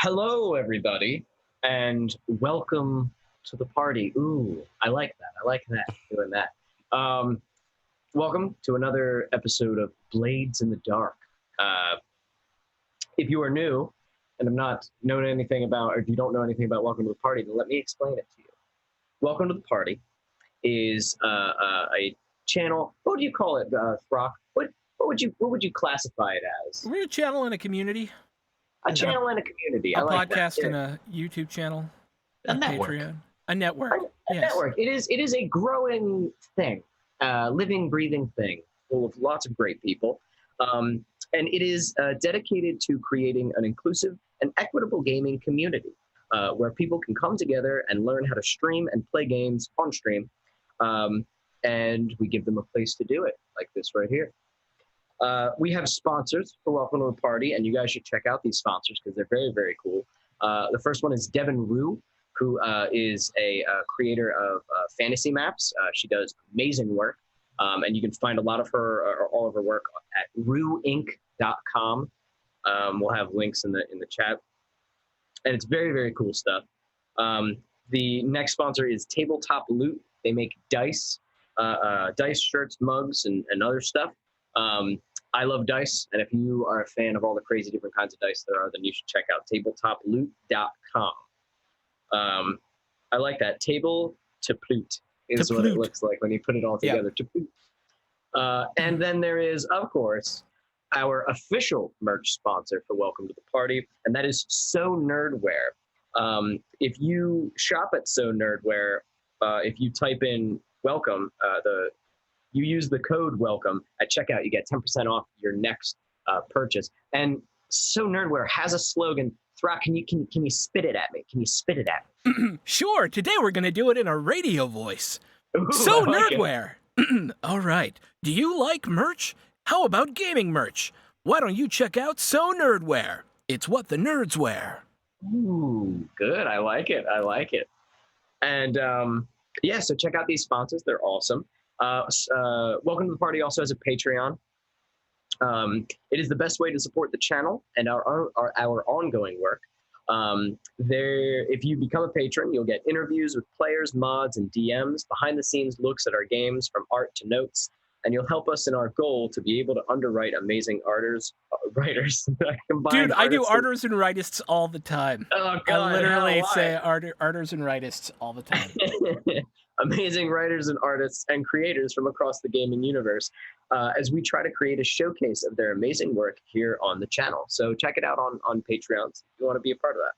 Hello, everybody, and welcome to the party. Ooh, I like that. I like that. Doing that. Um, Welcome to another episode of Blades in the Dark. Uh, if you are new and have not known anything about, or if you don't know anything about Welcome to the Party, then let me explain it to you. Welcome to the Party is a channel. What would you call it, Throck? What would you classify it as? We're a channel and a community, A channel and a community. a I like that. podcast and a YouTube channel, A and a network. Patreon, a network. A Yes. network. It is a growing thing, living, breathing thing, full of lots of great people, and it is dedicated to creating an inclusive and equitable gaming community where people can come together and learn how to stream and play games on stream, and we give them a place to do it, like this right here. We have sponsors for Welcome to the Party, and you guys should check out these sponsors because they're very, very cool. The first one is Devin Rue, who is a creator of fantasy maps. She does amazing work, and you can find a lot of her, or all of her work at rueinc.com. We'll have links in the chat, and it's very, very cool stuff. The next sponsor is Tabletop Loot. They make dice, dice shirts, mugs, and other stuff. I love dice, and if you are a fan of all the crazy different kinds of dice there are, then you should check out tabletoploot.com. I like that. Table to plute is what it looks like when you put it all together. To plute. And then there is, of course, our official merch sponsor for Welcome to the Party, and that is So Nerdwear. If you shop at So Nerdwear, if you type in welcome, you use the code welcome at checkout, you get 10% off your next purchase. And So Nerdwear has a slogan. Throck, can you spit it at me? Can you spit it at me? Sure, today we're going to do it in a radio voice. Ooh, So, I like it. Nerdwear. All right. Do you like merch? How about gaming merch? Why don't you check out So Nerdwear? It's what the nerds wear. Ooh, good. I like it. I like it. And yeah, so check out these sponsors. They're awesome. Welcome to the Party also has a Patreon. It is the best way to support the channel and our ongoing work. If you become a patron, you'll get interviews with players, mods, and DMs, behind the scenes looks at our games from art to notes, and you'll help us in our goal to be able to underwrite amazing writers. Dude, I do artists and writists all the time. Oh, God, I literally hell, say artists and writists all the time. Amazing writers and artists and creators from across the gaming universe, as we try to create a showcase of their amazing work here on the channel. So check it out on Patreon if you want to be a part of that.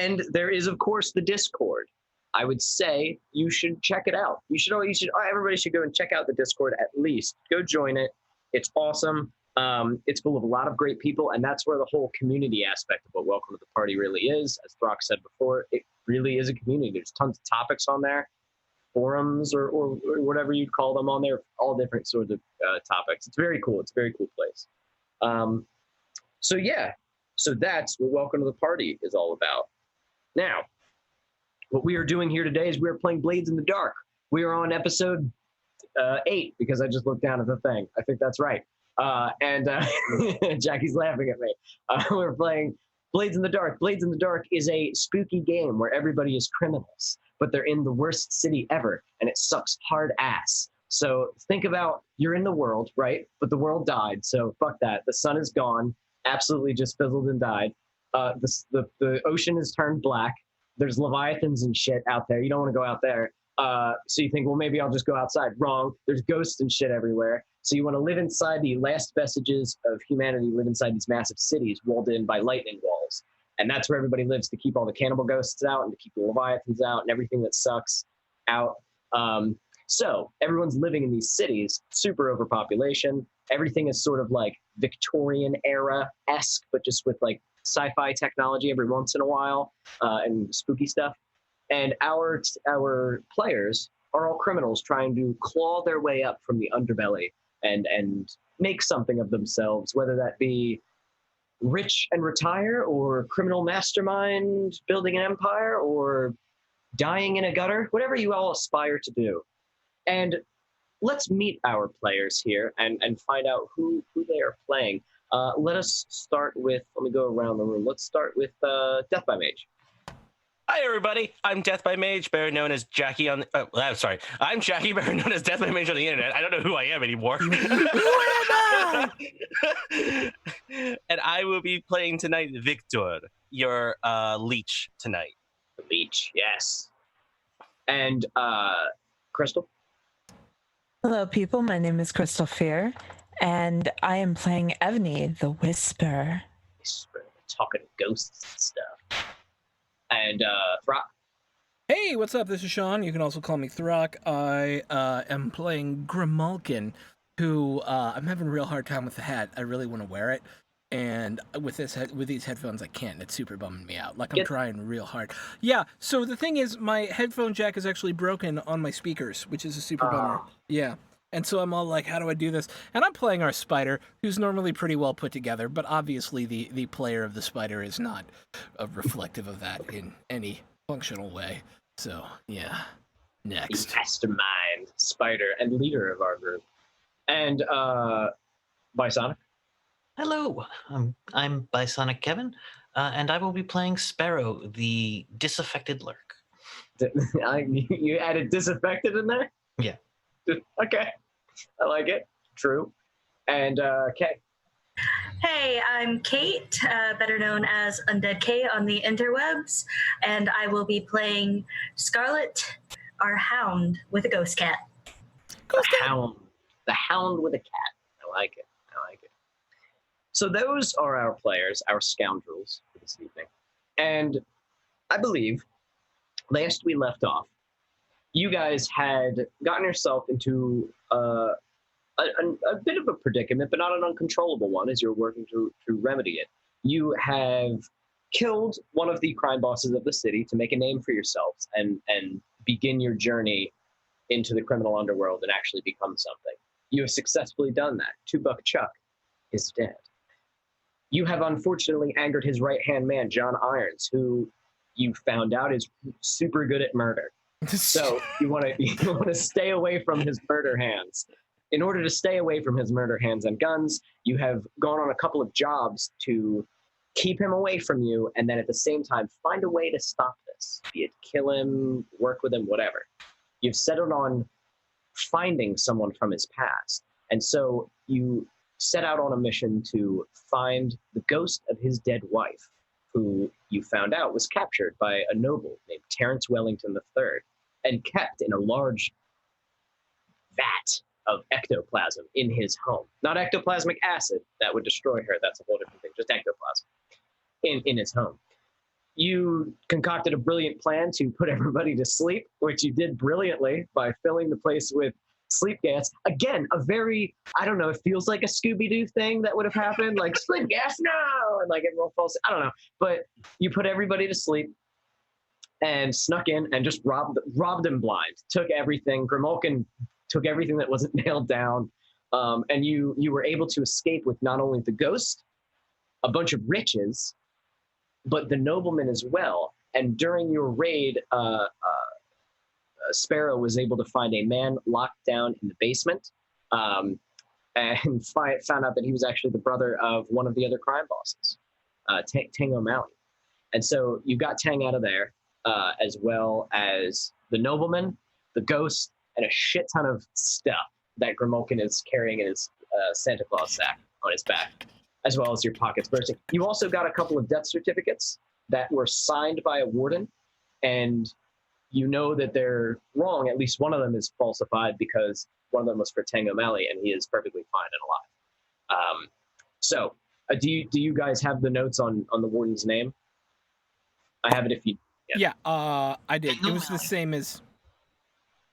And there is, of course, the Discord. I would say you should check it out. Everybody should go and check out the Discord at least. Go join it. It's awesome. It's full of a lot of great people, and that's where the whole community aspect of what Welcome to the Party really is. As Throck said before, it really is a community. There's tons of topics on there, forums or whatever you'd call them on there, all different sorts of topics. It's very cool. It's a very cool place. So yeah, so that's what Welcome to the Party is all about. Now, what we are doing here today is we are playing Blades in the Dark. We are on episode 8 because I just looked down at the thing. I think that's right. And Jackie's laughing at me. We're playing Blades in the Dark. Blades in the Dark is a spooky game where everybody is criminals, but they're in the worst city ever, and it sucks hard ass. So think about, you're in the world, right? But the world died, so fuck that. The sun is gone, absolutely just fizzled and died. The ocean has turned black. There's leviathans and shit out there. You don't want to go out there. So you think, well, maybe I'll just go outside. Wrong. There's ghosts and shit everywhere. So you want to live inside the last vestiges of humanity, live inside these massive cities walled in by lightning walls. And that's where everybody lives, to keep all the cannibal ghosts out and to keep the leviathans out and everything that sucks out. So everyone's living in these cities, super overpopulation. Everything is sort of like Victorian era-esque, but just with like sci-fi technology every once in a while, and spooky stuff. And our players are all criminals trying to claw their way up from the underbelly and make something of themselves, whether that be rich and retire, or criminal mastermind building an empire, or dying in a gutter, whatever you all aspire to do. And let's meet our players here and find out who they are playing. Let us start with, let me go around the room. Let's start with Death by Mage. Hi, everybody. I'm Death by Mage, better known as Jackie on. I'm sorry. I'm Jackie, better known as Death by Mage on the internet. I don't know who I am anymore. Who am I? And I will be playing tonight Victor, your leech tonight. The Leech, yes. And Crystal? Hello, people. My name is Crystal Fear, and I am playing Evney, the Whisper. Whisper, talking ghosts and stuff. And Throck? Hey, what's up? This is Sean. You can also call me Throck. I am playing Grimalkin, who I'm having a real hard time with the hat. I really want to wear it, and with these headphones, I can't. It's super bumming me out. Like I'm trying real hard. Yeah. So the thing is, my headphone jack is actually broken on my speakers, which is a super bummer. Yeah. And so I'm all like, how do I do this? And I'm playing our spider, who's normally pretty well put together, but obviously the player of the spider is not reflective of that in any functional way. So, yeah. Next. The mastermind, spider, and leader of our group. And Bisonic? Hello, I'm Bisonic Kevin, and I will be playing Sparrow, the disaffected lurk. You added disaffected in there? Yeah. Okay. I like it. True. And Kay? Hey, I'm Kate, better known as Undead Kay on the interwebs, and I will be playing Scarlet, our hound with a ghost cat. Hound. The hound with a cat. I like it. So those are our players, our scoundrels for this evening. And I believe, last we left off, you guys had gotten yourself into a bit of a predicament, but not an uncontrollable one, as you're working to remedy it. You have killed one of the crime bosses of the city to make a name for yourselves and begin your journey into the criminal underworld and actually become something. You have successfully done that. Two-Buck Chuck is dead. You have unfortunately angered his right-hand man, John Irons, who you found out is super good at murder. So you want to stay away from his murder hands. In order to stay away from his murder hands and guns, you have gone on a couple of jobs to keep him away from you, and then at the same time find a way to stop this. Be it kill him, work with him, whatever. You've settled on finding someone from his past, and so you set out on a mission to find the ghost of his dead wife, who you found out was captured by a noble named Terrence Wellington III and kept in a large vat of ectoplasm in his home. Not ectoplasmic acid, that would destroy her. That's a whole different thing, just ectoplasm in his home. You concocted a brilliant plan to put everybody to sleep, which you did brilliantly by filling the place with sleep gas. Again, a very, I don't know, it feels like a Scooby-Doo thing that would have happened, like sleep gas, no, and like everyone falls, I don't know. But you put everybody to sleep and snuck in and just robbed him blind, took everything. Grimalkin took everything that wasn't nailed down, and you were able to escape with not only the ghost, a bunch of riches, but the nobleman as well. And during your raid, Sparrow was able to find a man locked down in the basement, and found out that he was actually the brother of one of the other crime bosses, Tang O'Malley. And so you got Tang out of there, as well as the nobleman, the ghost, and a shit ton of stuff that Grimalkin is carrying in his Santa Claus sack on his back, as well as your pockets bursting. You also got a couple of death certificates that were signed by a warden, and you know that they're wrong. At least one of them is falsified because one of them was for Tang O'Malley, and he is perfectly fine and alive. So, do you guys have the notes on the warden's name? I have it if you... Yeah, I did. Tang It was the O'Malley. same as...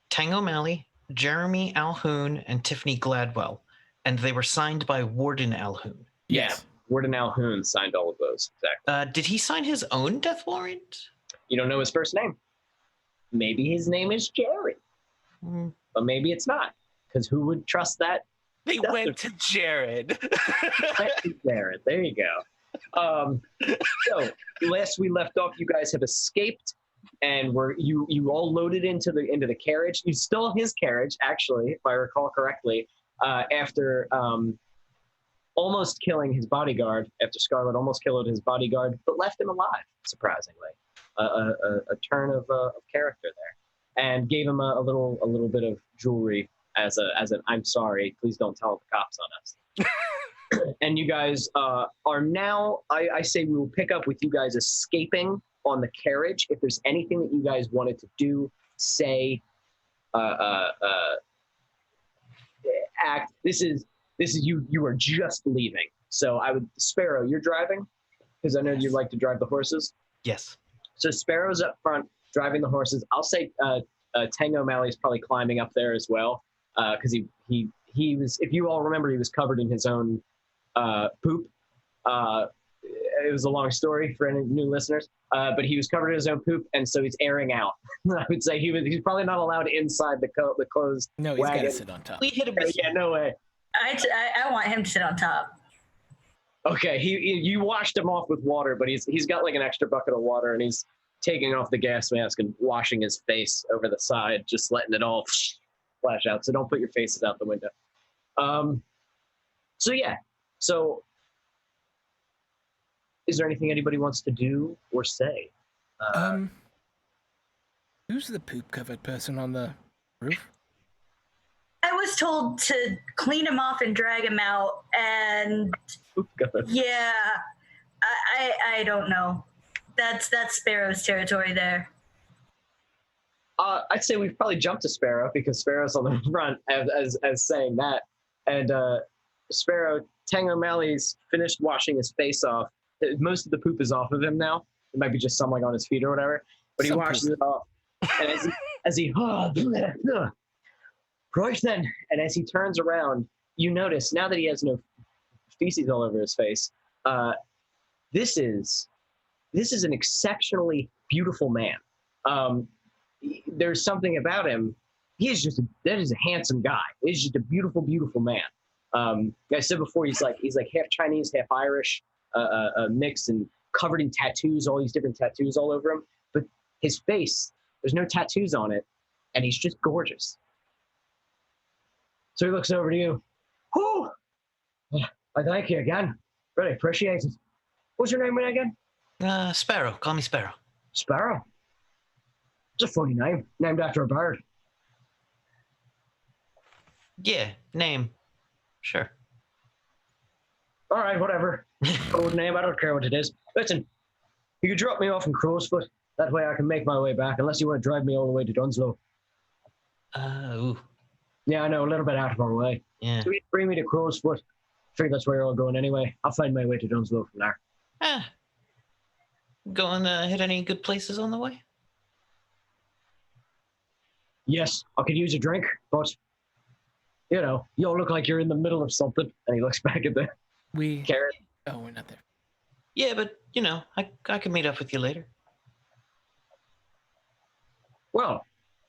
Tang O'Malley, Jeremy Alhoun, and Tiffany Gladwell, and they were signed by Warden Alhoun. Yes. Yeah, Warden Alhoun signed all of those. Exactly. Did he sign his own death warrant? You don't know his first name. Maybe his name is Jerry, but maybe it's not, because who would trust that? They went to Jared. Jared, there you go. So last we left off, you guys have escaped, and you all loaded into the carriage. You stole his carriage, actually, if I recall correctly, after almost killing his bodyguard after Scarlet almost killed his bodyguard, but left him alive, surprisingly. A turn of character there, and gave him a little bit of jewelry as an I'm sorry, please don't tell the cops on us. And you guys are now. I say we will pick up with you guys escaping on the carriage. If there's anything that you guys wanted to do, say, act. This is you. You are just leaving. So I would Sparrow. You're driving because I know you like to drive the horses. Yes. So Sparrow's up front driving the horses. I'll say Tango O'Malley's probably climbing up there as well because he was. If you all remember, he was covered in his own poop. It was a long story for any new listeners, but he was covered in his own poop, and so he's airing out. I would say he's probably not allowed inside the closed No, he's got wagon. to sit on top. We hit him. Yeah, no way. I want him to sit on top. Okay, you washed him off with water, but he's got like an extra bucket of water, and he's taking off the gas mask and washing his face over the side, just letting it all splash out. So don't put your faces out the window. So is there anything anybody wants to do or say? Who's the poop-covered person on the roof? I was told to clean him off and drag him out, and yeah, I don't know. That's Sparrow's territory there. I'd say we've probably jumped to Sparrow because Sparrow's on the front as saying that, and Sparrow, Tango O'Malley's finished washing his face off. Most of the poop is off of him now. It might be just some like on his feet or whatever, but he washes it off. And as he right then, and as he turns around, you notice now that he has no feces all over his face, this is an exceptionally beautiful man. There's something about him. That is a handsome guy. He's just a beautiful, beautiful man. I said before, he's like half Chinese, half Irish, mix, and covered in tattoos, all these different tattoos all over him. But his face, there's no tattoos on it, and he's just gorgeous. So he looks over to you. Whew! I thank you again. Really appreciate it. What's your name again? Sparrow. Call me Sparrow. Sparrow. It's a funny name, named after a bird. Yeah, name. Sure. All right, whatever. Old name, I don't care what it is. Listen, you can drop me off in Crowsfoot. That way I can make my way back, unless you want to drive me all the way to Dunslow. Ooh. Yeah, I know, a little bit out of our way. Yeah. So you bring me to Crowsfoot. I figure that's where you're all going anyway. I'll find my way to Dunslow from there. Going to hit any good places on the way? Yes, I could use a drink, but, you know, you all look like you're in the middle of something. And he looks back at the carrot. Oh, we're not there. Yeah, but, you know, I can meet up with you later. Well,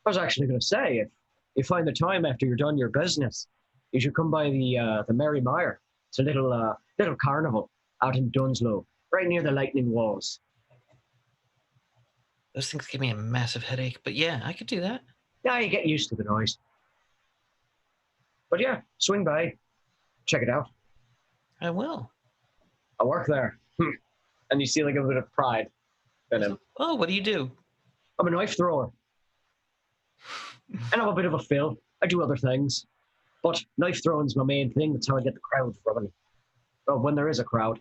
I was actually going to say, if you find the time after you're done your business, you should come by the Merry Mire. It's a little carnival out in Dunslow, right near the lightning walls. Those things give me a massive headache, but yeah, I could do that. Yeah, you get used to the noise. But yeah, swing by, check it out. I will. I work there. And you see like a bit of pride in him. Oh, what do you do? I'm a knife thrower. And I'm a bit of a fill. I do other things. But knife throwing's my main thing. That's how I get the crowd from me. Well, when there is a crowd.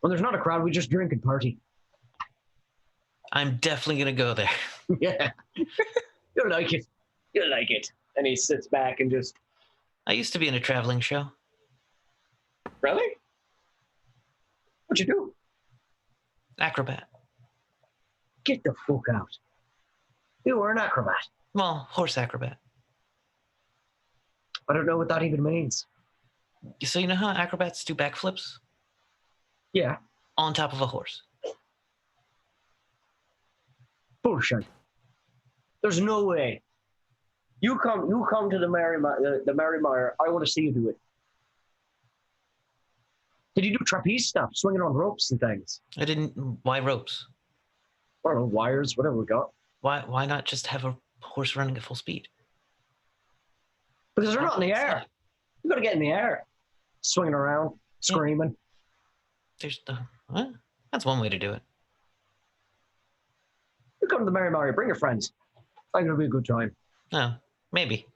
When there's not a crowd, we just drink and party. I'm definitely going to go there. Yeah. You'll like it. You'll like it. And he sits back and just... I used to be in a traveling show. Really? What'd you do? Acrobat. Get the fuck out. You were an acrobat. Well, horse acrobat. I don't know what that even means. So you know how acrobats do backflips? Yeah. On top of a horse. Bullshit. There's no way. You come to the Merry Mire. I want to see you do it. Did you do trapeze stuff, swinging on ropes and things? I didn't. Why ropes? I don't know, wires, whatever we got. Why not just have a horse running at full speed? Because they're not in the air. You got to get in the air. swinging around, screaming. There's what? That's one way to do it. You come to the Mary Mario, bring your friends. I think it'll be a good time. Oh, maybe.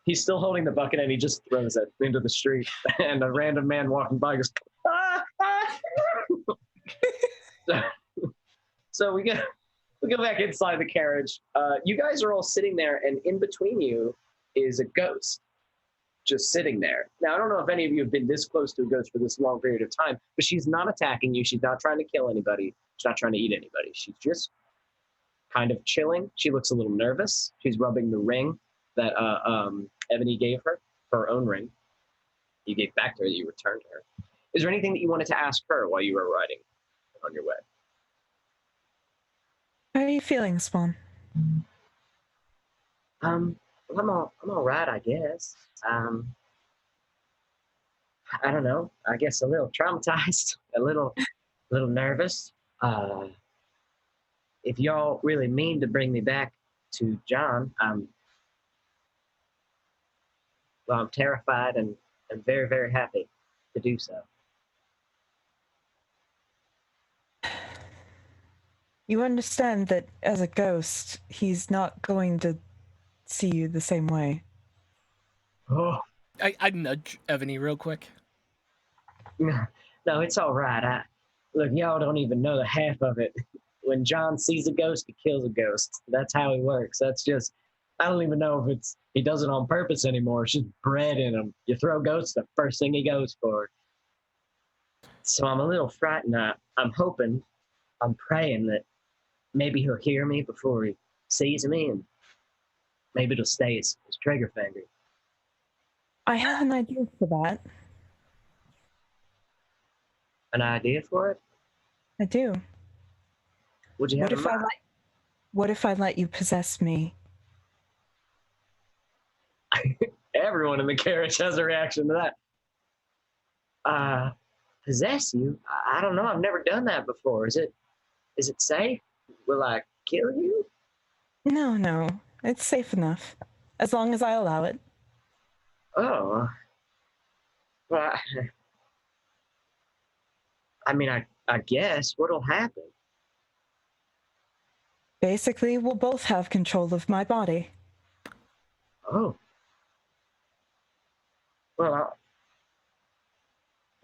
He's still holding the bucket and he just throws it into the street. And a random man walking by goes, ah, ah. So we go back inside the carriage. You guys are all sitting there, and in between you is a ghost just sitting there. Now, I don't know if any of you have been this close to a ghost for this long period of time, but she's not attacking you. She's not trying to kill anybody. She's not trying to eat anybody. She's just kind of chilling. She looks a little nervous. She's rubbing the ring that Ebony gave her own ring. You gave back to her, that you returned to her. Is there anything that you wanted to ask her while you were riding on your way? How are you feeling, Spawn? Well, I'm all right, I guess. I don't know. I guess a little traumatized, a little nervous. If y'all really mean to bring me back to John, well, I'm terrified and very, very happy to do so. You understand that as a ghost, he's not going to see you the same way. Oh, I nudge Ebony real quick. no, it's all right. Look, y'all don't even know the half of it. When John sees a ghost, he kills a ghost. That's how he works. That's just, I don't even know if he does it on purpose anymore. It's just bred in him. You throw ghosts, the first thing he goes for. So I'm a little frightened. I'm hoping, I'm praying that maybe he'll hear me before he sees me, and maybe it'll stay his trigger finger. I have an idea for that. An idea for it? I do. Would you have in mind? What if I let you possess me? Everyone in the carriage has a reaction to that. Possess you? I don't know. I've never done that before. Is it safe? Will I kill you? No. It's safe enough. As long as I allow it. Oh. Well, I mean, I guess. What'll happen? Basically, we'll both have control of my body. Oh. Well,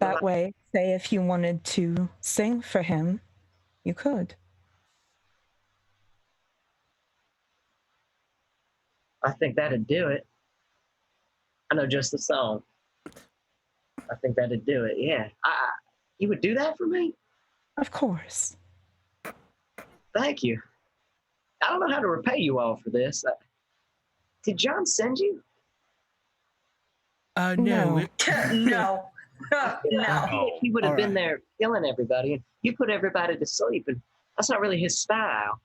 That way, say if you wanted to sing for him, you could. I think that'd do it. I know just the song. I think that'd do it, yeah. You would do that for me? Of course. Thank you. I don't know how to repay you all for this. Did John send you? No. No. No. No. He would have All been right. there killing everybody, and you put everybody to sleep, and that's not really his style.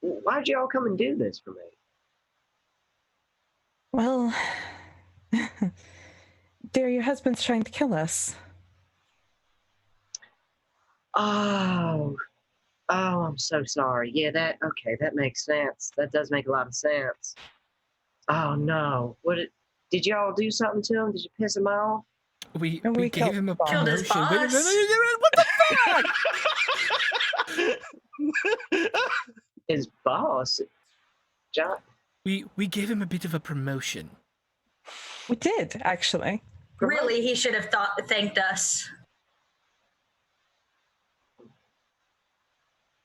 Why'd you all come and do this for me? Well, dear, your husband's trying to kill us. Oh, I'm so sorry. Yeah, that makes sense. That does make a lot of sense. Oh no, did y'all do something to him? Did you piss him off? We We gave him a Killed his promotion. Wait, boss. what the fuck? His boss, John. We gave him a bit of a promotion. We did, actually. Really, he should have thanked us.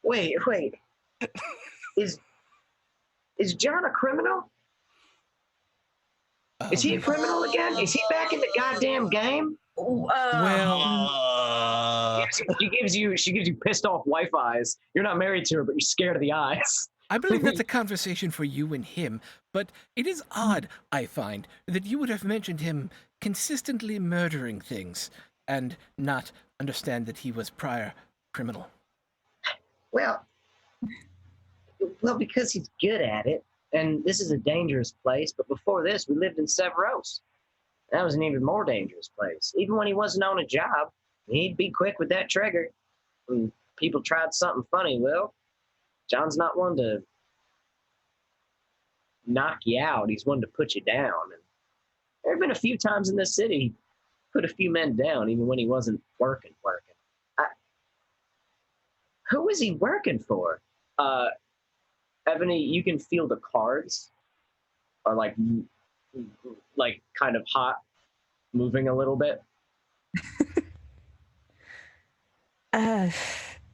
Wait. Is John a criminal? Is he a criminal again? Is he back in the goddamn game? Well, She gives you pissed off wife eyes. You're not married to her, but you're scared of the eyes. I believe that's a conversation for you and him, but it is odd, I find, that you would have mentioned him consistently murdering things and not understand that he was prior criminal. Well, because he's good at it, and this is a dangerous place. But before this, we lived in Severos. That was an even more dangerous place. Even when he wasn't on a job, he'd be quick with that trigger. When people tried something funny, well, John's not one to knock you out. He's one to put you down. And There have been a few times in this city he put a few men down, even when he wasn't working. Who was he working for? Ebony, you can feel the cards are like kind of hot, moving a little bit.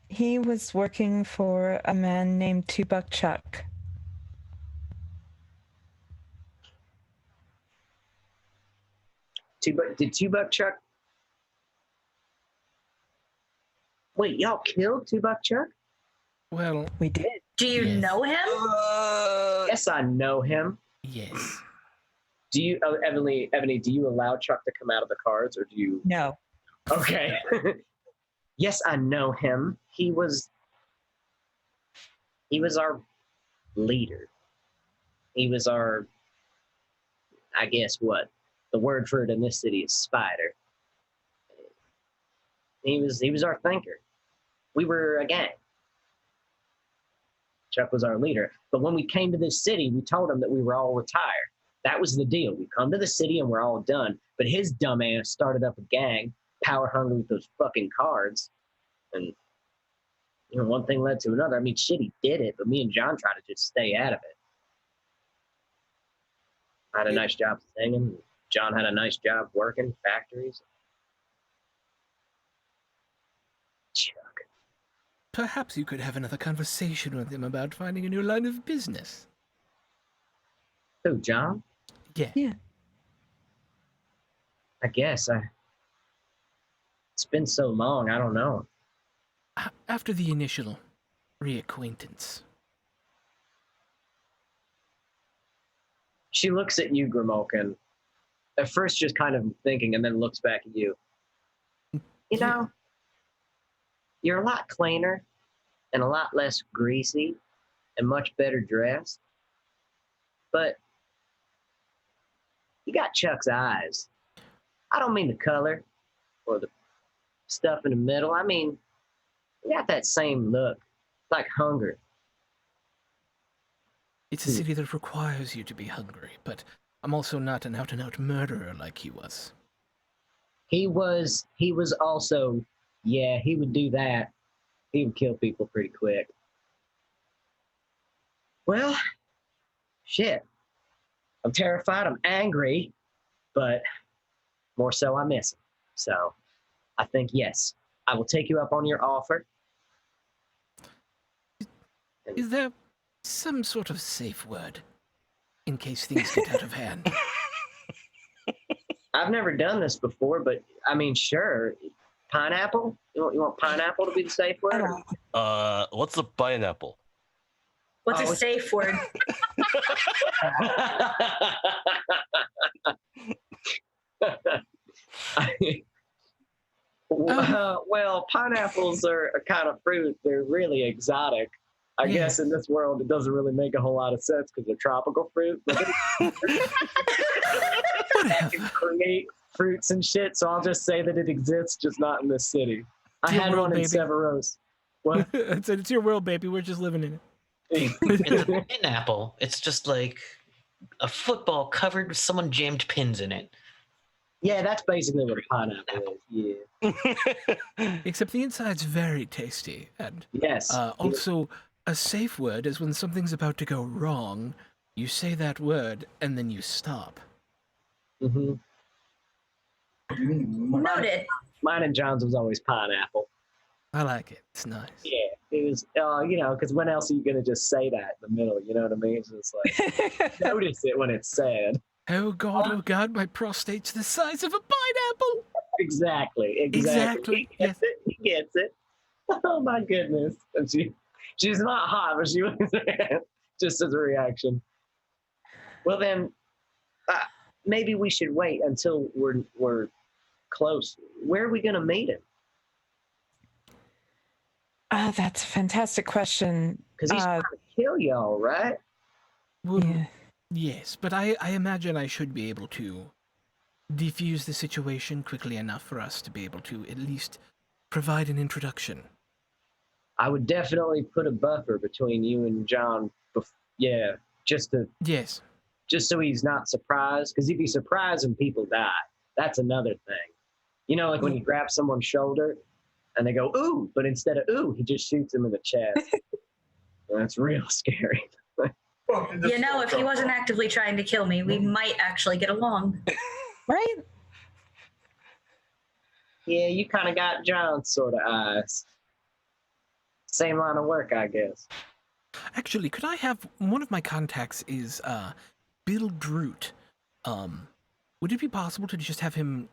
He was working for a man named Two-Buck Chuck. Did Two-Buck Chuck? Wait, y'all killed Two-Buck Chuck? Well, We did. Do you Yes. know him? Yes, I know him. yes. Do you, Ebony, do you allow Chuck to come out of the cards, or do you? No. Okay. Yes, I know him. He was our leader. He was our, I guess what? The word for it in this city is spider. He was our thinker. We were a gang. Chuck was our leader. But when we came to this city, we told him that we were all retired. That was the deal. We come to the city and we're all done. But his dumbass started up a gang, power hungry with those fucking cards. And one thing led to another. I mean, shit, he did it, but me and John tried to just stay out of it. I had a nice job singing. John had a nice job working factories. Chuck. Perhaps you could have another conversation with him about finding a new line of business. Who, John? Yeah. Yeah. I guess. It's been so long, I don't know. After the initial reacquaintance. She looks at you, Grimalkin. At first just kind of thinking, and then looks back at you. You know, you're a lot cleaner and a lot less greasy and much better dressed. But you got Chuck's eyes. I don't mean the color or the stuff in the middle. I mean, you got that same look, like hunger. It's a city that requires you to be hungry, but I'm also not an out-and-out murderer like he was. He was also, yeah, he would do that. He would kill people pretty quick. Well, shit. I'm terrified, I'm angry, but more so I miss him. So I think, yes, I will take you up on your offer. Is there some sort of safe word in case things get out of hand? I've never done this before, but I mean, sure. Pineapple? You want pineapple to be the safe word? What's the pineapple? What's a safe word? Well, pineapples are a kind of fruit. They're really exotic. I guess in this world, it doesn't really make a whole lot of sense because they're tropical fruit. But they can create fruits and shit, so I'll just say that it exists, just not in this city. I had one in Severos. What? It's your world, baby. We're just living in it. It's a pineapple. It's just like a football covered with someone jammed pins in it. Yeah, that's basically what a pineapple is. Yeah. Except the inside's very tasty. And yes. Also, a safe word is when something's about to go wrong, you say that word, and then you stop. Mm-hmm. Noted. Mine and John's was always pineapple. I like it. It's nice. Yeah, it was, because when else are you going to just say that in the middle? You know what I mean? It's just like, notice it when it's said. Oh God, my prostate's the size of a pineapple. Exactly. Exactly. He gets it. He gets it. Oh, my goodness. And she's not hot, but she was just as a reaction. Well, then, maybe we should wait until we're close. Where are we going to meet him? That's a fantastic question. Because he's trying to kill y'all, right? Well, Yeah. yes, but I imagine I should be able to defuse the situation quickly enough for us to be able to at least provide an introduction. I would definitely put a buffer between you and John. Yeah, just to Yes. just so he's not surprised. Because he'd be surprised when people die. That's another thing. You know, like when you grab someone's shoulder and they go, ooh, but instead of ooh, he just shoots him in the chest. That's real scary. You know, if he wasn't actively trying to kill me, we might actually get along. Right? Yeah, you kind of got John's sort of eyes. Same line of work, I guess. Actually, could I have one of my contacts is Bill Droot. Would it be possible to just have him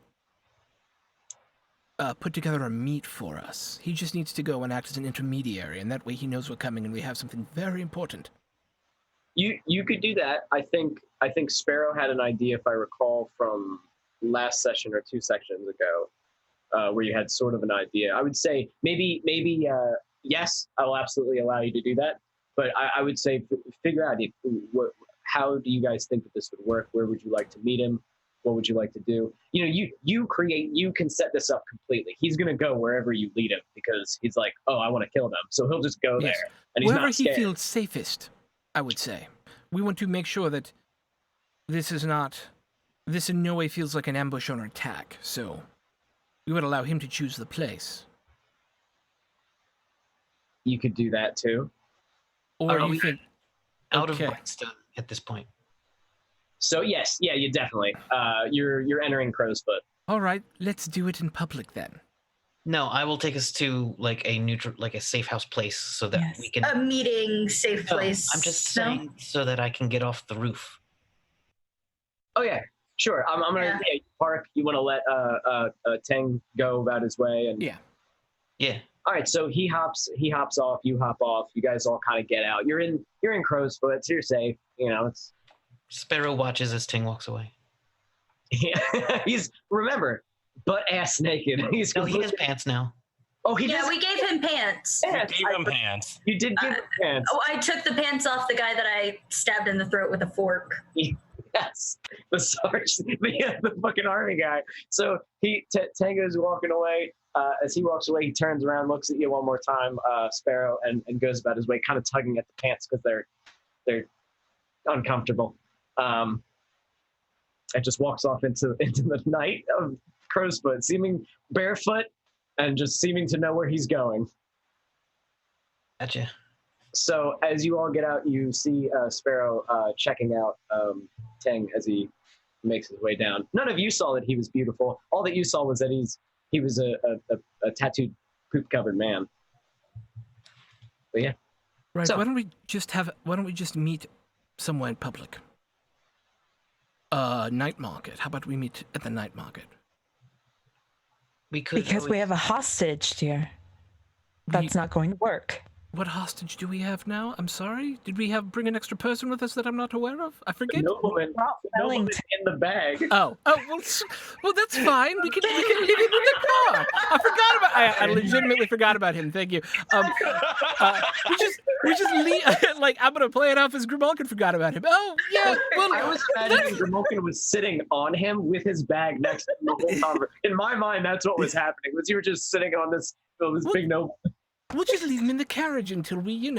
put together a meet for us? He just needs to go and act as an intermediary, and that way he knows we're coming and we have something very important. You could do that. I think Sparrow had an idea, if I recall, from last session or 2 sessions ago, where you had sort of an idea. I would say maybe yes, I will absolutely allow you to do that. But I would say figure out how do you guys think that this would work? Where would you like to meet him? What would you like to do? You know, you can set this up completely. He's going to go wherever you lead him because he's like, oh, I want to kill them. So he'll just go there. And he's wherever not scared. he feels safest, I would say. We want to make sure that this in no way feels like an ambush or an attack. So we would allow him to choose the place. You could do that too. Or you think out okay. of Brightstone at this point? So yes, yeah, you definitely. You're entering Crowsfoot. All right, let's do it in public then. No, I will take us to like a neutral, like a safe house place, so that Yes. we can. A meeting safe No, place. I'm just saying so that I can get off the roof. Oh yeah, sure. I'm gonna park. You want to let Teng go about his way, and Yeah. all right. So he hops off. You hop off. You guys all kind of get out. You're in Crowsfoot, so you're safe. You know, it's. Sparrow watches as Ting walks away. Yeah, he's remember butt ass naked. He's No, he has pants now. Oh, he Yeah, does. we gave him pants. Pants. Gave him pants. You did give him pants. Oh, I took the pants off the guy that I stabbed in the throat with a fork. Yes, the sergeant, the fucking army guy. So Tango's walking away. As he walks away, he turns around, looks at you one more time, Sparrow, and goes about his way, kind of tugging at the pants because they're uncomfortable. And just walks off into the night of Crowsfoot, seeming barefoot and just seeming to know where he's going. Gotcha. So as you all get out, you see Sparrow checking out Teng as he makes his way down. None of you saw that he was beautiful. All that you saw was that he was a tattooed, poop-covered man. But yeah. Right. So- Why don't we just meet somewhere in public? Night market. How about we meet at the night market? We could Because we have a hostage, dear. That's not going to work. What hostage do we have now? I'm sorry. Did we bring an extra person with us that I'm not aware of? I forget. Nobleman in the bag. Oh, well, that's fine. We can leave him in the car. I forgot about. I legitimately forgot about him. Thank you. We just leave. Like I'm gonna play it off as Grimalkin forgot about him. Oh yeah. Well, I was imagining Grimalkin was sitting on him with his bag next to him the whole conversation. In my mind, that's what was happening. Was you were just sitting on this big noble. we'll just leave him in the carriage until we,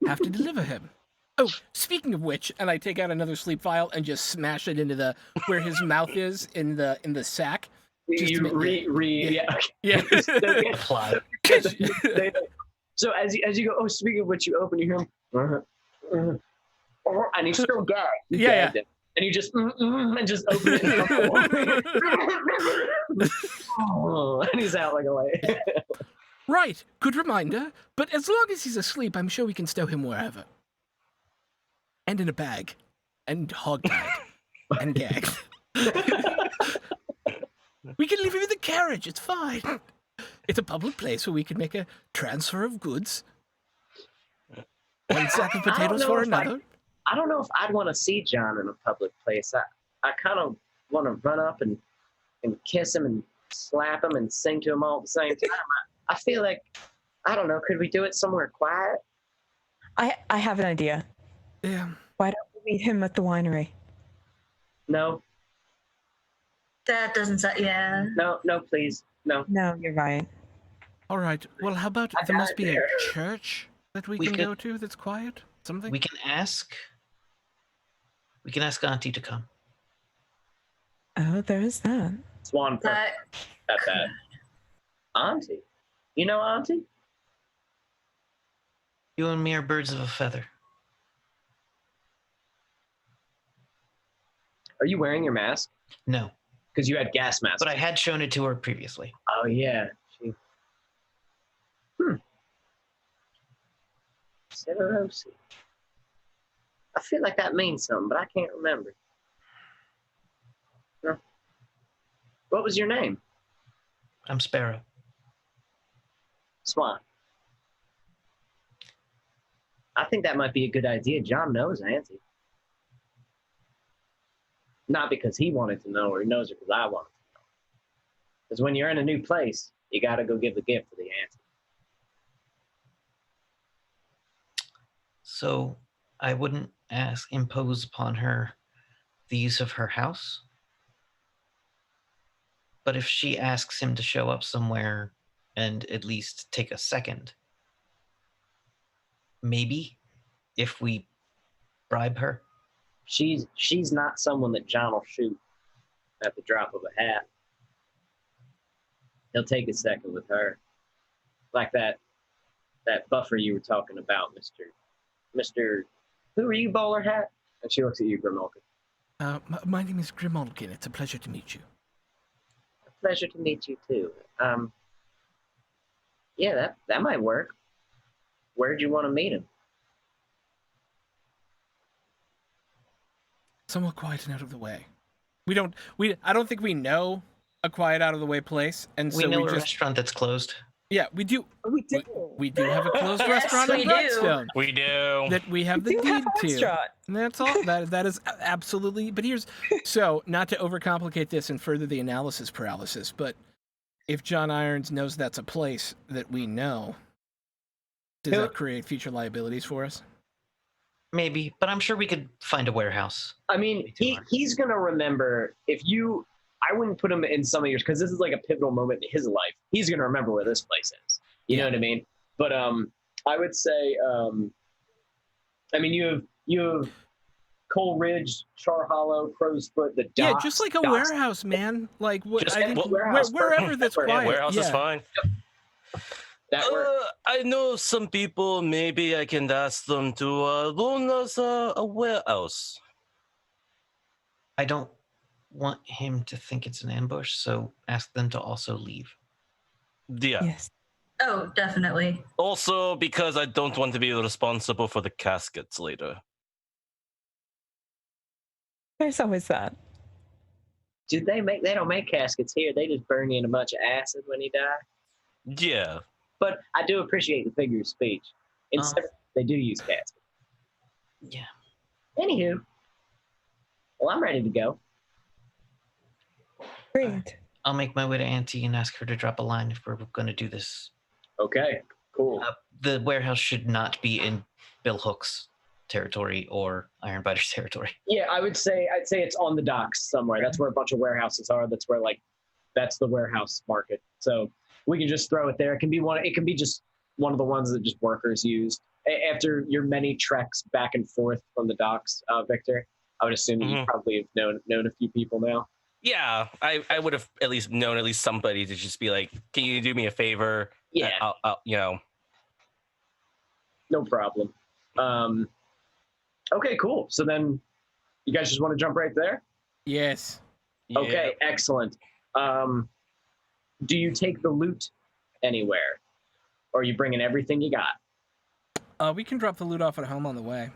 have to deliver him. Oh, speaking of which, and I take out another sleep vial and just smash it into where his mouth is in the sack. Yeah. apply. So as you go, oh, speaking of which, you open, you hear him, and he's still gagged. You gagged him. And you just and just open it. And he's out like a light. Right, good reminder. But as long as he's asleep, I'm sure we can stow him wherever. And in a bag. And hog-tied. And gagged. We can leave him in the carriage, it's fine. It's a public place where we can make a transfer of goods. One sack of potatoes for another. I don't know if I'd want to see John in a public place. I kind of want to run up and kiss him and slap him and sing to him all at the same time. I feel like, I don't know, could we do it somewhere quiet? I have an idea. Yeah. Why don't we meet him at the winery? No, That doesn't sound. Yeah. no, please, no. No, you're right. All right. Well, how about I there got must it be there. a church that we can could- go to that's quiet? Something? We can ask. We can ask Auntie to come. Oh, there is that. Swan That at that. Auntie? You know Auntie? You and me are birds of a feather. Are you wearing your mask? No, Because you had gas masks. but I had shown it to her previously. Oh, yeah. Severosi. I feel like that means something, but I can't remember. No. What was your name? I'm Sparrow. Swan. I think that might be a good idea. John knows Auntie. Not because he wanted to know, or he knows her because I wanted to know. Because when you're in a new place, you got to go give the gift to the auntie. So I wouldn't impose upon her the use of her house. But if she asks him to show up somewhere and at least take a second, maybe if we bribe her. She's not someone that John will shoot at the drop of a hat. He'll take a second with her. Like that buffer you were talking about, Mr. Who are you, bowler hat? And she looks at you, Grimulkin. My name is Grimulkin. It's a pleasure to meet you. A pleasure to meet you too. Yeah, that might work. Where'd you want to meet him? Somewhat quiet and out of the way. I don't think we know a quiet out of the way place, and We so know we a just restaurant that's closed. yeah we do. We do. We do have a closed Yes, restaurant in we do. Bloodstone We do. that we have the We do deed have a to. restaurant. And that's all. That is absolutely. But here's so not to overcomplicate this and further the analysis paralysis, but if John Irons knows that's a place that we know, does that create future liabilities for us? Maybe, but I'm sure we could find a warehouse. I mean, he's gonna remember I wouldn't put him in some of yours because this is like a pivotal moment in his life. He's gonna remember where this place is. You know what I mean? But I would say, I mean, you have Coal Ridge, Char Hollow, Crow's Foot, the docks. Yeah, just like a warehouse, man. Like what? Just I think warehouse, wherever that's Yeah, quiet. Warehouse is fine. That works. I know some people. Maybe I can ask them to loan us a warehouse. I don't want him to think it's an ambush, so ask them to also leave. Yeah. Yes. Oh, definitely. Also, because I don't want to be responsible for the caskets later. There's always that. They don't make caskets here. They just burn you in a bunch of acid when you die. Yeah. But I do appreciate the figure of speech. They do use caskets. Yeah. Anywho, well, I'm ready to go. Great. I'll make my way to Auntie and ask her to drop a line if we're going to do this. Okay, cool. The warehouse should not be in Bill Hook's territory or Ironbiter's territory. Yeah, I'd say it's on the docks somewhere. That's where a bunch of warehouses are. That's where that's the warehouse market. So we can just throw it there. It can be just one of the ones that just workers use. After your many treks back and forth from the docks, Victor, I would assume that you probably have known a few people now. Yeah, I would have at least known somebody to just be like, can you do me a favor? Yeah. I'll. No problem. Okay, cool. So then you guys just want to jump right there? Yes. Okay, excellent. Do you take the loot anywhere? Or are you bringing everything you got? We can drop the loot off at home on the way.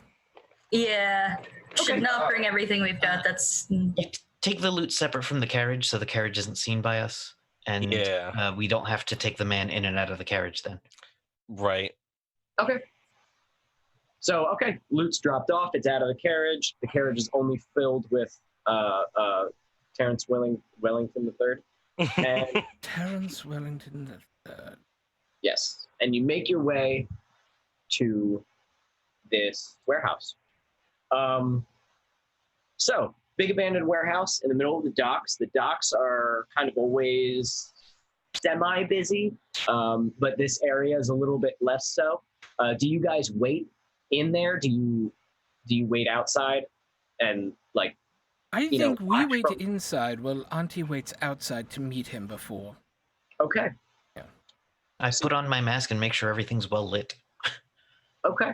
Yeah. Okay. Should not bring everything we've got. That's You take the loot separate from the carriage so the carriage isn't seen by us. And we don't have to take the man in and out of the carriage then. Right. Okay. So, loot's dropped off. It's out of the carriage. The carriage is only filled with Terrence Wellington III. And Terrence Wellington III. yes. And you make your way to this warehouse. So, big abandoned warehouse in the middle of the docks. The docks are kind of always semi-busy, but this area is a little bit less so. Do you guys wait in there? Do you wait outside? and like, I think we watch wait from... inside while Auntie waits outside to meet him before. Okay. Yeah. I put on my mask and make sure everything's well lit. Okay.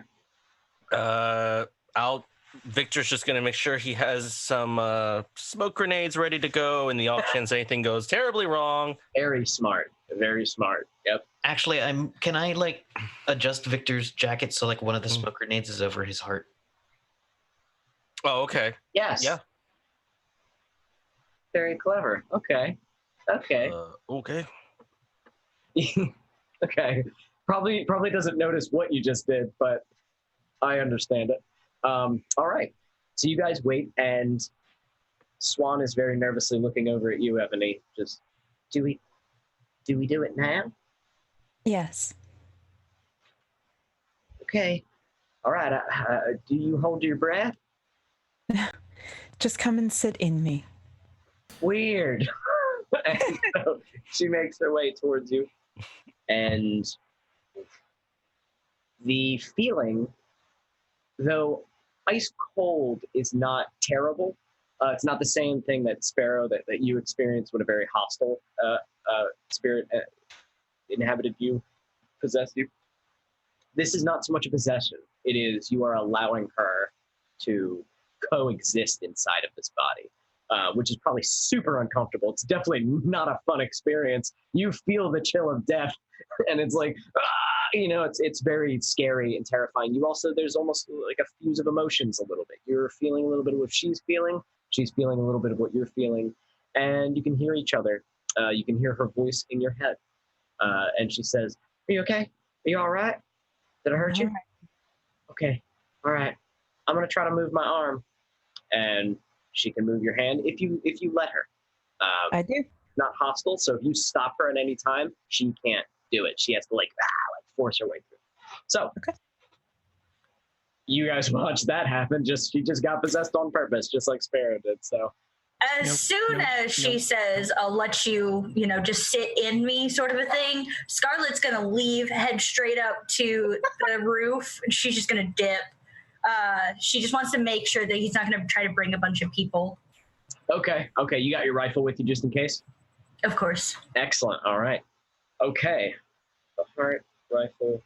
Victor's just gonna make sure he has some smoke grenades ready to go in the off chance anything goes terribly wrong. Very smart. Very smart. Yep. Actually, can I like adjust Victor's jacket so like one of the smoke grenades is over his heart? Oh, okay. Yes. Yeah. Very clever. Okay. Okay. Okay. Okay. Probably doesn't notice what you just did, but I understand it. All right. So you guys wait, and Swan is very nervously looking over at you, Ebony. Just, do we do it now? Yes. Okay. All right. Do you hold your breath? Just come and sit in me. Weird. And so she makes her way towards you, and the feeling, though ice cold, is not terrible. It's not the same thing that Sparrow that you experienced when a very hostile spirit inhabited you, possessed you. This is not so much a possession. It is you are allowing her to coexist inside of this body, which is probably super uncomfortable. It's definitely not a fun experience. You feel the chill of death, and it's like, it's very scary and terrifying. You also, there's almost like a fuse of emotions a little bit. You're feeling a little bit of what she's feeling. She's feeling a little bit of what you're feeling, and you can hear each other. You can hear her voice in your head, and she says, "Are you okay? Are you all right? Did I hurt you? Okay, all right. I'm gonna try to move my arm," and she can move your hand if you let her. I do. Not hostile, so if you stop her at any time, she can't do it. She has to like force her way through. So, okay. You guys watch that happen. She just got possessed on purpose, just like Sparrow did. So, as soon as she says, "I'll let you, just sit in me," sort of a thing, Scarlett's gonna leave, head straight up to the roof, and she's just gonna dip. She just wants to make sure that he's not gonna try to bring a bunch of people. Okay. You got your rifle with you just in case? Of course. Excellent. All right. Okay. The heart rifle.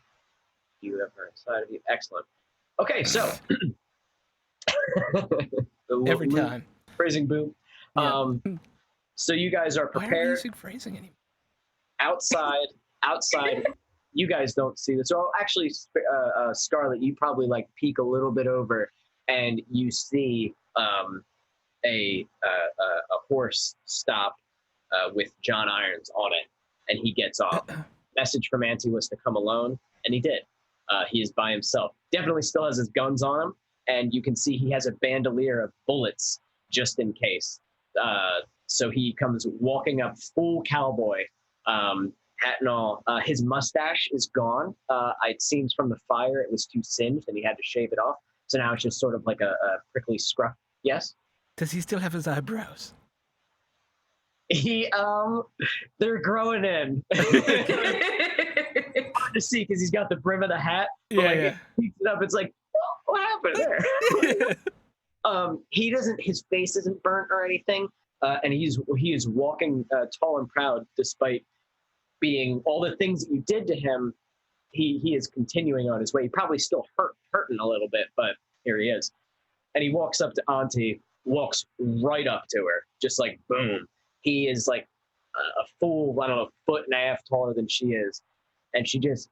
You have her inside of you. Excellent. Okay, so Every time. Phrasing boom. Yeah. So you guys are prepared. Why are we using phrasing anymore? Outside, you guys don't see this. So actually, Scarlett, you probably like peek a little bit over, and you see a horse stop with John Irons on it, and he gets off. Message from Auntie was to come alone, and he did. He is by himself. Definitely still has his guns on him, and you can see he has a bandolier of bullets just in case. So he comes walking up full cowboy, hat and all. His mustache is gone. It seems from the fire it was too singed, and he had to shave it off. So now it's just sort of like a prickly scruff. Yes? Does he still have his eyebrows? They're growing in. Hard to see because he's got the brim of the hat. But he picks it up. It's like, what happened there? He doesn't. His face isn't burnt or anything, and he is walking tall and proud despite being all the things that you did to him. He is continuing on his way. He probably still hurting a little bit, but here he is. And he walks up to Auntie, walks right up to her, just like boom. He is like a full, I don't know, foot and a half taller than she is. And she just,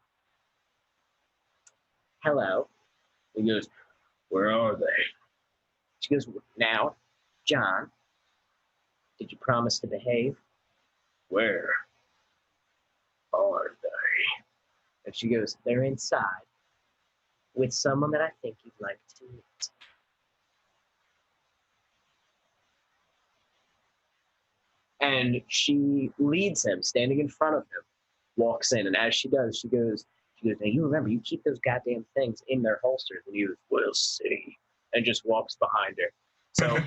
hello. He goes, where are they? She goes, now, John, did you promise to behave? Where are they? And she goes, they're inside with someone that I think you'd like to meet. And she leads him, standing in front of him, walks in, and as she does, she goes, now you remember, you keep those goddamn things in their holsters. And he goes, we'll see, and just walks behind her. So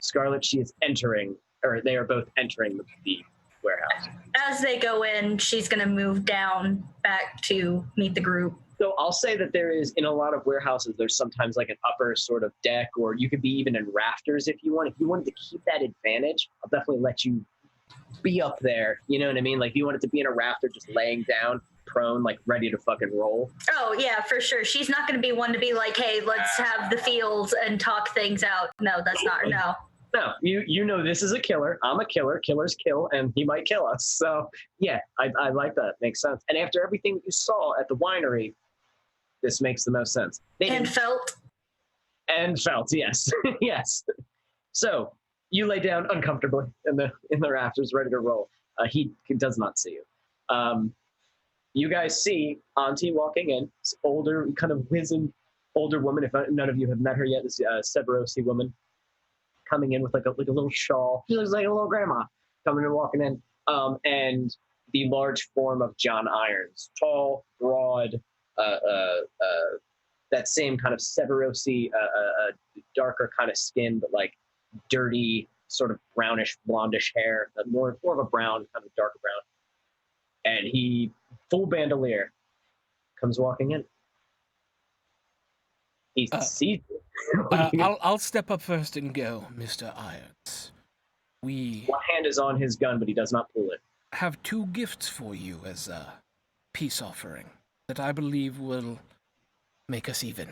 Scarlett, she is entering, or they are both entering the warehouse. As they go in, she's going to move down back to meet the group So I'll say that there is, in a lot of warehouses, there's sometimes like an upper sort of deck, or you could be even in rafters if you want. If you wanted to keep that advantage, I'll definitely let you be up there. You know what I mean? Like if you wanted to be in a rafter, just laying down, prone, like ready to fucking roll. Oh yeah, for sure. She's not going to be one to be like, "Hey, let's have the feels and talk things out." No, that's not. No. No, you know this is a killer. I'm a killer. Killers kill, and he might kill us. So yeah, I like that. Makes sense. And after everything that you saw at the winery, this makes the most sense. And felt. And felt, yes, yes. So you lay down uncomfortably in the rafters, ready to roll. He does not see you. You guys see Auntie walking in. This older, kind of wizened, older woman. If none of you have met her yet, this Severosi woman, coming in with like a little shawl. She looks like a little grandma coming and walking in. And the large form of John Irons, tall, broad, that same kind of Severosi, darker kind of skin, but like dirty, sort of brownish, blondish hair, more of a brown, kind of darker brown. And he, full bandolier, comes walking in. He sees you. I'll step up first and go, Mr. Irons. We One hand is on his gun, but he does not pull it. have 2 gifts for you as a peace offering that I believe will make us even.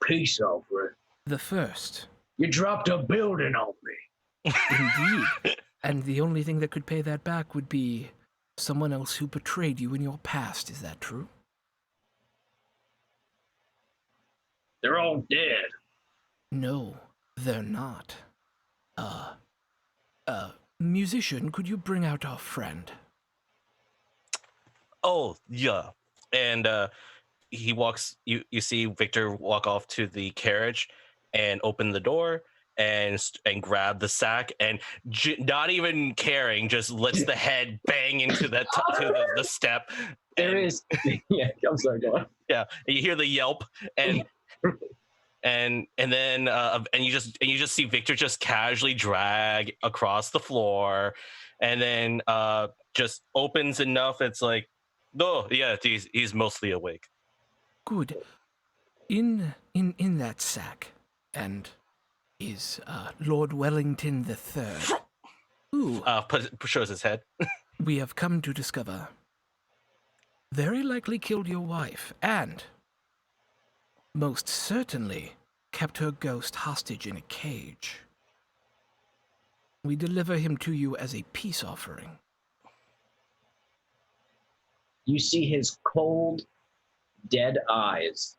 Peace offering? The first. You dropped a building on me. Indeed. And the only thing that could pay that back would be someone else who betrayed you in your past. Is that true? They're all dead. No, they're not. Musician, could you bring out our friend? Oh, yeah. And he walks, you see Victor walk off to the carriage and open the door and grab the sack and not even caring, just lets the head bang into the step. There is, yeah. I'm sorry, go on. Yeah, and you hear the yelp and and then you just see Victor just casually drag across the floor, and then just opens enough. It's like, oh yeah, he's mostly awake. Good. In that sack, and is Lord Wellington III, who shows his head. we have come to discover very likely killed your wife, and most certainly kept her ghost hostage in a cage. We deliver him to you as a peace offering. You see his cold, dead eyes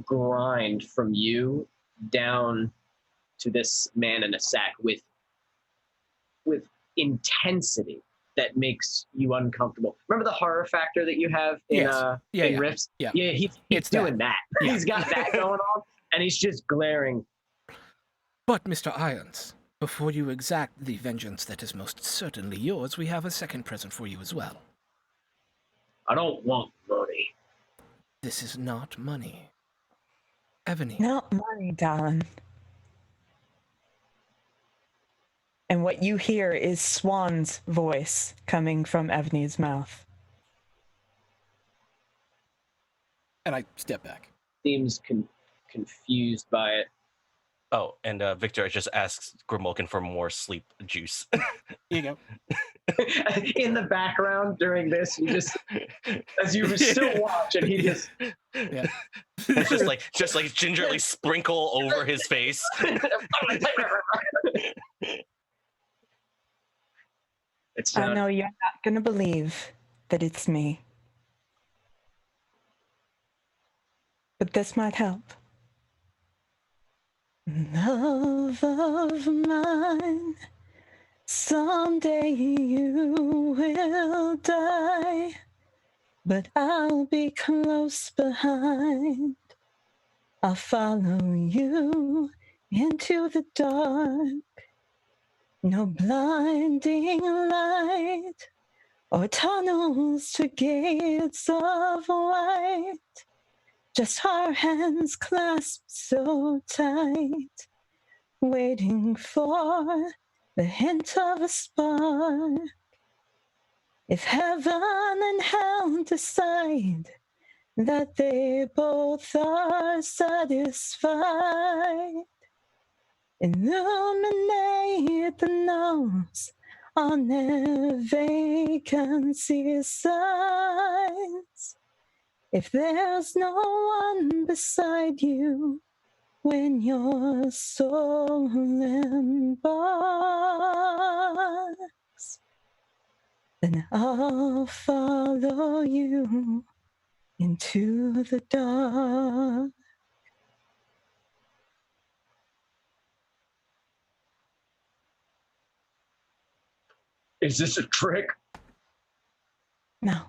grind from you down to this man in a sack with intensity that makes you uncomfortable. Remember the horror factor that you have in Rifts? Yeah, he's doing that. Yeah. He's got that going on, and he's just glaring. But, Mr. Irons, before you exact the vengeance that is most certainly yours, we have a second present for you as well. I don't want money. This is not money. Ebony. Not money, darling. And what you hear is Swan's voice coming from Ebony's mouth. And I step back. Seems confused by it. Oh, and Victor just asks Grimulkin for more sleep juice. Here you go. In the background during this, you just, as you still watch, and he just, Yeah. just like gingerly sprinkle over his face. It's I know you're not going to believe that it's me. But this might help. Love of mine, someday you will die, but I'll be close behind. I'll follow you into the dark. No blinding light or tunnels to gates of light. Just our hands clasped so tight, waiting for the hint of a spark. If heaven and hell decide that they both are satisfied. Illuminate the nose on their vacancy signs. If there's no one beside you when your soul embarks, then I'll follow you into the dark. Is this a trick? No,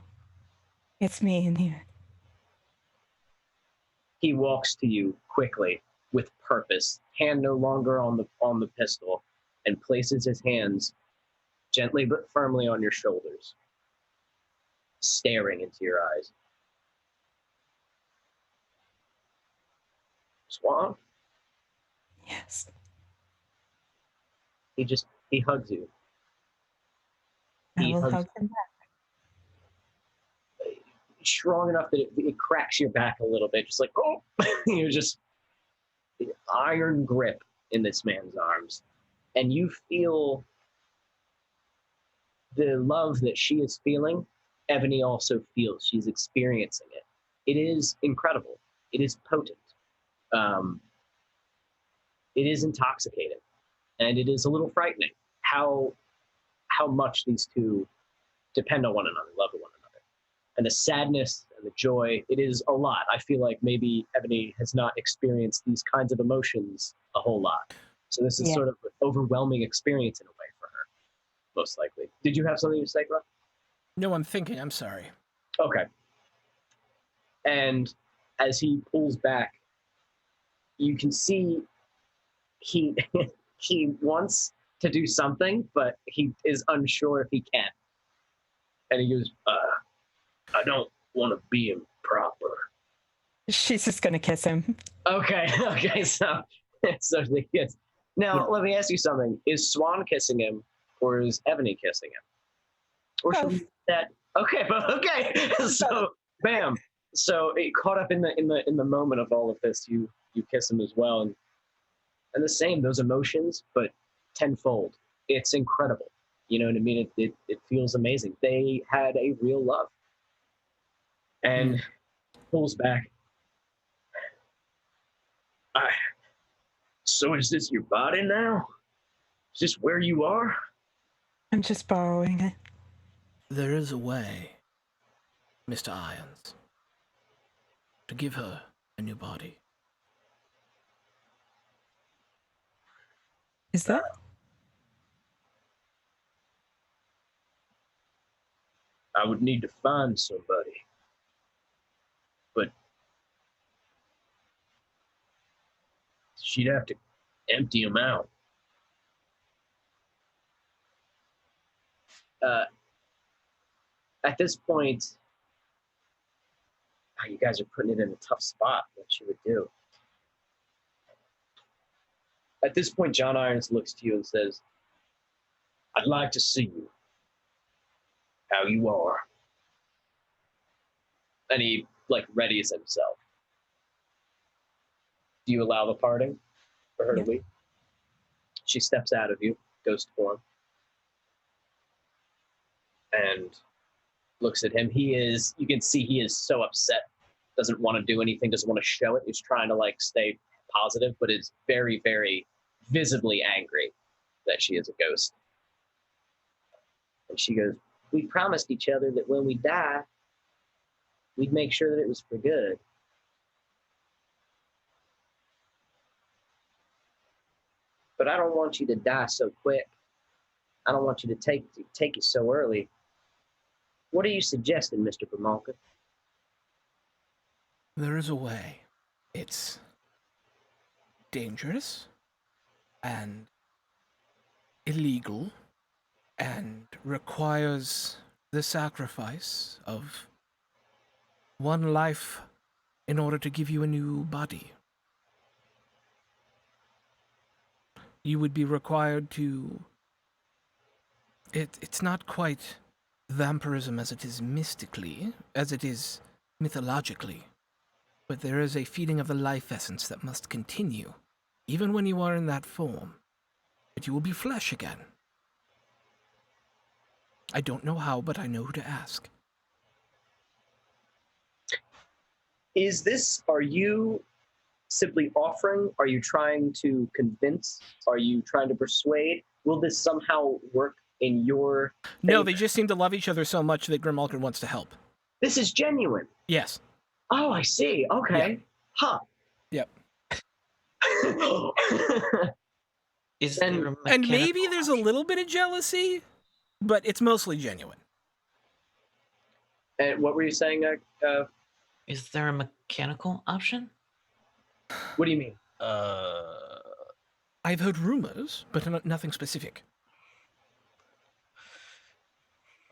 it's me in here. He walks to you quickly with purpose, hand no longer on the pistol, and places his hands gently but firmly on your shoulders, staring into your eyes. Swan? Yes. He hugs you. I will hug him back. Strong enough that it cracks your back a little bit, just like, oh, you're just iron grip in this man's arms. And you feel the love that she is feeling, Ebony also feels. She's experiencing it. It is incredible. It is potent. It is intoxicating. And it is a little frightening how much these two depend on one another, love one another. And the sadness and the joy, it is a lot. I feel like maybe Ebony has not experienced these kinds of emotions a whole lot. So this is sort of an overwhelming experience in a way for her, most likely. Did you have something to say, Glenn? No, I'm thinking. I'm sorry. Okay. And as he pulls back, you can see he he wants to do something, but he is unsure if he can. And he goes, I don't want to be improper. She's just gonna kiss him. Okay, so they kiss. Now, let me ask you something. Is Swan kissing him, or is Ebony kissing him? Or should we that? Okay, but okay. So, bam. So it caught up in the moment of all of this. You kiss him as well, and the same, those emotions, but tenfold. It's incredible. You know what I mean? It feels amazing. They had a real love. And pulls back. So is this your body now? Is this where you are? I'm just borrowing it. There is a way, Mr. Irons, to give her a new body. Is there? I would need to find somebody. But she'd have to empty him out. At this point, you guys are putting it in a tough spot, what she would do. At this point, John Irons looks to you and says, I'd like to see you. How you are. And he, readies himself. Do you allow the parting for her to leave? She steps out of you, ghost form, and looks at him. You can see he is so upset, doesn't want to do anything, doesn't want to show it. He's trying to stay positive, but is very, very visibly angry that she is a ghost. And she goes, we promised each other that when we die, we'd make sure that it was for good. But I don't want you to die so quick. I don't want you to take it so early. What are you suggesting, Mr. Grimalkin? There is a way. It's dangerous and illegal and requires the sacrifice of one life in order to give you a new body. You would be required to... It's not quite vampirism as it is mystically, as it is mythologically, but there is a feeding of the life essence that must continue, even when you are in that form. But you will be flesh again. I don't know how, but I know who to ask. Are you simply offering? Are you trying to convince? Are you trying to persuade? Will this somehow work in your favor? No, they just seem to love each other so much that Grimalkin wants to help. This is genuine. Yes. Oh, I see. Okay. Yeah. Huh. Yep. Is there a And mechanical maybe there's a option? little bit of jealousy, but it's mostly genuine. And what were you saying? Is there a mechanical option? What do you mean? I've heard rumors, but nothing specific.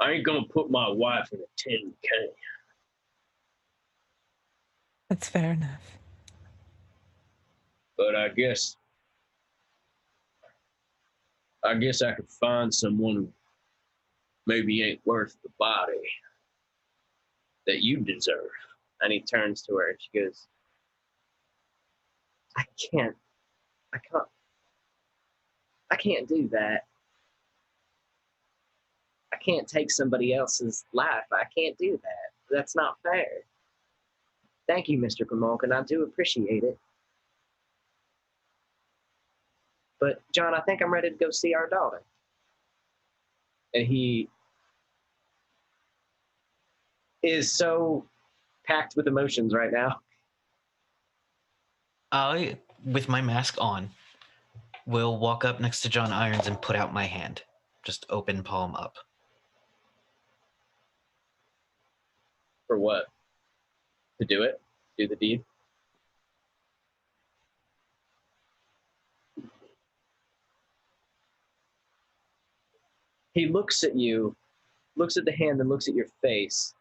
I ain't gonna put my wife in a tin can. That's fair enough. But I guess I could find someone who maybe ain't worth the body that you deserve. And he turns to her and she goes, I can't do that. I can't take somebody else's life. I can't do that. That's not fair. Thank you, Mr. Grimalkin. I do appreciate it. But, John, I think I'm ready to go see our daughter. And he is so packed with emotions right now. I, with my mask on, will walk up next to John Irons and put out my hand. Just open palm up. For what? To do it? Do the deed? He looks at you, looks at the hand, and looks at your face.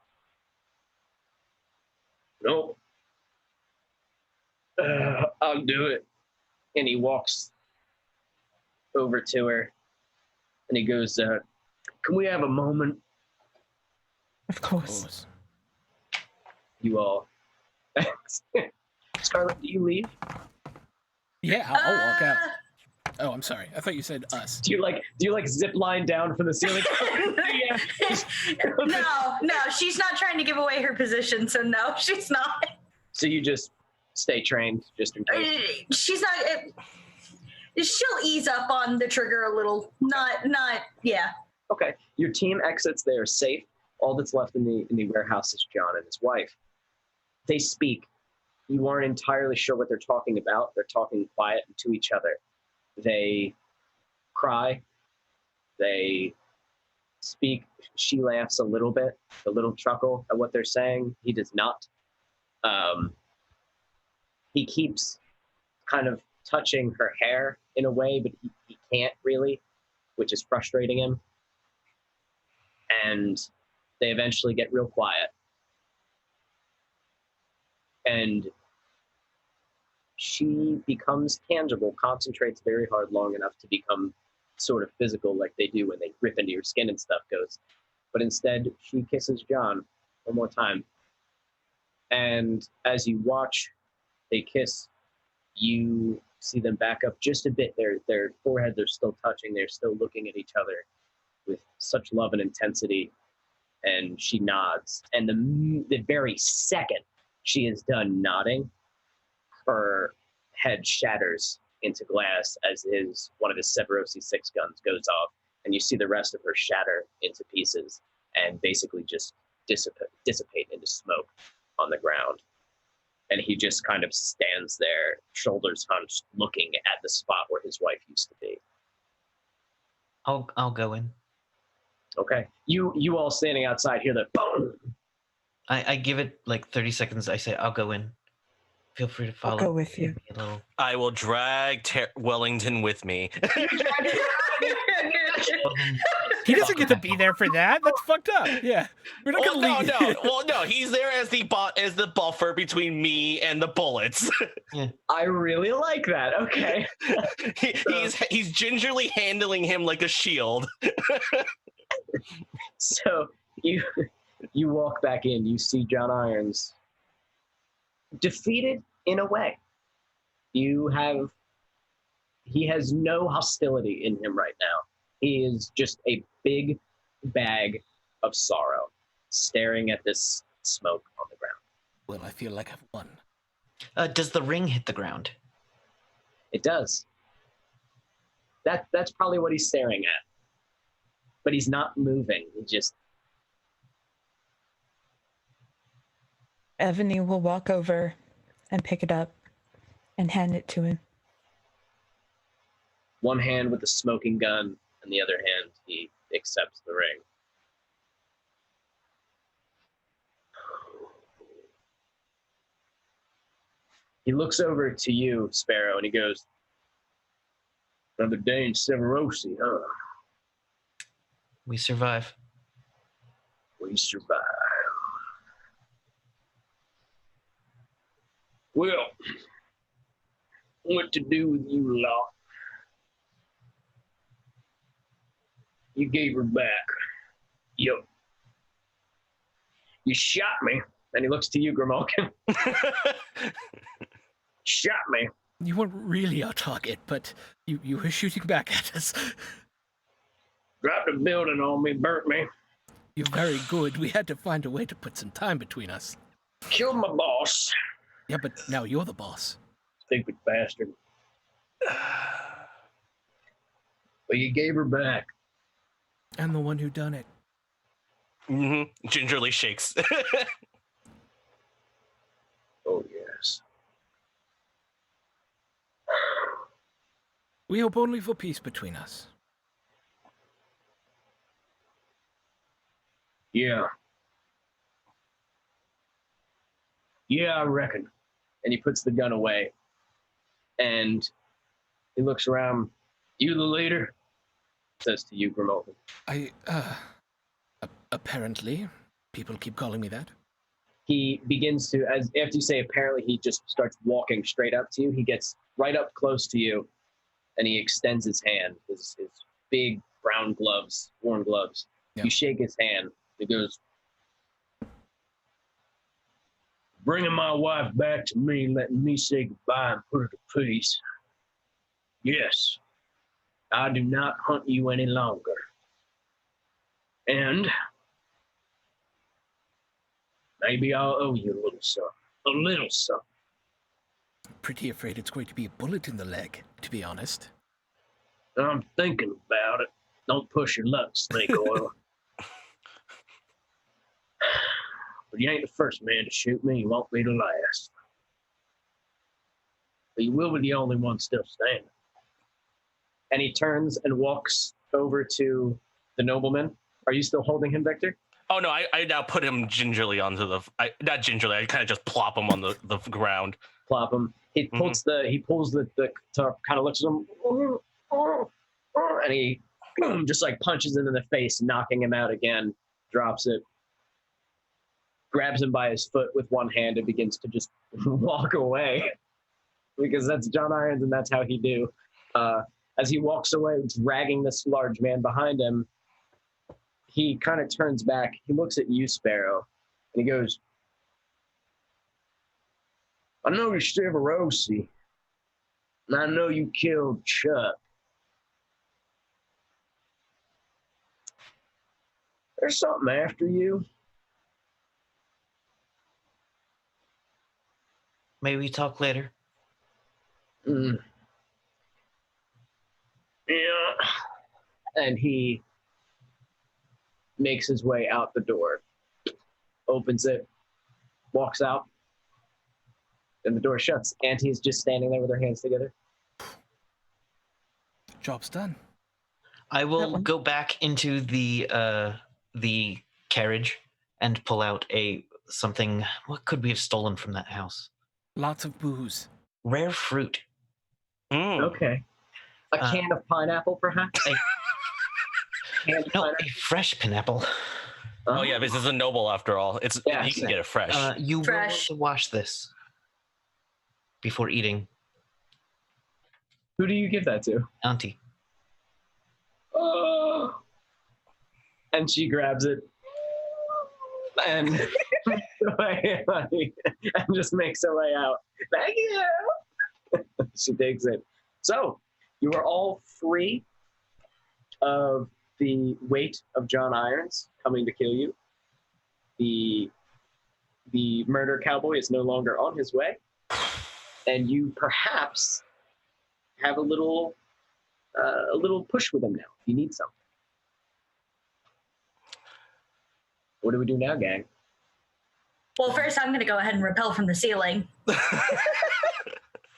Nope. I'll do it. And he walks over to her, and he goes, can we have a moment? Of course. You all. Scarlett, do you leave? Yeah, I'll walk out. Oh, I'm sorry. I thought you said us. Do you zip line down from the ceiling? No, she's not trying to give away her position, so no, she's not. So you just stay trained, just in case. She's not. She'll ease up on the trigger a little. Not. Yeah. Okay. Your team exits. They are safe. All that's left in the warehouse is John and his wife. They speak. You aren't entirely sure what they're talking about. They're talking quiet to each other. They cry. They speak. She laughs a little bit, a little chuckle at what they're saying. He does not. He keeps kind of touching her hair in a way, but he can't really, which is frustrating him. And they eventually get real quiet. And she becomes tangible, concentrates very hard long enough to become sort of physical like they do when they rip into your skin and stuff goes. But instead, she kisses John one more time. And as you watch they kiss, you see them back up just a bit. Their foreheads are still touching. They're still looking at each other with such love and intensity. And she nods. And the very second she is done nodding, her head shatters into glass as one of his Severosi 6 guns goes off, and you see the rest of her shatter into pieces and basically just dissipate into smoke on the ground. And he just kind of stands there, shoulders hunched, looking at the spot where his wife used to be. I'll go in. Okay. You all standing outside hear the boom. I give it like 30 seconds. I say, I'll go in. Feel free to follow. I'll go with you. A little. I will drag Wellington with me. He doesn't get to be there for that. That's fucked up. Yeah, we're not gonna leave. No. He's there as the buffer between me and the bullets. Yeah. I really like that. Okay. He's gingerly handling him like a shield. So you you walk back in, you see John Irons defeated in a way. He has no hostility in him right now. He is just a big bag of sorrow staring at this smoke on the ground. Well, I feel like I've won. Does the ring hit the ground? It does. That's probably what he's staring at. But he's not moving. He just... Ebony will walk over and pick it up and hand it to him. One hand with the smoking gun, and the other hand, he accepts the ring. He looks over to you, Sparrow, and he goes, "Another day in Severosi, huh? We survive. We survive. Well, what to do with you lot? You gave her back. Yup. You shot me." And he looks to you, Grimalkin. Shot me. You weren't really our target, but you were shooting back at us. Dropped a building on me, burnt me. You're very good. We had to find a way to put some time between us. Killed my boss. Yeah, but now you're the boss. Stupid bastard. But you gave her back. I'm the one who done it. Mm-hmm. Gingerly shakes. Oh, yes. We hope only for peace between us. Yeah. Yeah, I reckon. And he puts the gun away. And he looks around. You the leader? Says to you, Grimalkin. Apparently. People keep calling me that. He begins to, as after you say apparently, he just starts walking straight up to you. He gets right up close to you, and he extends his hand, his big brown gloves, worn gloves. Yeah. You shake his hand. He goes, "Bringing my wife back to me, letting me say goodbye and put her to peace. Yes, I do not hunt you any longer. And maybe I'll owe you a little something. A little something." Pretty afraid it's going to be a bullet in the leg, to be honest. I'm thinking about it. Don't push your luck, snake oil. But you ain't the first man to shoot me. You won't be the last. But you will be the only one still standing. And he turns and walks over to the nobleman. Are you still holding him, Victor? Oh no, I now put him gingerly onto the. Not gingerly. I kind of just plop him on the ground. Plop him. He pulls the guitar, kind of looks at him, and he just like punches him in the face, knocking him out again. Drops it. Grabs him by his foot with one hand and begins to just walk away, because that's John Irons and that's how he do. As he walks away, dragging this large man behind him, he kind of turns back. He looks at you, Sparrow, and he goes, "I know you're Severosi, and I know you killed Chuck. There's something after you." Maybe we talk later. Yeah. And he makes his way out the door, opens it, walks out, and the door shuts. Auntie is just standing there with her hands together. Job's done. I will go back into the carriage and pull out something. What could we have stolen from that house? Lots of booze. Rare fruit. Okay. A can of pineapple, perhaps? A fresh pineapple. Oh yeah, this is a noble after all. You can get it fresh. You will want to wash this before eating. Who do you give that to? Auntie. Oh. And she grabs it. and and just makes her way out. Thank you. She takes it. So you are all free of the weight of John Irons coming to kill you. The murder cowboy is no longer on his way, and you perhaps have a little push with him now. You need something. What do we do now, gang? Well, first I'm going to go ahead and rappel from the ceiling.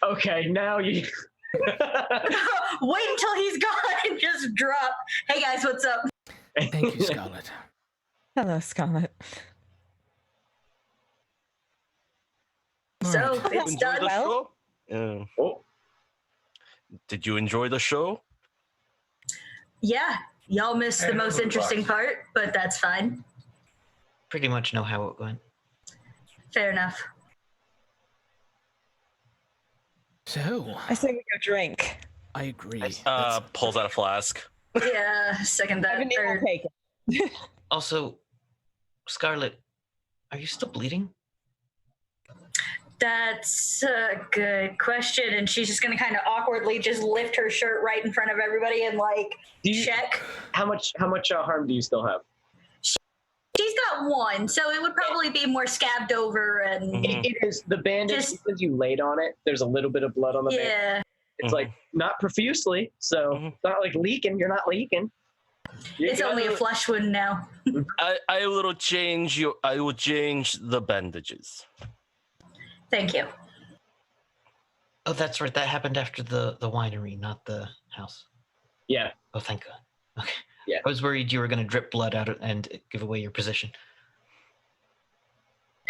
Okay, now you. Wait until he's gone and just drop. Hey guys, what's up? Thank you, Scarlet. Hello, Scarlet. So Alright. it's Enjoy done. the Well- show? Oh, Did you enjoy the show? Yeah, y'all missed the most interesting part, but that's fine. Pretty much know how it went. Fair enough. So, I say we go drink. I agree. Pulls out a flask. Yeah, second that. Ebony will take it. Also, Scarlet, are you still bleeding? That's a good question. And she's just going to kind of awkwardly just lift her shirt right in front of everybody and like check. how much harm do you still have? She's got one, so it would probably be more scabbed over and It is the bandage Just- because you laid on it. There's a little bit of blood on the bandage. yeah. It's like not profusely, so it's not like leaking. You're not leaking. It's only a flesh wound now. I will change you. I will change the bandages. Thank you. Oh, that's right. That happened after the winery, not the house. Yeah. Oh, thank God. Okay. Yeah. I was worried you were going to drip blood out and give away your position.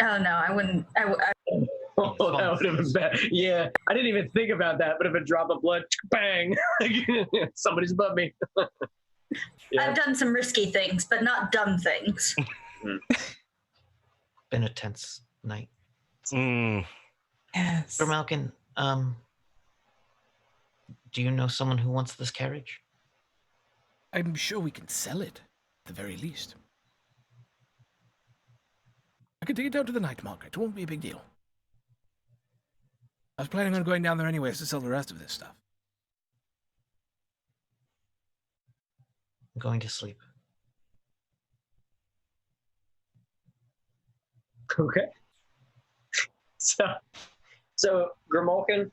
Oh no, I wouldn't. Oh, that would have been bad. Yeah, I didn't even think about that. But if a drop of blood, bang, somebody's above me. Yeah. I've done some risky things, but not dumb things. Been a tense night. Mm. Yes. For Malkin, do you know someone who wants this carriage? I'm sure we can sell it, at the very least. I could take it down to the night market. It won't be a big deal. I was planning on going down there anyways to sell the rest of this stuff. I'm going to sleep. Okay. So Grimalkin,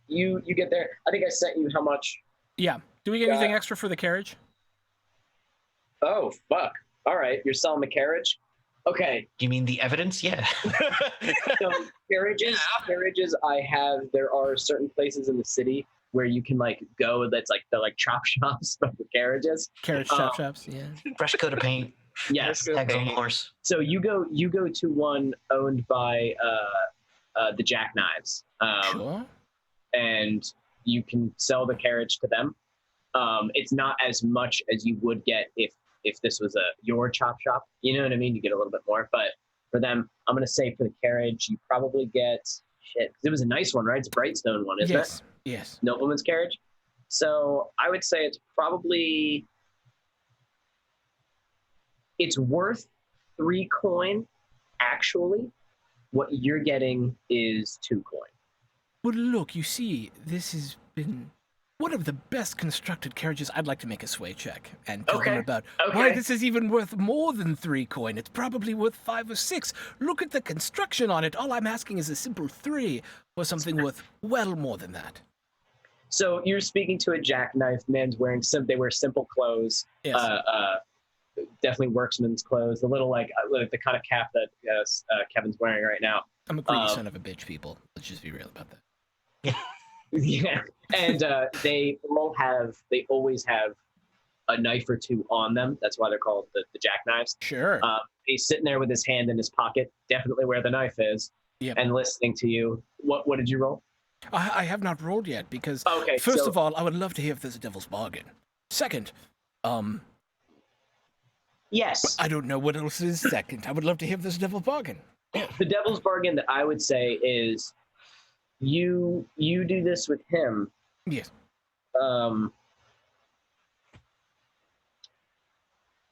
you get there. I think I sent you how much. Yeah. Do we get anything extra for the carriage? Oh fuck! All right, you're selling the carriage. Okay. You mean the evidence? Yeah. So carriages. I have. There are certain places in the city where you can like go. That's like the chop shops for the carriages. Carriage chop shops, yeah. Fresh coat of paint. Yes. Tags on the horse. So you go to one owned by the Jackknives, Sure. and you can sell the carriage to them. It's not as much as you would get if this was your chop shop. You know what I mean? You get a little bit more, but for them, I'm gonna say for the carriage, you probably get shit. 'Cause it was a nice one, right? It's a Brightstone one, isn't it? Yes. Nobleman's carriage. So I would say it's probably worth 3 coin. Actually, what you're getting is 2 coin. But look, you see, this has been one of the best constructed carriages. I'd like to make a sway check and tell them about why this is even worth more than 3 coin. It's probably worth 5 or 6. Look at the construction on it. All I'm asking is a simple 3 for something worth well more than that. So you're speaking to a jackknife man's wearing they wear simple clothes. Yes. Definitely worksman's clothes. The little like the kind of cap that Kevin's wearing right now. I'm a greedy son of a bitch, people. Let's just be real about that. Yeah, and they always have a knife or 2 on them. That's why they're called the jackknives. Sure. He's sitting there with his hand in his pocket, definitely where the knife is, Yep. and listening to you. What did you roll? I have not rolled yet because, Okay, first so- of all, I would love to hear if there's a devil's bargain. Second, Yes. I don't know what else is second. I would love to hear if there's a devil's bargain. The devil's bargain that I would say is you do this with him. Yes. You're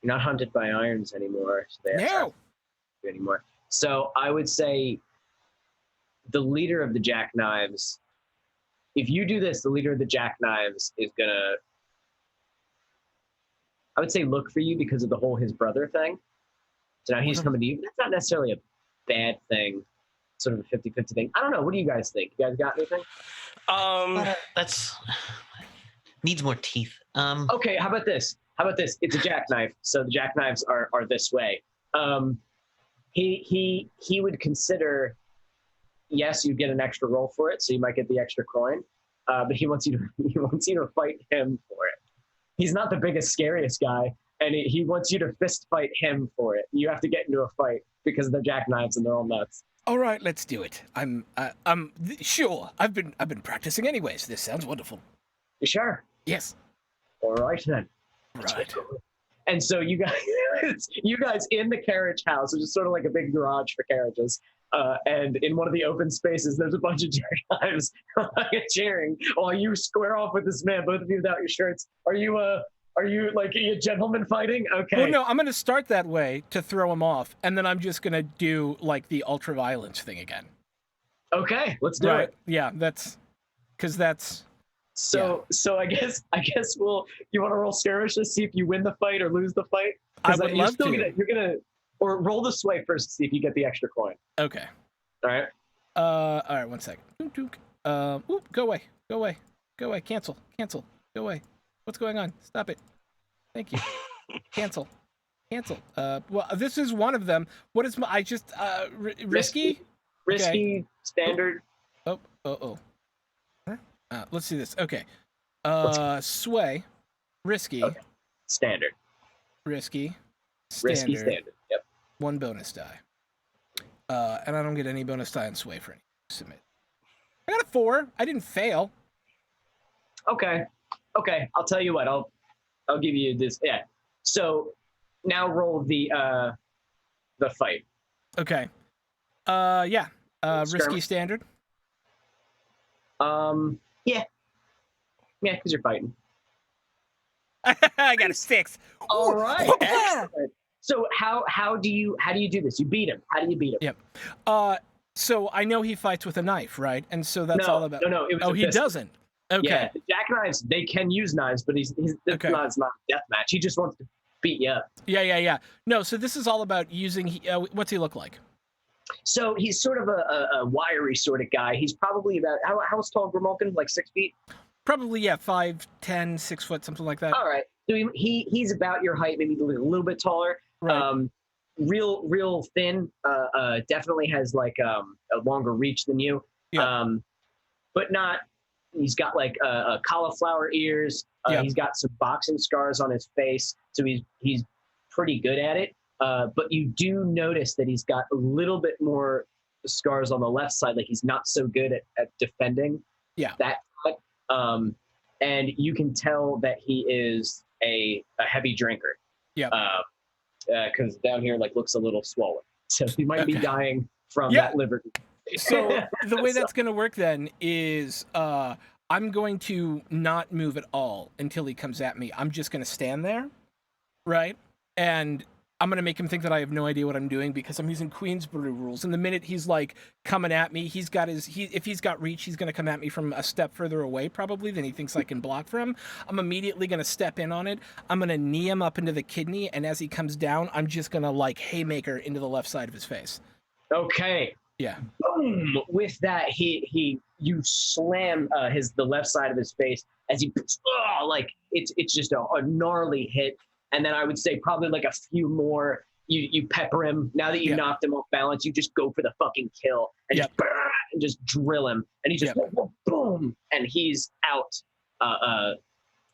not hunted by irons anymore. So No. do anymore. So I would say the leader of the Jackknives, if you do this, the leader of the Jackknives is gonna, I would say, look for you because of the whole his brother thing. So now he's coming to you. That's not necessarily a bad thing, sort of a 50-50 thing. I don't know. What do you guys think? You guys got anything? That's needs more teeth. Okay, how about this? It's a jackknife, so the jackknives are this way. He would consider, yes, you get an extra roll for it, so you might get the extra coin. But he wants you to fight him for it. He's not the biggest, scariest guy, and he wants you to fist fight him for it. You have to get into a fight because they're jackknives and they're all nuts. All right, let's do it. I'm sure. I've been practicing anyways. This sounds wonderful. You sure? Yes. All right then. Right. And so you guys in the carriage house, which is sort of like a big garage for carriages, and in one of the open spaces, there's a bunch of jackknives cheering while you square off with this man, both of you without your shirts. Are you like a gentleman fighting? Okay. Well, no, I'm going to start that way to throw him off, and then I'm just going to do like the ultra violence thing again. Okay, let's do it. Yeah, that's. So I guess you want to roll skirmish to see if you win the fight or lose the fight. I would love to. You're gonna or roll the sway first to see if you get the extra coin. Okay. All right. All right. 1 second. Go away. Cancel. Go away. What's going on? Stop it. Thank you. Cancel. Well, this is one of them. What is my? Risky. Okay. Standard. Oh. Let's see this. Okay. Sway. Risky. Okay. Standard. Risky. Standard. Yep. 1 bonus die. And I don't get any bonus die on sway for any submit. I got a 4. I didn't fail. Okay. I'll tell you what. I'll give you this. Yeah. So now roll the fight. Okay. Yeah. Risky standard. Yeah, because you're fighting. I got a 6. All right. Excellent. So how do you do this? You beat him. How do you beat him? Yep. So I know he fights with a knife, right? And so that's all about. No. He doesn't. Okay. Yeah, jackknives, they can use knives, but it's not a death match. He just wants to beat you up. Yeah. No, so this is all about using. What's he look like? So he's sort of a wiry sort of guy. He's probably about how tall Grimalkin? Like 6 feet? Probably 5'10", 6 foot, something like that. All right. So he's about your height, maybe a little bit taller. Right. Real thin. Definitely has like a longer reach than you. Yeah. But not. He's got like cauliflower ears. He's got some boxing scars on his face, so he's pretty good at it. But you do notice that he's got a little bit more scars on the left side, like he's not so good at defending. Yeah. That. And you can tell that he is a heavy drinker. Yeah. Because down here like looks a little swollen, so he might be dying from that liver. So the way that's going to work then is I'm going to not move at all until he comes at me. I'm just going to stand there, right? And I'm going to make him think that I have no idea what I'm doing because I'm using Queensbury rules. And the minute he's like coming at me, if he's got reach, he's going to come at me from a step further away probably than he thinks I can block from. I'm immediately going to step in on it. I'm going to knee him up into the kidney. And as he comes down, I'm just going to like haymaker into the left side of his face. Okay. Yeah. Boom! With that, you slam the left side of his face as he like it's just a gnarly hit. And then I would say probably like a few more. You pepper him. Now that you knocked him off balance, you just go for the fucking kill and just drill him. And he just boom, and he's out.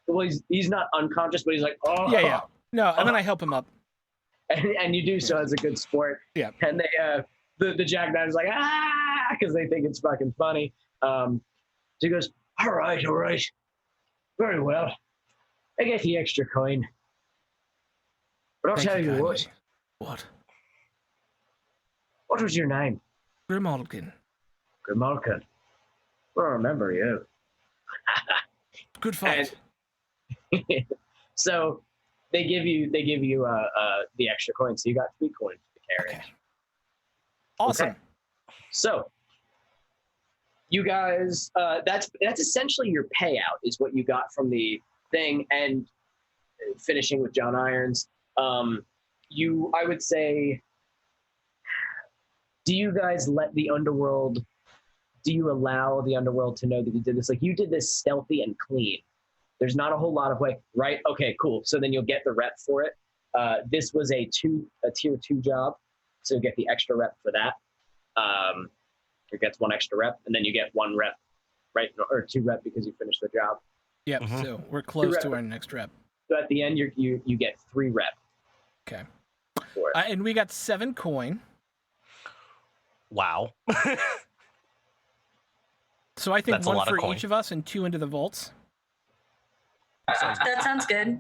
Well, he's not unconscious, but he's like yeah. No, and then I help him up. And you do so as a good sport. Yeah. And they the jackknives like because they think it's fucking funny. So he goes, all right, very well. I get the extra coin. But I'll tell you what. What? What was your name? Grimalkin. Grimalkin. Well, I remember you. Good fight. So they give you the extra coin. So you got 3 coins to carry. Okay. Awesome. Okay. So, you guys, that's essentially your payout, is what you got from the thing, and finishing with John Irons. I would say, do you guys let the underworld? Do you allow the underworld to know that you did this? Like, you did this stealthy and clean. There's not a whole lot of right? Okay, cool. So then you'll get the rep for it. This was a tier 2 job, so you get the extra rep for that. It gets 1 extra rep, and then you get 1 rep, right? Or 2 rep because you finished the job. Yep. Mhm. So we're close to our next rep. So at the end, you get 3 rep. Okay. For it. And we got 7 coin. Wow. So I think That's a 1 lot of for coin. each of us and 2 into the vaults. That sounds good.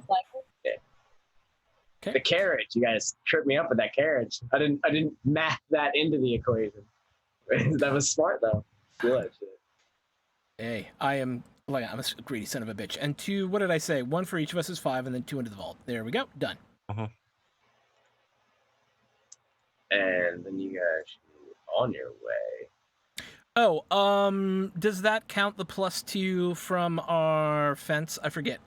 Okay. The carriage, you guys tripped me up with that carriage. I didn't math that into the equation. That was smart though. Feel that shit. Hey, I'm a greedy son of a bitch. And 2, what did I say? 1 for each of us is 5, and then 2 into the vault. There we go. Done. And then you guys should be on your way. Oh, does that count the +2 from our fence? I forget.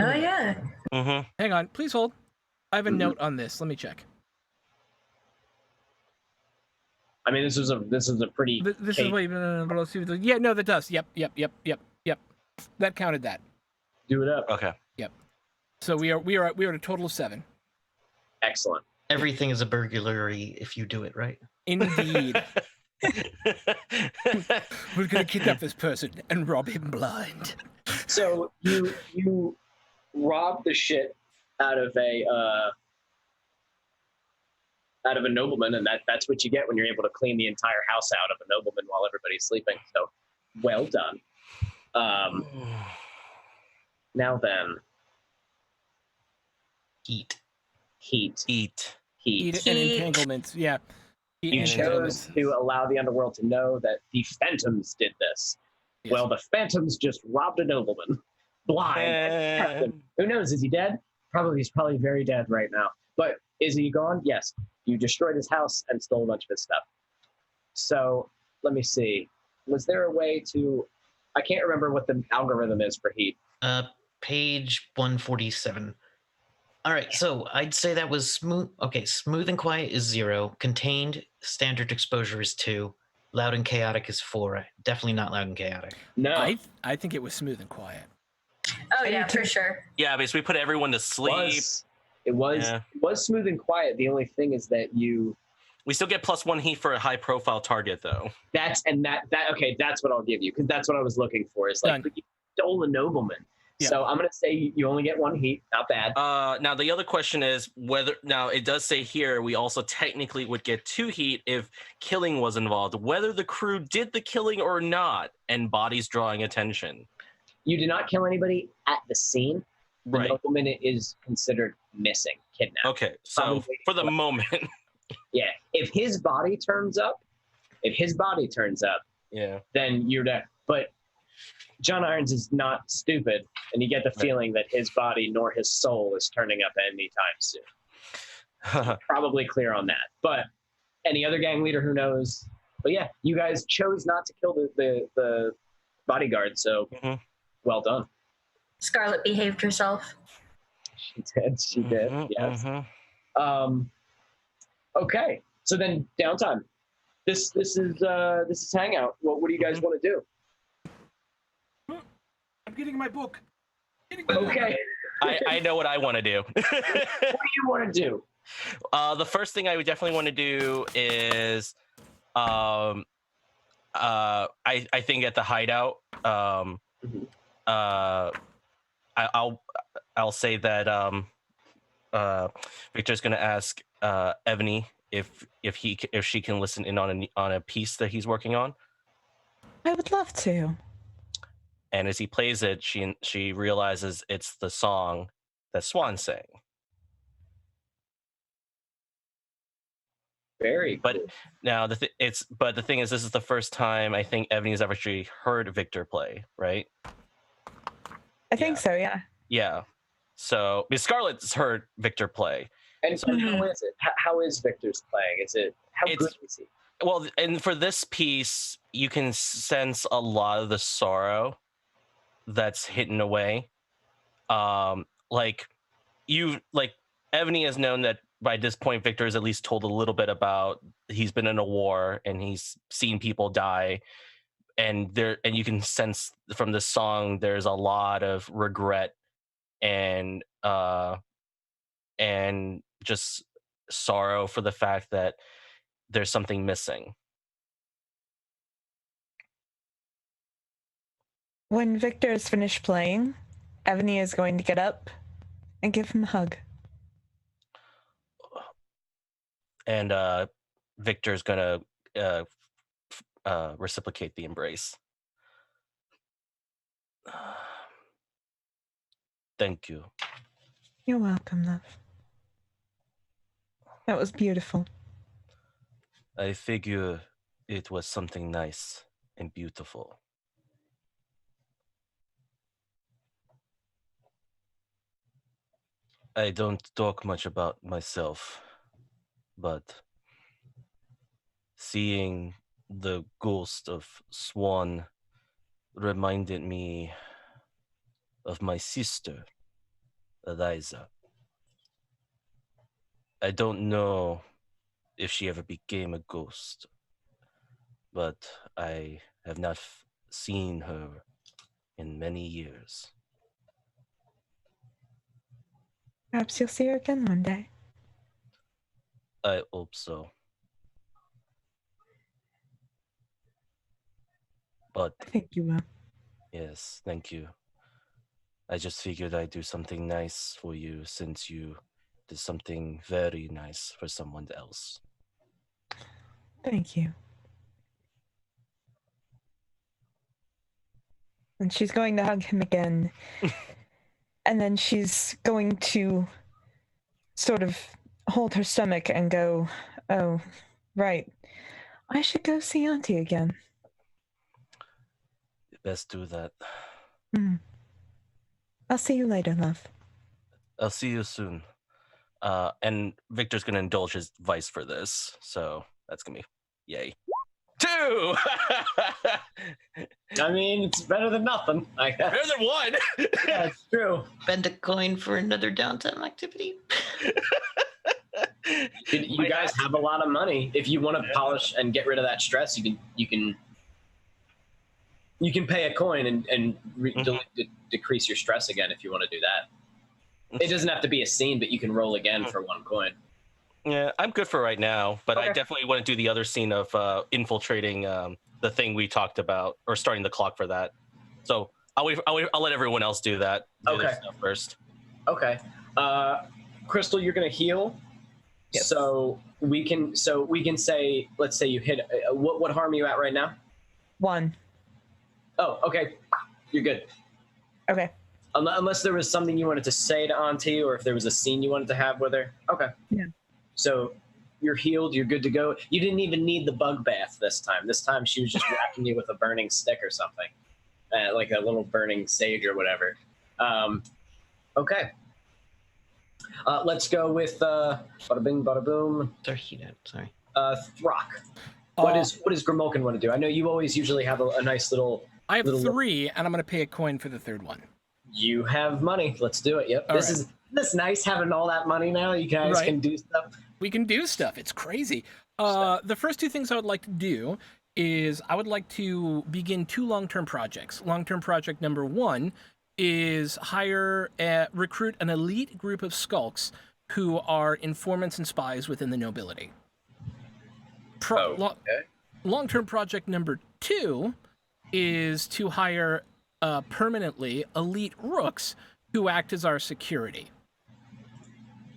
Oh yeah. Mm-hmm. Hang on, please hold. I have a Mhm. note on this. Let me check. I mean, this is a pretty. This is what yeah, no, that does. Yep. That counted that. Do it up. Okay. So we are at a total of 7. Excellent. Everything is a burglary if you do it right. Indeed. We're gonna kidnap this person and rob him blind. So you rob the shit out of a nobleman, and that's what you get when you're able to clean the entire house out of a nobleman while everybody's sleeping. So, well done. Now then, Heat. heat. Eat. Eat and entanglements. Yeah. Eat You and chose entanglements. to allow the underworld to know that the phantoms did this. Yes. Well, the phantoms just robbed a nobleman, blind. And kept him. Who knows? Is he dead? He's probably very dead right now. But is he gone? Yes. You destroyed his house and stole a bunch of his stuff. So let me see. Was there a way to? I can't remember what the algorithm is for heat. Page 147. All right, so I'd say that was smooth. Okay, smooth and quiet is 0. Contained, standard exposure is 2. Loud and chaotic is 4. Definitely not loud and chaotic. No. I think it was smooth and quiet. Oh yeah, for sure. Yeah, because we put everyone to sleep. It was smooth and quiet. The only thing is that We still get +1 heat for a high-profile target, though. that's what I'll give you, because that's what I was looking for. Is like you stole a nobleman. Yeah. So I'm gonna say you only get 1 heat. Not bad. Now the other question is whether. Now it does say here we also technically would get 2 heat if killing was involved. Whether the crew did the killing or not, and bodies drawing attention. You did not kill anybody at the scene. The Right. nobleman is considered missing, kidnapped. Okay, so Probably. for the moment, Yeah. If his body turns up, yeah. then you're dead. But John Irons is not stupid, and you get the feeling that his body nor his soul is turning up anytime soon. Probably clear on that. But any other gang leader who knows? But yeah, you guys chose not to kill the bodyguard, so well done. Scarlet behaved herself. She did. Yes. Okay. So then downtime. This is hangout. What do you guys want to do? I'm getting my book. Okay. I know what I want to do. What do you want to do? The first thing I would definitely want to do is, I think at the hideout, I'll say that Victor's gonna ask Ebony if she can listen in on a piece that he's working on. I would love to. And as he plays it, she realizes it's the song that Swan sang. Very But cool. now the thing is, this is the first time I think Ebony has ever actually heard Victor play, right? I think so, yeah. Yeah. So Scarlett's heard Victor play. And how is it? How is Victor's playing? How It's- good is he? Well, and for this piece, you can sense a lot of the sorrow that's hidden away. Like Evany has known that by this point, Victor has at least told a little bit about he's been in a war and he's seen people die, and you can sense from this song there's a lot of regret and just sorrow for the fact that there's something missing. When Victor is finished playing, Evany is going to get up and give him a hug. And Victor's gonna reciprocate the embrace. Thank you. You're welcome, love. That was beautiful. I figure it was something nice and beautiful. I don't talk much about myself, but seeing the ghost of Swan reminded me of my sister, Eliza. I don't know if she ever became a ghost, but I have not seen her in many years. Perhaps you'll see her again one day. I hope so. But I think you will. yes, thank you. I just figured I'd do something nice for you since you did something very nice for someone else. Thank you. And she's going to hug him again. And then she's going to sort of hold her stomach and go, oh, right. I should go see Auntie again. Best do that. I'll see you later, love. I'll see you soon. And Victor's gonna indulge his vice for this, so that's gonna be yay. 2! I mean, it's better than nothing, I guess. Better than 1! Yeah, it's true. Spend a coin for another downtime activity. You guys have a lot of money. If you want to polish and get rid of that stress, you can pay a coin and decrease your stress again if you want to do that. It doesn't have to be a scene, but you can roll again for 1 coin. Yeah, I'm good for right now, but Okay. I definitely want to do the other scene of infiltrating the thing we talked about, or starting the clock for that. So I'll let everyone else do that. Do their stuff first. Okay. Crystal, you're gonna heal. Yes. So we can say, let's say you hit. What harm are you at right now? 1. Oh, okay. You're good. Okay. Unless there was something you wanted to say to Auntie, or if there was a scene you wanted to have with her. Okay. Yeah. So you're healed. You're good to go. You didn't even need the bug bath this time. This time she was just whacking you with a burning stick or something, like a little burning sage or whatever. Okay. Let's go with bada bing, bada boom. Sorry. Throck. What does Grimulkin want to do? I know you always usually have a nice little. I have little 3, and I'm going to pay a coin for the 3rd one. You have money. Let's do it. Yep. All This right. is this nice having all that money now. You guys Right. can do stuff. We can do stuff. It's crazy. The first 2 things I would like to do is I would like to begin 2 long-term projects. Long-term project number 1 is recruit an elite group of skulks who are informants and spies within the nobility. Long-term project number 2 is to hire permanently elite rooks who act as our security.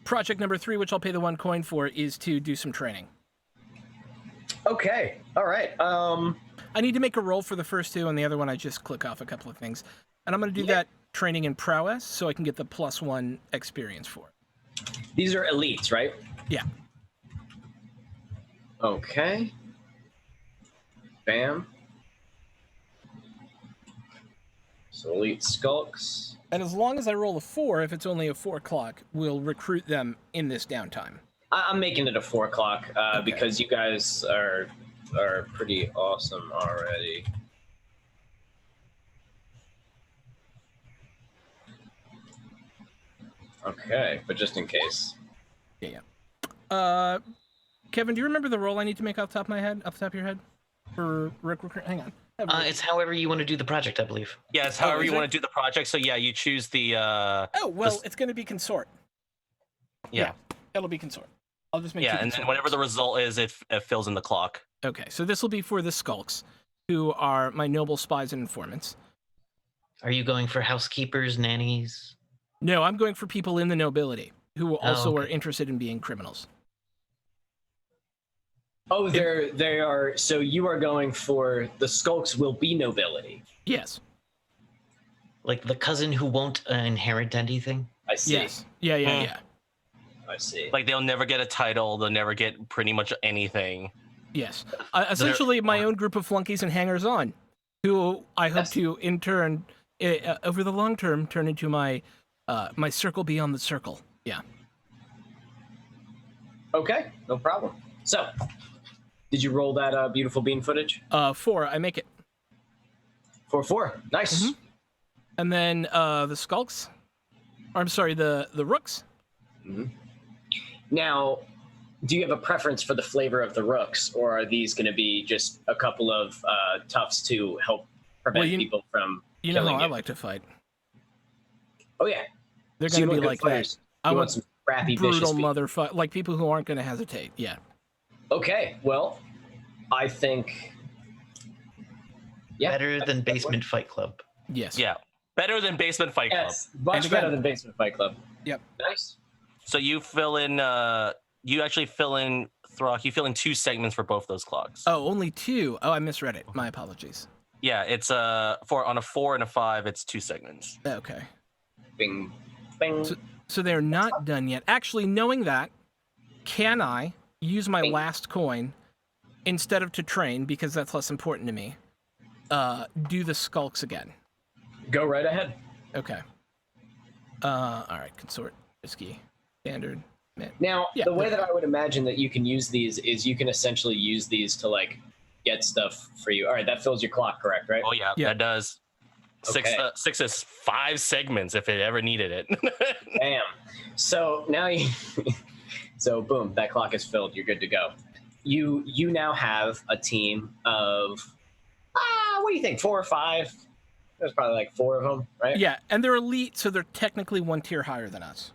Project number 3, which I'll pay the 1 coin for, is to do some training. Okay. All right. I need to make a roll for the first 2, and the other one I just click off a couple of things. And I'm going to do that training in prowess so I can get the +1 experience for it. These are elites, right? Yeah. Okay. Bam. So elite skulks. And as long as I roll a 4, if it's only a 4 o'clock, we'll recruit them in this downtime. I'm making it a 4 o'clock Okay. because you guys are pretty awesome already. Okay, but just in case. Yeah. Kevin, do you remember the roll I need to make off the top of your head? For recruit? Hang on. It's however you want to do the project, I believe. Yeah, it's Oh, however is you it? want to do the project. So yeah, you choose the. Oh well, it's going to be consort. Yeah. It'll be consort. I'll just make. Yeah, two and then consort whatever the rolls. result is, it fills in the clock. Okay, so this will be for the skulks, who are my noble spies and informants. Are you going for housekeepers, nannies? No, I'm going for people in the nobility who also are okay. interested in being criminals. Oh, they are. So you are going for the skulks will be nobility. Yes. Like the cousin who won't inherit anything? I see. Yes. Yeah. I see. Like they'll never get a title. They'll never get pretty much anything. Yes. Essentially, my own group of flunkies and hangers-on, who I hope to, in turn, over the long term, turn into my my circle beyond the circle. Yeah. Okay, no problem. So, did you roll that beautiful bean footage? 4, I make it. 4. Nice. Mhm. And then the skulks. Or, I'm sorry, the rooks. Mm-hmm. Now, do you have a preference for the flavor of the rooks, or are these going to be just a couple of toughs to help prevent people from You know killing how I you? like to fight. Oh yeah, They're So you going to be want good like fighters. that. I You want want some crappy, vicious brutal people. motherfucker, like people who aren't going to hesitate. Yeah. Okay, well, I think Better than Basement Fight Club. Yes. Yeah, better than Basement Fight Club. Yes, much And better again- than Basement Fight Club. Yep. Nice. So you fill in. You actually fill in Throck. You fill in 2 segments for both those clocks. Oh, only 2. Oh, I misread it. My apologies. Yeah, it's on a 4 and a 5. It's 2 segments. Okay. Bing, bing. So they're not done yet. Actually, knowing that, can I use my Bing. last coin instead of to train, because that's less important to me, do the skulks again? Go right ahead. Okay. All right. Consort, risky, standard. Now, Yeah, the way there- that I would imagine that you can use these is you can essentially use these to like get stuff for you. All right, that fills your clock, correct? Right? Oh yeah, Yeah. that does. Okay. 6 is 5 segments if it ever needed it. Bam. So now you. So boom, that clock is filled. You're good to go. You now have a team of what do you think? 4 or 5? There's probably like 4 of them, right? Yeah, and they're elite, so they're technically 1 tier higher than us.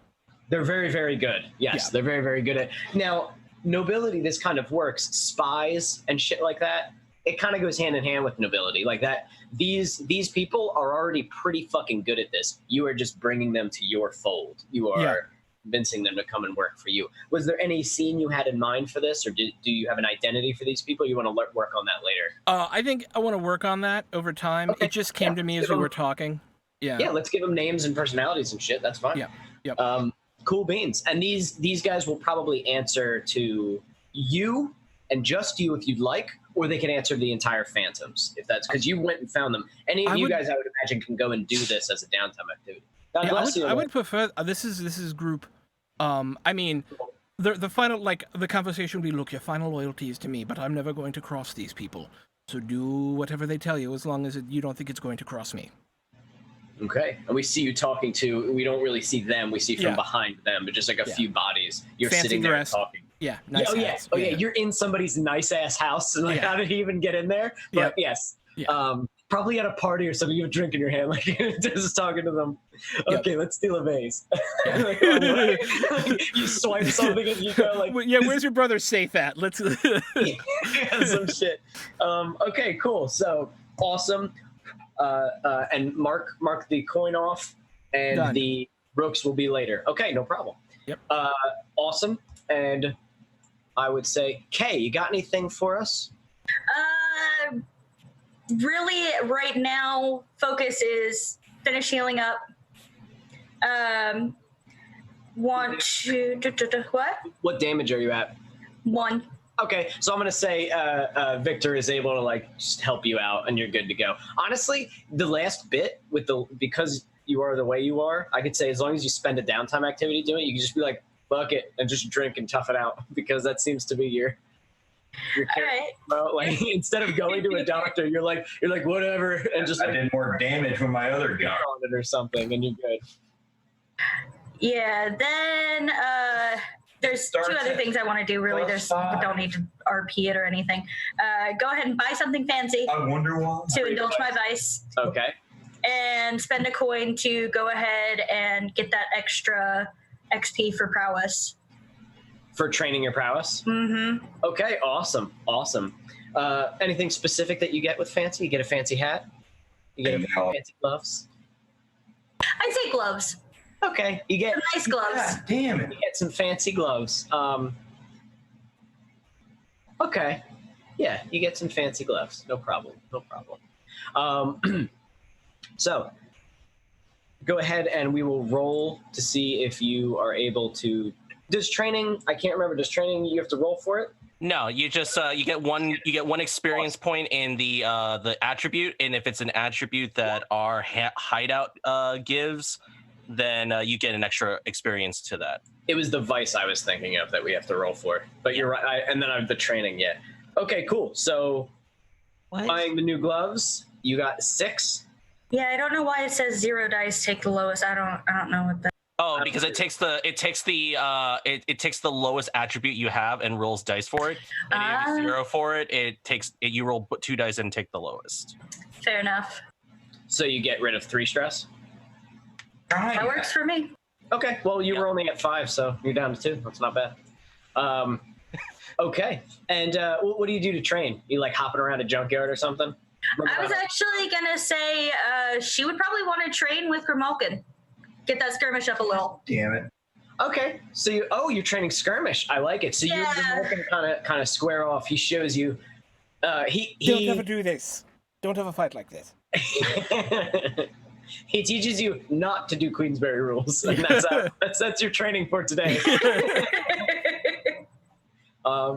They're very, very good. Yes, Yeah. they're very, very good at. Now, nobility, this kind of works. Spies and shit like that, it kind of goes hand in hand with nobility. Like that, these people are already pretty fucking good at this. You are just bringing them to your fold. You are Yeah. convincing them to come and work for you. Was there any scene you had in mind for this, or do you have an identity for these people? You want to work on that later? I think I want to work on that over time. Okay. It just came to me as we were talking. Yeah. Yeah, let's give them names and personalities and shit. That's fine. Yeah. Yep. Cool beans. And these guys will probably answer to you and just you if you'd like, or they can answer the entire Phantoms if that's because you went and found them. Any of you guys, I would imagine, can go and do this as a downtime activity. God Yeah, bless you. I would prefer this is group. I mean, the final the conversation would be, look, your final loyalty is to me, but I'm never going to cross these people. So do whatever they tell you, as long as you don't think it's going to cross me. Okay. And we see you talking to. We don't really see them. We see from Yeah. behind them, but just like a Yeah. few bodies. You're Fancy sitting there dress. talking. Yeah. Nice. Oh yeah. hats. Oh yeah. You're in somebody's nice ass house, and like, Yeah. how did he even get in there? But Yep. yes. Yeah. Probably at a party or something. You have a drink in your hand, like just talking to them. Yep. Okay, let's steal a vase. Yeah. Like, oh, what? You swipe something and you go like, Well, yeah, where's your brother's safe at? Let's. some shit. Okay, cool. So awesome. And mark the coin off, and Done. the rooks will be later. Okay, no problem. Yep. Awesome. And I would say, Kay, you got anything for us? Really, right now, focus is finish healing up. Want to what? What damage are you at? 1. Okay, so I'm gonna say Victor is able to like just help you out, and you're good to go. Honestly, the last bit with because you are the way you are, I could say as long as you spend a downtime activity doing it, you can just be like, fuck it, and just drink and tough it out because that seems to be your All right. well, like instead of going to a doctor, you're like whatever, and just I did more damage with my other gun on it or something, and you're good. Yeah. Then there's two other things I want to do. Really, we don't need to RP it or anything. Go ahead and buy something fancy. I wonder why. To indulge my vice. Okay. And spend a coin to go ahead and get that extra XP for prowess. For training your prowess? Mm-hmm. Okay, awesome. Anything specific that you get with fancy? You get a fancy hat? You get fancy gloves? I'd say gloves. Okay, you get some nice gloves. God damn it. You get some fancy gloves. Okay. Yeah, you get some fancy gloves. No problem. So, go ahead and we will roll to see if you are able to. Does training? I can't remember. Does training? You have to roll for it. No, you just you get one experience point in the attribute, and if it's an attribute that our hideout gives, then you get an extra experience to that. It was the vice I was thinking of that we have to roll for, but you're right. And then I have the training. Yeah. Okay. Cool. So, buying the new gloves, you got 6. Yeah, I don't know why it says 0 dice. Take the lowest. I don't know what that. Oh, because it takes the lowest attribute you have and rolls dice for it. And if you have 0 for it, you roll 2 dice and take the lowest. Fair enough. So you get rid of 3 stress. That works for me. Okay. Well, you were only at 5, so you're down to 2. That's not bad. Okay. And what do you do to train? You like hopping around a junkyard or something? I was actually gonna say she would probably want to train with Grimalkin. Get that skirmish up a little. Damn it. Okay, so you're training skirmish. I like it. So you're kind of square off. He shows you. He don't ever do this. Don't have a fight like this. He teaches you not to do Queensberry rules, and that's your training for today.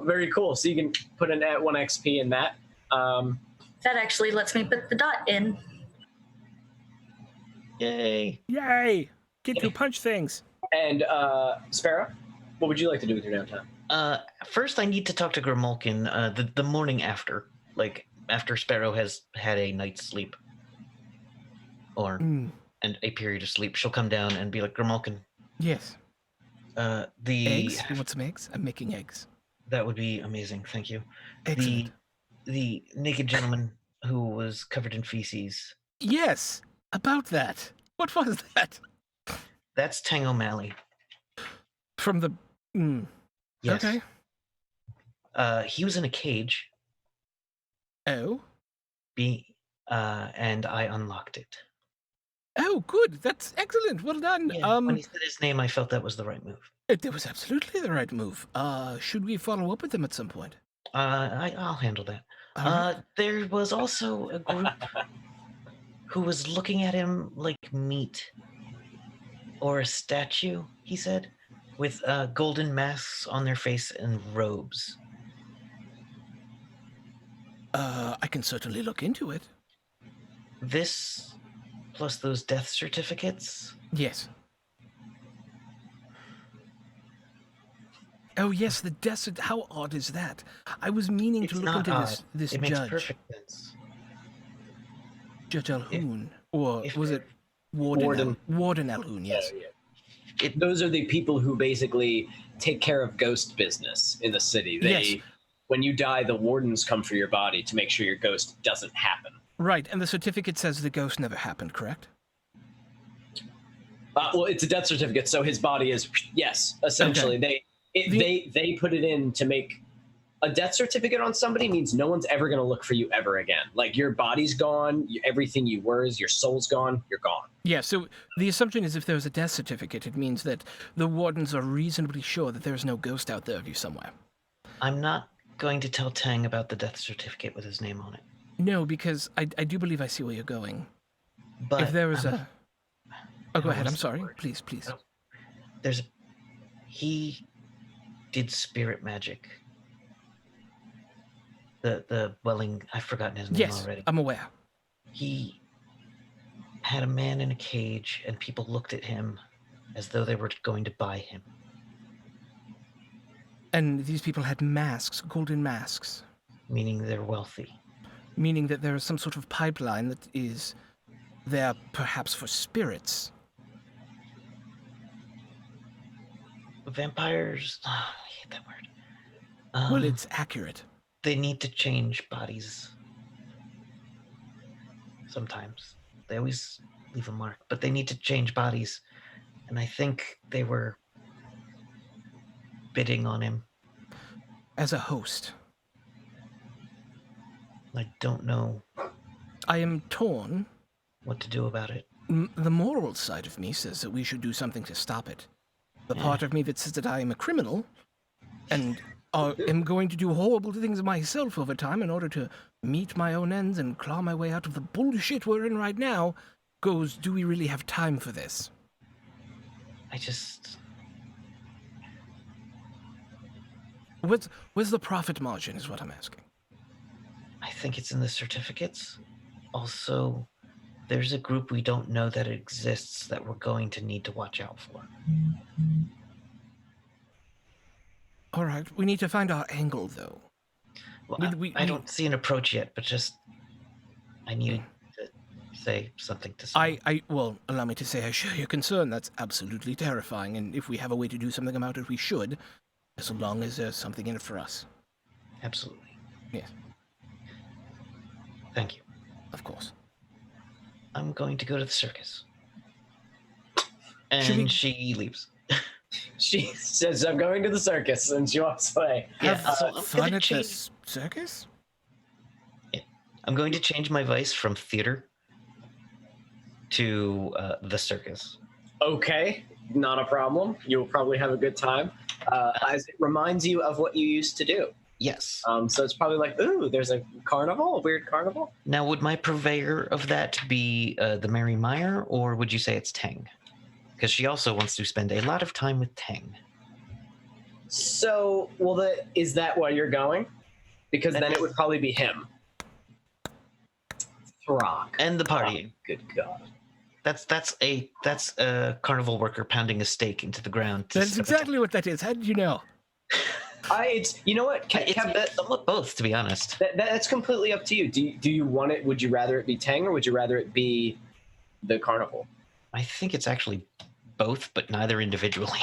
Very cool. So you can put an at 1 XP in that. That actually lets me put the dot in. Yay! Get to punch things. And Sparrow, what would you like to do with your downtime? First, I need to talk to Grimalkin the morning after, like after Sparrow has had a night's sleep, and a period of sleep. She'll come down and be like, Grimalkin. Yes. Eggs? You want some eggs? I'm making eggs. That would be amazing. Thank you. Excellent. The naked gentleman who was covered in feces. Yes. About that. What was that? That's Tang O'Malley. From the... Yes. Okay. He was in a cage. Oh? And I unlocked it. Oh, good. That's excellent. Well done. Yeah, when he said his name, I felt that was the right move. It was absolutely the right move. Should we follow up with them at some point? I'll handle that. There was also a group who was looking at him like meat or a statue, he said, with golden masks on their face and robes. I can certainly look into it. This plus those death certificates? Yes. Oh, yes, the death certificate. How odd is that? I was meaning to look into this it judge. Makes perfect sense. Judge Alhoon. Or was it Warden Alhoon, yes. Those are the people who basically take care of ghost business in the city. When you die, the wardens come for your body to make sure your ghost doesn't happen. Right, and the certificate says the ghost never happened, correct? Well, it's a death certificate, so his body is, yes, essentially. Okay. They put it in to make a death certificate on somebody means no one's ever going to look for you ever again. Like, your body's gone, everything you were is, your soul's gone, you're gone. Yeah, so the assumption is if there's a death certificate, it means that the wardens are reasonably sure that there's no ghost out there of you somewhere. I'm not going to tell Tang about the death certificate with his name on it. No, because I do believe I see where you're going. But if there was a... Oh, go ahead, I'm sorry. Please. He did spirit magic. The Welling, I've forgotten his name already. Yes, I'm aware. He had a man in a cage, and people looked at him as though they were going to buy him. And these people had masks, golden masks, Meaning they're wealthy. meaning that there is some sort of pipeline that is there perhaps for spirits. Vampires. Oh, I hate that word. Well, it's accurate. They need to change bodies. Sometimes. They always leave a mark, but they need to change bodies. And I think they were bidding on him. As a host, I don't know I am torn. what to do about it. The moral side of me says that we should do something to stop it. The part of me that says that I am a criminal and am going to do horrible things myself over time in order to meet my own ends and claw my way out of the bullshit we're in right now goes, do we really have time for this? Where's the profit margin is what I'm asking. I think it's in the certificates. Also, there's a group we don't know that exists that we're going to need to watch out for. All right, we need to find our angle, though. Well, I don't see an approach yet, but just I needed to say something to someone. Well, allow me to say I share your concern. That's absolutely terrifying, and if we have a way to do something about it, we should, as long as there's something in it for us. Absolutely. Yes. Thank you. Of course. I'm going to go to the circus. And she leaves. She says, I'm going to the circus, and she walks away. Have so I'm fun gonna at change- this circus? I'm going to change my vice from theater to the circus. Okay, not a problem. You'll probably have a good time. As it reminds you of what you used to do. Yes. So it's probably like, ooh, there's a carnival, a weird carnival. Now, would my purveyor of that be the Mary Meyer, or would you say it's Tang? Because she also wants to spend a lot of time with Tang. So, is that why you're going? Because then it would probably be him. Throck. And the partying. Good God. That's a carnival worker pounding a stake into the ground. That's exactly what that is. How did you know? You know what? It's somewhat both, to be honest. That's completely up to you. Do you want it? Would you rather it be Tang, or would you rather it be the carnival? I think it's actually both, but neither individually.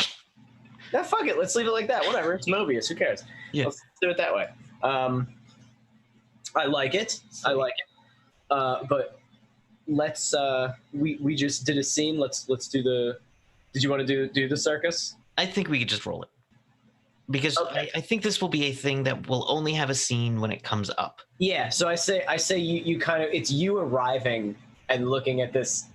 No, fuck it. Let's leave it like that. Whatever. It's Mobius. Who cares? Yeah. Let's do it that way. I like it. I like it. But let's. We just did a scene. Let's do the. Did you want to do the circus? I think we could just roll it. Because Okay. I think this will be a thing that will only have a scene when it comes up. Yeah. So I say you kind of, it's you arriving and looking at this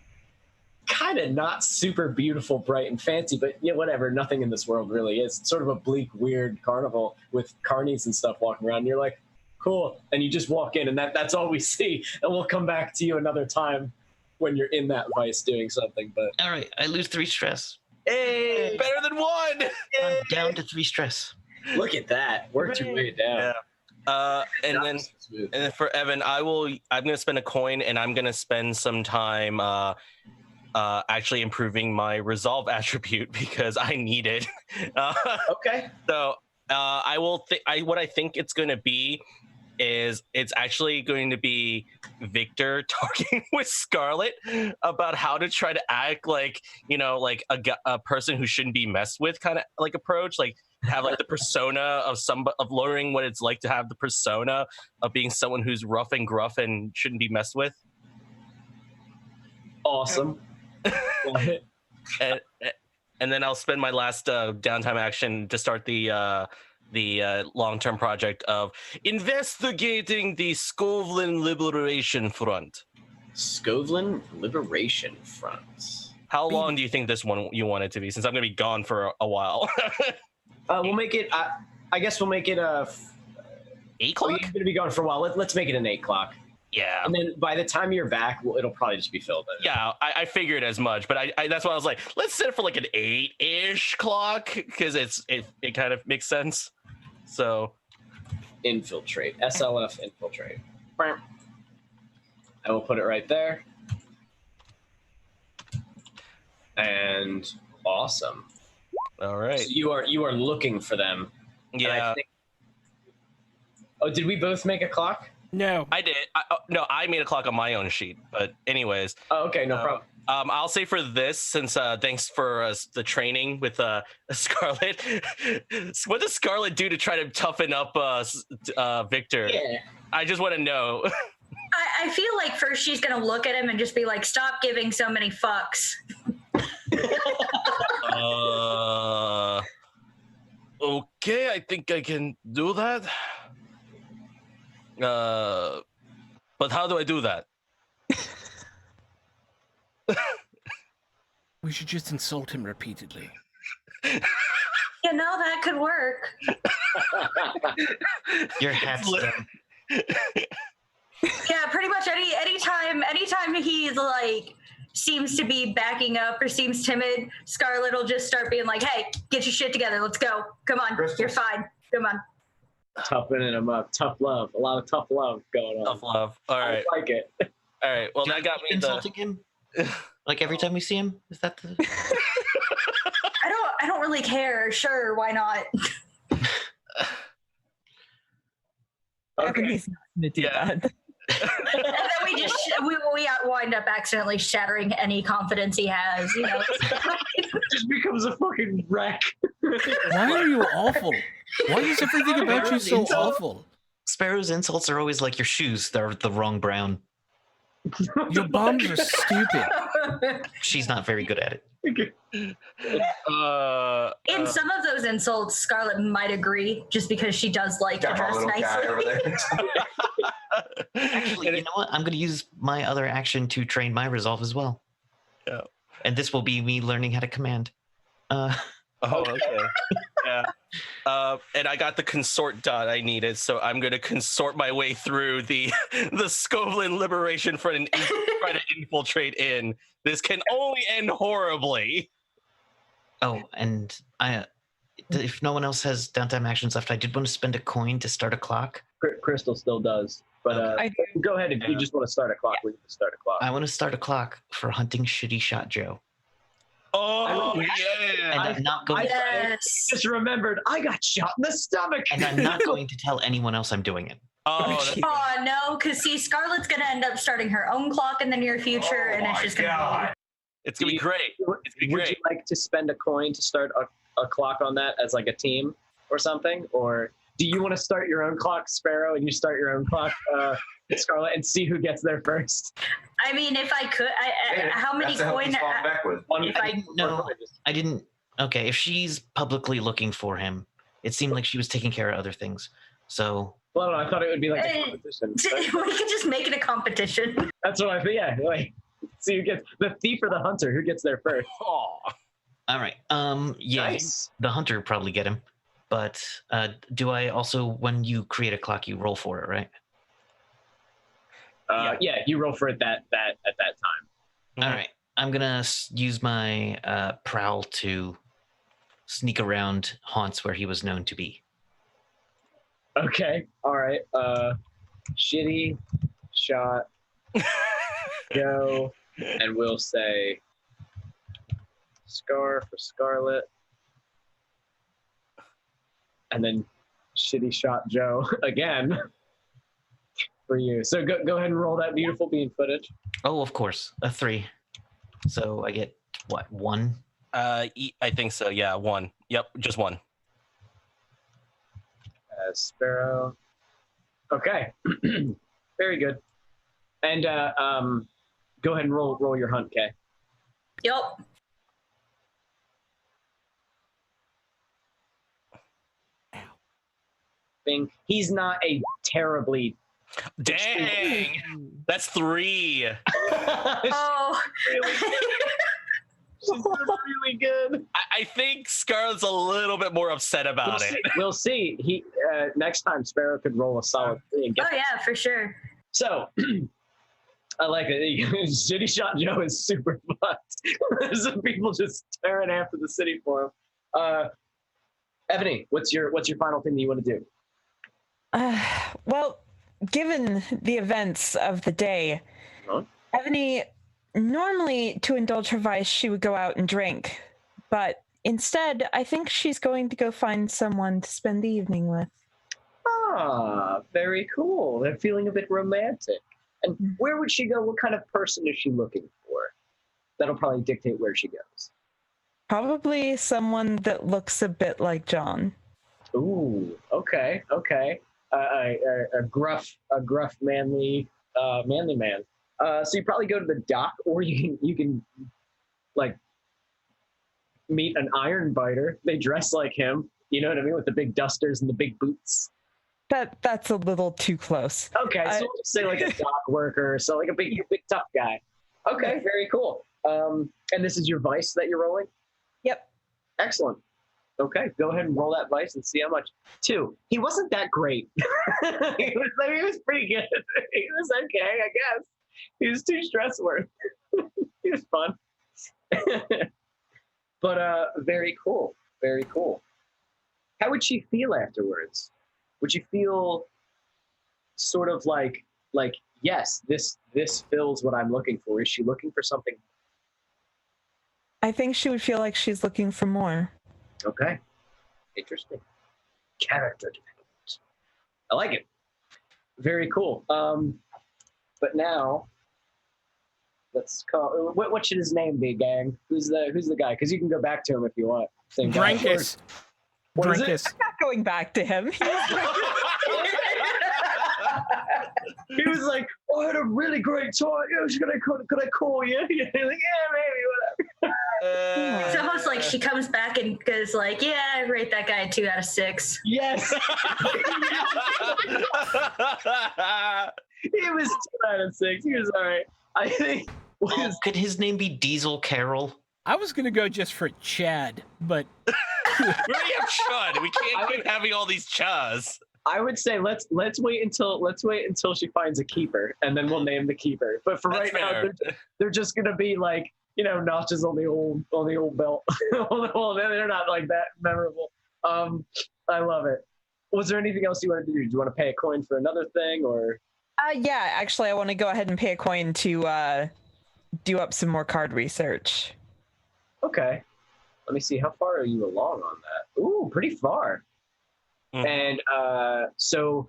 kind of not super beautiful, bright and fancy, but yeah, whatever. Nothing in this world really is. It's sort of a bleak, weird carnival with carnies and stuff walking around. And you're like, cool. And you just walk in, and that's all we see. And we'll come back to you another time when you're in that vice doing something. But All right, I lose 3 stress. hey, Better than one. I'm down to 3 stress. look at that. Worked your way down. Yeah. And Not then so smooth. and then for Evan, I'm gonna spend a coin, and I'm gonna spend some time actually improving my resolve attribute because I need it. Okay. So I will. What I think it's going to be is it's actually going to be Victor talking with Scarlet about how to try to act like, like a person who shouldn't be messed with, kind of like approach, like have like the persona of learning what it's like to have the persona of being someone who's rough and gruff and shouldn't be messed with. Awesome. And then I'll spend my last downtime action to start the long-term project of investigating the Skovlin Liberation Front. Skovlin Liberation Front. How long do you think this one you want it to be? Since I'm going to be gone for a while. We'll make it. I guess we'll make it 8 Oh, o'clock? you're going to be gone for a while. Let's make it an 8 o'clock. Yeah. And then by the time you're back, it'll probably just be filled in. Yeah, I figured as much, but I that's why I was like, let's set it for like an 8-ish clock because it kind of makes sense. So Infiltrate. SLF infiltrate. I will put it right there. And awesome. all right. So you are looking for them And I Yeah, think... Oh, did we both make a clock? No. I did. No, I made a clock on my own sheet. But anyways, Oh, okay, no problem. I'll say for this, since thanks for the training with Scarlet. What does Scarlet do to try to toughen up Victor? Yeah. I just want to know. I feel like first she's gonna look at him and just be like, "Stop giving so many fucks." Okay, I think I can do that. But how do I do that? We should just insult him repeatedly. You know, that could work. Your hat's done. Yeah, pretty much anytime he's like seems to be backing up or seems timid, Scarlet will just start being like, "Hey, get your shit together. Let's go. Come on, you're fine. Come on." Toughening him up. Tough love. A lot of tough love going on. Tough love. All right. I like it. All right. Well, Do that I got keep me insulting him. Like every time we see him, is that the? I don't really care. Sure, why not? Okay. He's not going to do that. And then we wind up accidentally shattering any confidence he has. You know, Just becomes a fucking wreck. Why are you awful? Why is everything about you so awful? Sparrow's insults are always like your shoes; they're the wrong brown. Your bombs are stupid. She's not very good at it. In some of those insults, Scarlet might agree, just because she does like to Got my dress little guy over nicely. there. Actually, you know what? I'm going to use my other action to train my resolve as well. Yeah. And this will be me learning how to command. Oh, okay. Yeah. And I got the consort dot I needed, so I'm going to consort my way through the Skovlin Liberation Front and try to infiltrate in. This can only end horribly. Oh, and if no one else has downtime actions left, I did want to spend a coin to start a clock. Crystal still does. But go ahead if you just want to start a clock. We can start a clock. I want to start a clock for hunting Shitty Shot Joe. Oh, And yeah. I'm not going. Yes. Just remembered, I got shot in the stomach. And I'm not going to tell anyone else I'm doing it. Oh, that's- Oh no, because see, Scarlet's gonna end up starting her own clock in the near future, and it's just gonna it's going to be great. It's going to be Would great. you like to spend a coin to start a clock on that as like a team or something? Or do you want to start your own clock, Sparrow, and you start your own clock, Scarlet, and see who gets there first? I mean, if I could, how many That's coin? back with. If I No, I didn't. Okay, if she's publicly looking for him, it seemed like she was taking care of other things. So Well, no, I thought it would be like a competition. we could just make it a competition. That's what I think. Yeah, like see who gets the thief or the hunter. Who gets there first? Oh. all right. Yeah, Nice. the hunter would probably get him. But do I also, when you create a clock, you roll for it, right? Yeah, you roll for it at that time. All right. I'm gonna use my prowl to sneak around haunts where he was known to be. Okay. All right. Shitty shot. Go, and we'll say Scar for Scarlet, and then Shitty shot Joe again for you. So go ahead and roll that beautiful bean footage. Oh, of course, a 3. So I get what, 1? I think so. Yeah, 1. Yep, just 1. Sparrow. Okay. Very good. And go ahead and roll your hunt, Kay. Yup. Bing. He's not a terribly Dang, that's 3. Oh. She's doing really good. I think Scarlet's a little bit more upset about it. We'll see. He next time Sparrow could roll a solid 3 and get. Oh yeah, for sure. So I like it. Shitty Shot Joe is super fucked. There's some people just tearing after the city for him. Ebony, what's your final thing that you want to do? Well, given the events of the day, Ebony, normally to indulge her vice, she would go out and drink. But Instead, I think she's going to go find someone to spend the evening with. Ah, very cool. They're feeling a bit romantic. And where would she go? What kind of person is she looking for? That'll probably dictate where she goes. Probably someone that looks a bit like John. Ooh, okay. A gruff, manly man. So you probably go to the dock, or you can like meet an iron biter. They dress like him. You know what I mean, with the big dusters and the big boots. That's a little too close. Okay, so we'll just say like a dock worker, so like a big tough guy. Okay, very cool. And this is your vice that you're rolling? Yep. Excellent. Okay, go ahead and roll that vice and see how much. 2. He wasn't that great. he was pretty good. He was okay, I guess. He was 2 stress worth. He was fun. But very cool. Very cool. How would she feel afterwards? Would you feel sort of like yes, this fills what I'm looking for? Is she looking for something? I think she would feel like she's looking for more. Okay. Interesting. Character development. I like it. Very cool. But now let's call. What should his name be, gang? Who's the guy? Because you can go back to him if you want. Same guy. Drankus. What is it? Drankus. I'm not going back to him. He was like, "Oh, I had a really great time. Could I call you?" You're like, "Yeah, maybe, whatever." It's almost like she comes back and goes like, "Yeah, I rate that guy a 2 out of 6." Yes. He was 2 out of 6. He was all right. I think. Could his name be Diesel Carroll? I was gonna go just for Chad, but We already have Chud. We can't keep having all these Chas. I would say let's wait until she finds a keeper, and then we'll name the keeper. But for That's right now, fair. they're just gonna be like, notches on the old belt. Well, they're not like that memorable. I love it. Was there anything else you wanted to do? Do you want to pay a coin for another thing, or? Yeah, actually, I want to go ahead and pay a coin to do up some more card research. Okay. Let me see. How far are you along on that? Ooh, pretty far. Mhm. And so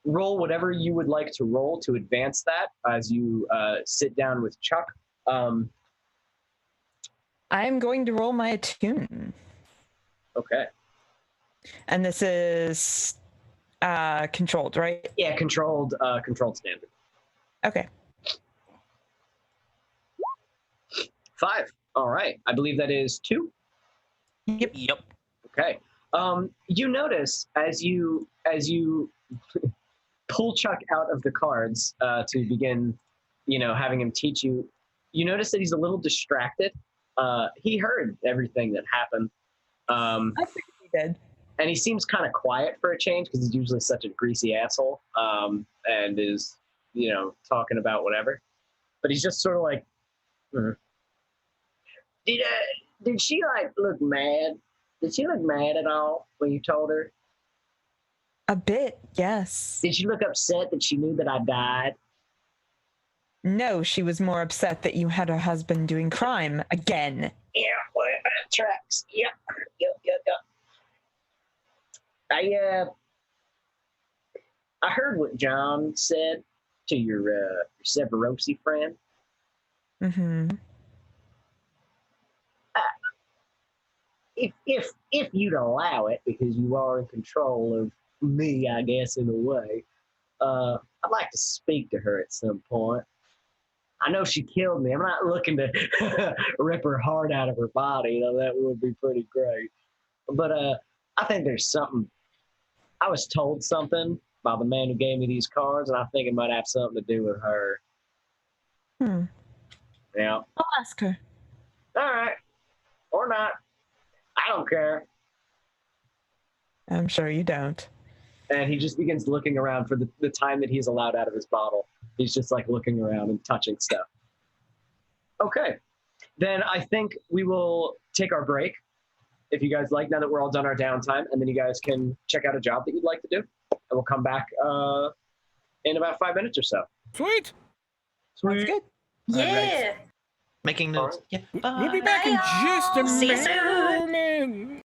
roll whatever you would like to roll to advance that as you sit down with Chuck. I'm going to roll my attune. Okay. And this is controlled, right? Yeah, controlled standard. Okay. 5. All right. I believe that is 2. Yep. Okay. You notice as you pull Chuck out of the cards to begin, having him teach you, you notice that he's a little distracted. He heard everything that happened. I think he did. And he seems kind of quiet for a change because he's usually such a greasy asshole and is, talking about whatever. But he's just sort of like, Did she look mad? Did she look mad at all when you told her? A bit, yes. Did she look upset that she knew that I died? No, she was more upset that you had her husband doing crime again. Yeah, well, that tracks. Yep. I heard what John said to your Severosi friend. Mm-hmm. If you'd allow it, because you are in control of me, I guess, in a way, I'd like to speak to her at some point. I know she killed me. I'm not looking to rip her heart out of her body. That would be pretty great. But I think there's something. I was told something by the man who gave me these cards, and I think it might have something to do with her. Yeah. I'll ask her. All right. Or not. I don't care. I'm sure you don't. And he just begins looking around for the time that he's allowed out of his bottle. He's just like looking around and touching stuff. Okay. Then I think we will take our break, if you guys like, now that we're all done our downtime, and then you guys can check out a job that you'd like to do. And we'll come back in about 5 minutes or so. sweet. Sounds good. Yeah. Making All notes. Yeah. We'll be Bye. back in just a See you soon. moment.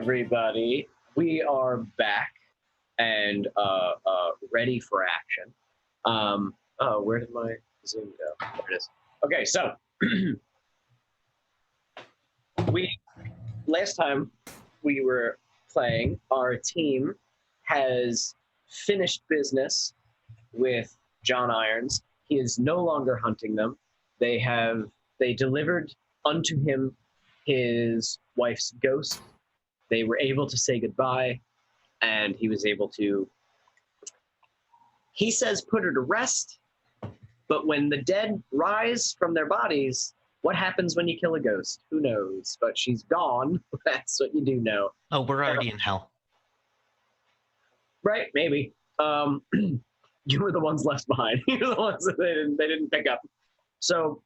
everybody. We are back and ready for action. Where did my Zoom go? There it is. Okay, so last time we were playing, our team has finished business with John Irons. He is no longer hunting them. They delivered unto him his wife's ghost. They were able to say goodbye, and he was able to, he says, put her to rest. But when the dead rise from their bodies, what happens when you kill a ghost? Who knows? But she's gone. That's what you do know. Oh, we're already in hell. Right? Maybe. You were the ones left behind. You're the ones that they didn't pick up. So,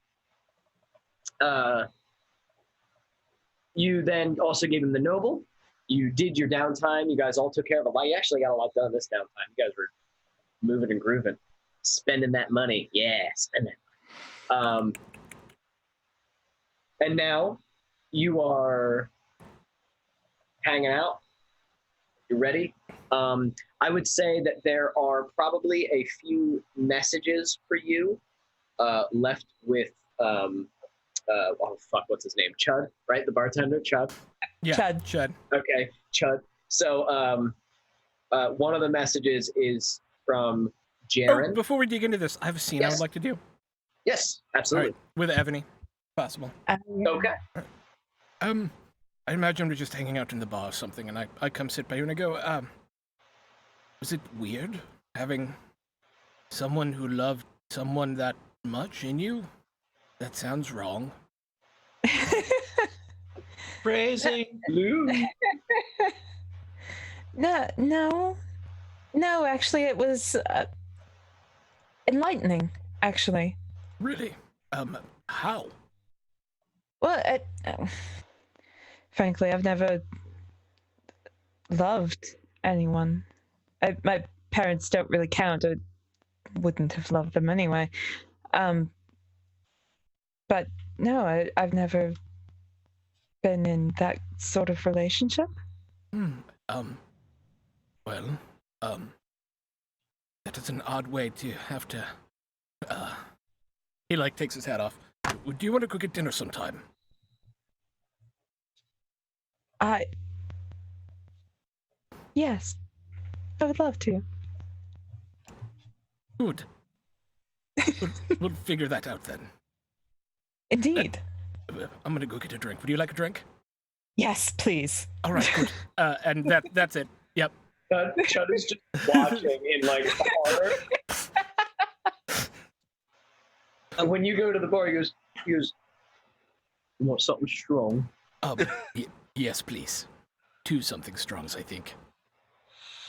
you then also gave him the noble. You did your downtime. You guys all took care of a lot. You actually got a lot done this downtime. You guys were moving and grooving, spending that money. Yeah, spend it. And now you are hanging out. You're ready. I would say that there are probably a few messages for you left with what's his name? Chud, right? The bartender, Chud. Yeah, Chud. Okay, Chud. So one of the messages is from Jaren. Oh, before we dig into this, I have a scene I would like to do. Yes, absolutely. Right, with Ebony, possible. Okay. I imagine we're just hanging out in the bar or something, and I come sit by you and I go, is it weird having someone who loved someone that much in you? That sounds wrong. Phrasing. No, actually, it was enlightening, actually. Really? How? Well, frankly, I've never loved anyone. My parents don't really count. I wouldn't have loved them anyway. But no, I've never been in that sort of relationship. Well, that is an odd way to have to, he, takes his hat off. Do you want to go get dinner sometime? Yes, I would love to. Good. We'll figure that out then. Indeed. I'm gonna go get a drink. Would you like a drink? Yes, please. All right, good. And that's it. Yep. Chud is just watching in horror. And when you go to the bar, he goes, "You want something strong?" Yes, please. 2 something strongs, I think.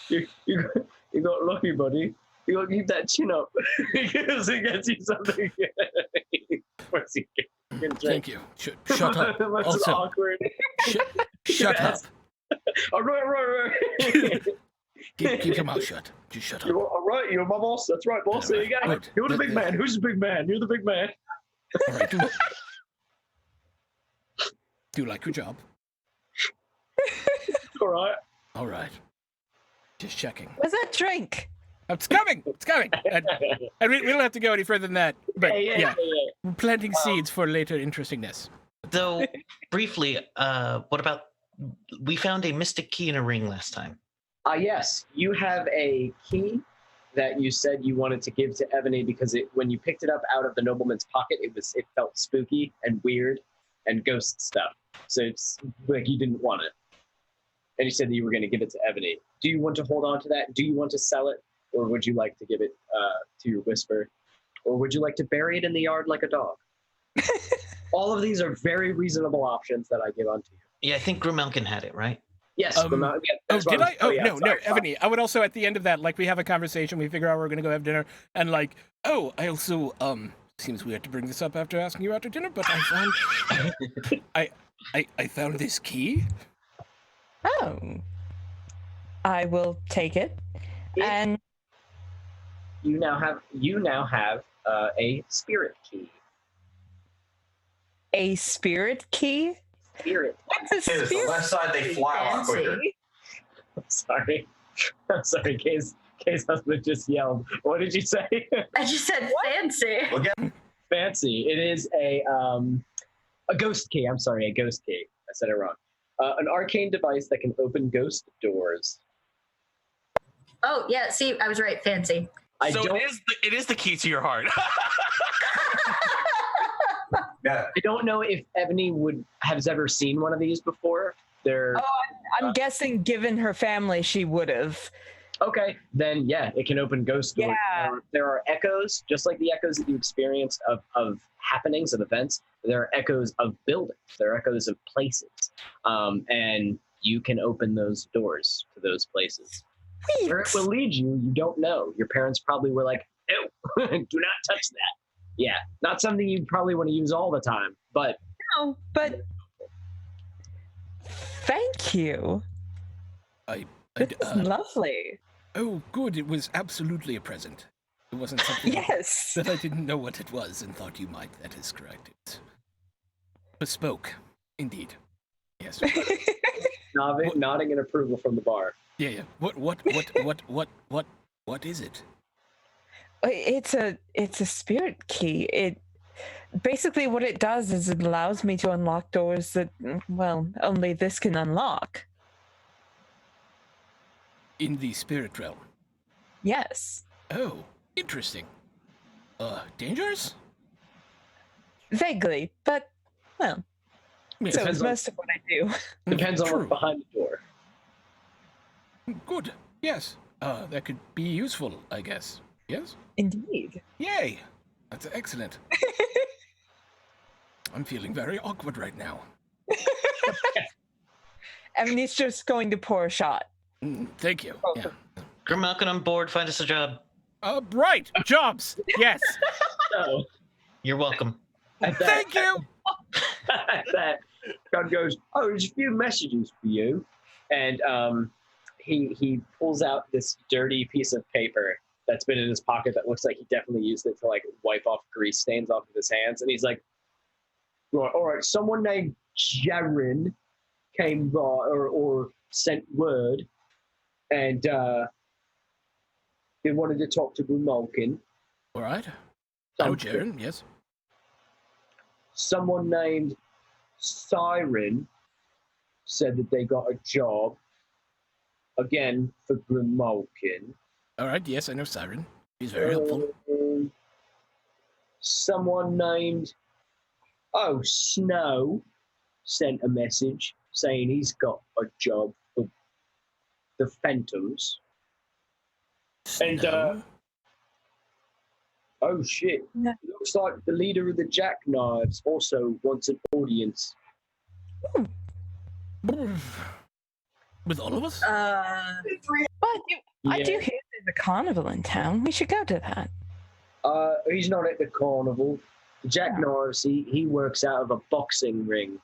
You got lucky, buddy. You got to keep that chin up because he gets you something. Thank you. Shut up. That's Also, awkward. Shut up. All right. Keep your mouth shut. Just shut up. You're all right. You're my boss. That's right, boss. There you go. Good. You're the big man. Who's the big man? You're the big man. All right. Do you like your job? All right. All right. Just checking. Where's that drink? It's coming. And we don't have to go any further than that. But yeah. We're planting seeds for later interestingness. Though, briefly, what about, we found a mystic key in a ring last time. Yes, you have a key that you said you wanted to give to Ebony because when you picked it up out of the nobleman's pocket, it felt spooky and weird and ghost stuff. So it's like you didn't want it. And you said that you were going to give it to Ebony. Do you want to hold on to that? Do you want to sell it? Or would you like to give it to your whisper? Or would you like to bury it in the yard like a dog? All of these are very reasonable options that I give onto you. Yeah, I think Grimelkin had it, right? Yes. Did I? No, sorry, Ebony. I would also, at the end of that, we have a conversation, we figure out we're going to go have dinner, and I also, seems weird to bring this up after asking you out to dinner, but I found, I found this key. Oh. I will take it. And you now have a spirit key. A spirit key? Spirit. It's a It's the left side, they fly a lot quicker. Fancy. Sorry. I'm sorry, Kay's husband just yelled. What did you say? I just said fancy. Look at Fancy. It is a ghost key. I'm sorry, a ghost key. I said it wrong. An arcane device that can open ghost doors. Oh, yeah, see, I was right. Fancy. It is the key to your heart. yeah. I don't know if Ebony has ever seen one of these before. They're I'm guessing, given her family, she would have. okay. Then yeah, it can open ghost doors. Yeah. There are echoes, just like the echoes that you experienced of happenings, of events. There are echoes of buildings. There are echoes of places, and you can open those doors to those places. Where it will lead you, you don't know. Your parents probably were like, "No, do not touch that." Yeah, not something you probably want to use all the time, but No, but thank you. This is lovely. Oh, good. It was absolutely a present. It wasn't something Yes. that I didn't know what it was and thought you might. That is correct. It's bespoke, indeed. Yes. nodding in approval from the bar. Yeah. What is it? It's a spirit key. It basically what it does is it allows me to unlock doors that, well, only this can unlock. In the spirit realm. Yes. Oh, interesting. Dangerous? Vaguely, but well, Yes, so depends is on- most of what I do. Depends on True. what's behind the door. Good. Yes. That could be useful, I guess. Yes? Indeed. Yay! That's excellent. I'm feeling very awkward right now. I mean, he's just going to pour a shot. Thank you. Oh. Yeah. Grimalkin on board, find us a job. Right. Jobs. Yes. So You're welcome. at that, Thank you. at that, God goes, "Oh, there's a few messages for you," and he pulls out this dirty piece of paper that's been in his pocket that looks like he definitely used it to like wipe off grease stains off of his hands, and he's like, "Right, all right, someone named Jaren came by or sent word, and they wanted to talk to Grimalkin. All right. Oh, Jaren. Yes. Someone named Siren said that they got a job, again, for Grimalkin. All right. Yes, I know Siren. He's very helpful. Someone named, Snow sent a message saying he's got a job for the Phantoms. And, Snow? oh shit, No. looks like the leader of the Jackknives also wants an audience. With all of us? But I Yeah. do hear there's a carnival in town. We should go to that. He's not at the carnival. The Jackknives, he works out of a boxing ring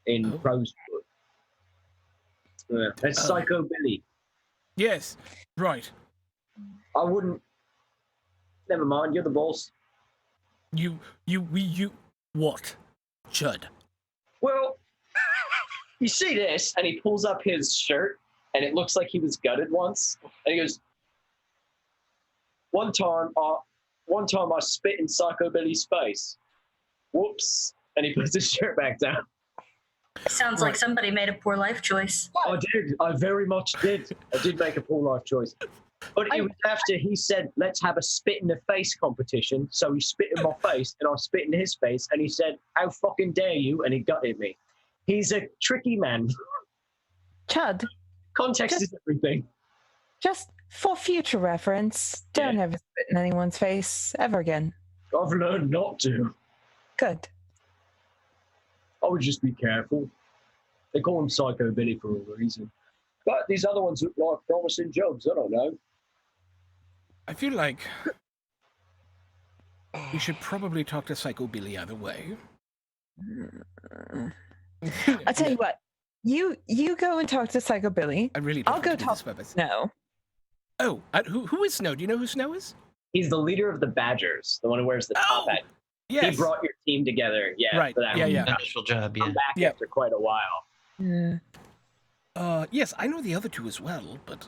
in Oh. Rosewood. Yeah, that's Psycho Billy. Yes. Right. I wouldn't. Never mind. You're the boss. You. What? Chud. Well, you see this, and he pulls up his shirt, and it looks like he was gutted once, and he goes, One time I spit in Psycho Billy's face. Whoops!" And he puts his shirt back down. Sounds like somebody made a poor life choice. I did. I very much did. I did make a poor life choice. But it was after he said, "Let's have a spit in the face competition." So he spit in my face, and I spit in his face, and he said, "How fucking dare you?" And he gutted me. He's a tricky man. Chud, Context is everything. just for future reference, don't ever spit in anyone's face ever again. I've learned not to. Good. I would just be careful. They call him Psycho Billy for a reason. But these other ones look like promising jobs. I don't know. I feel like we should probably talk to Psycho Billy either way. I'll tell you what. You go and talk to Psycho Billy. I really don't I'll go want to do talk this purpose. No. Oh, who is Snow? Do you know who Snow is? He's the leader of the Badgers, the one who wears the top hat. Yes. He brought your team together. Yeah. Right. For that Yeah, yeah. Initial job, yeah. Come back Yeah. after quite a while. Yes, I know the other two as well, but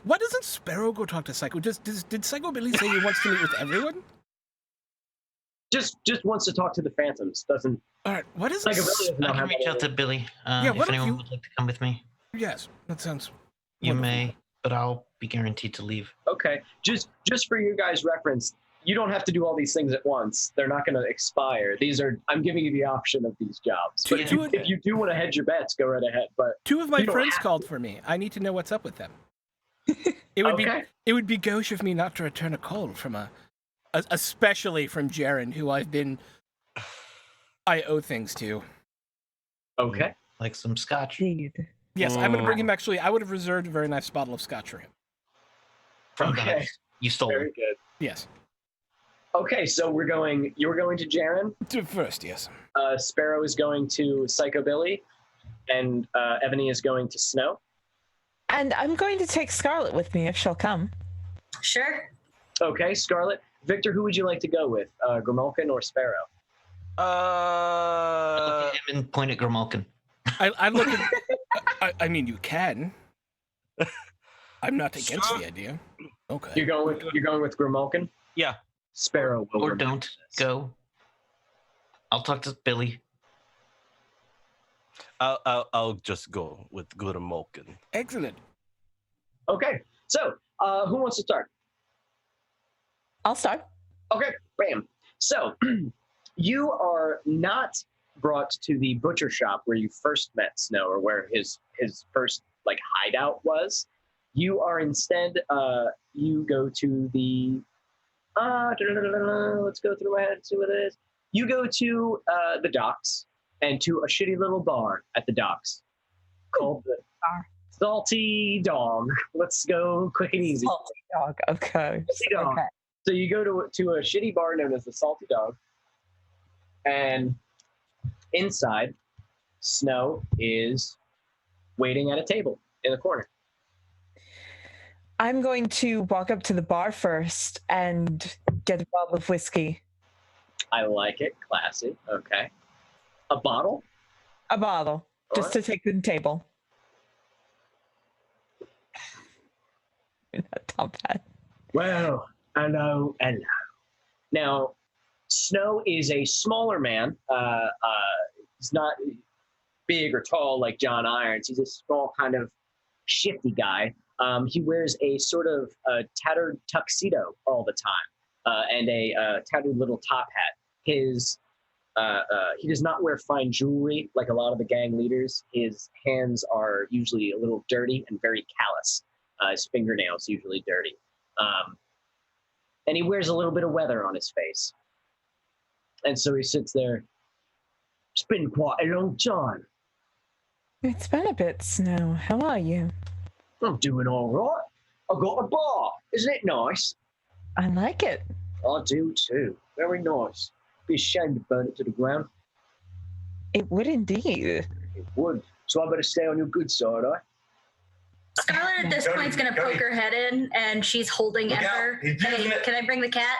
why doesn't Sparrow go talk to Psycho? Did Psycho Billy say he wants to meet with everyone? Just wants to talk to the Phantoms. Doesn't. All right, what is Like, it really doesn't know I how can reach out to many- Billy Yeah, why if don't anyone you- would like to come with me. Yes, that sounds. You wonderful. may, but I'll be guaranteed to leave. Okay, just for you guys' reference, you don't have to do all these things at once. They're not going to expire. These are. I'm giving you the option of these jobs. But if you do want to hedge your bets, go right ahead. But Two of my you don't friends have called for me. I need to know what's up with them. It would be gauche of me not to return a call from especially from Jaren, who I owe things to. Okay. Like some scotch. Indeed. Yes, I'm going to bring him. Actually, I would have reserved a very nice bottle of scotch for him. From the Okay. house. You stole Very it. good. Yes. Okay, so you're going to Jaren. First, yes. Sparrow is going to Psychobilly, and Ebony is going to Snow. And I'm going to take Scarlet with me if she'll come. Sure. Okay, Scarlet. Victor, who would you like to go with, Grimalkin or Sparrow? Look at him and point at Grimalkin. I look at. I mean, you can. I'm not against the idea. Okay. You're going with Grimalkin. Yeah. Sparrow will. Or remember don't this. go. I'll talk to Billy. I'll just go with Gurmolkin. Excellent. Okay, so who wants to start? I'll start. Okay, bam. So you are not brought to the butcher shop where you first met Snow, or where his first like hideout was. You are instead you go to the let's go through my head and see what it is. You go to the docks and to a shitty little bar at the docks called the Salty Dog. Let's go quick and easy. Salty Dog. Okay. Salty Dog. Okay. So you go to a shitty bar known as the Salty Dog, and inside, Snow is waiting at a table in the corner. I'm going to walk up to the bar first and get a bottle of whiskey. I like it. Classy. Okay. A bottle? A bottle, just to take to the table. Top hat. Well, hello. Now, Snow is a smaller man. He's not big or tall like John Irons. He's a small, kind of shifty guy. He wears a sort of tattered tuxedo all the time, and a tattered little top hat. He does not wear fine jewelry like a lot of the gang leaders. His hands are usually a little dirty and very callous. His fingernails usually dirty. And he wears a little bit of weather on his face. And so he sits there. It's been quite a long time. It's been a bit, Snow. How are you? I'm doing all right. I've got a bar. Isn't it nice? I like it. I do too. Very nice. Be a shame to burn it to the ground. It would indeed. It would. So I better stay on your good side, eh? Scarlet at this point is going to poke her head in, and she's holding Look out. Ember. He's using Hey, it. can I bring the cat?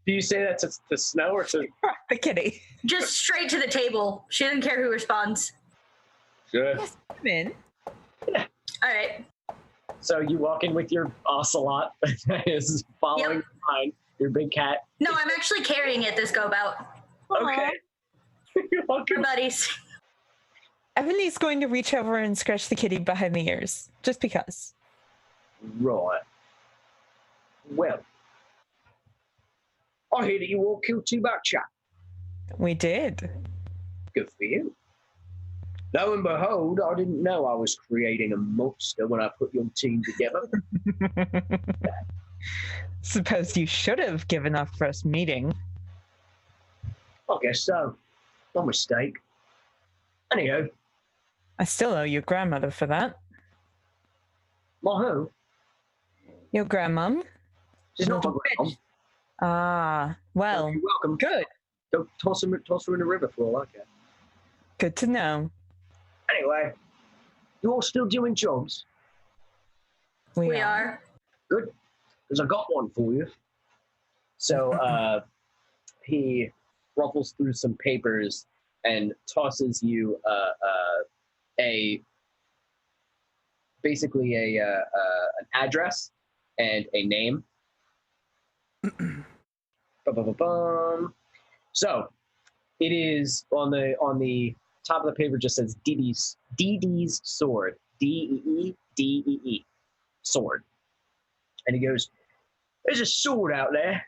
Do you say that to Snow or to... The kitty. Just straight to the table. She doesn't care who responds. Good. Yes, come in. All right. So you walk in with your ocelot that is following behind your big cat. No, I'm actually carrying it this go about. Okay. You're welcome. We're buddies. Ebony's going to reach over and scratch the kitty behind the ears, just because. Right. Well, I hear that you all killed two Buckshot. We did. Good for you. Lo and behold, I didn't know I was creating a monster when I put your team together. Suppose you should have given our first meeting. I guess so. No mistake. Anyhow, I still owe your grandmother for that. my who? Your grandmom? She's not my Little grandma. Ah, well, You're welcome. good. Don't toss her in the river for all I care. Good to know. Anyway, you all still doing jobs? We are. Good, because I got one for you. So he ruffles through some papers and tosses you basically an address and a name. Ba-ba-ba-bum. So it is on the top of the paper. Just says DD's sword. DEEDEE sword. And he goes, "There's a sword out there,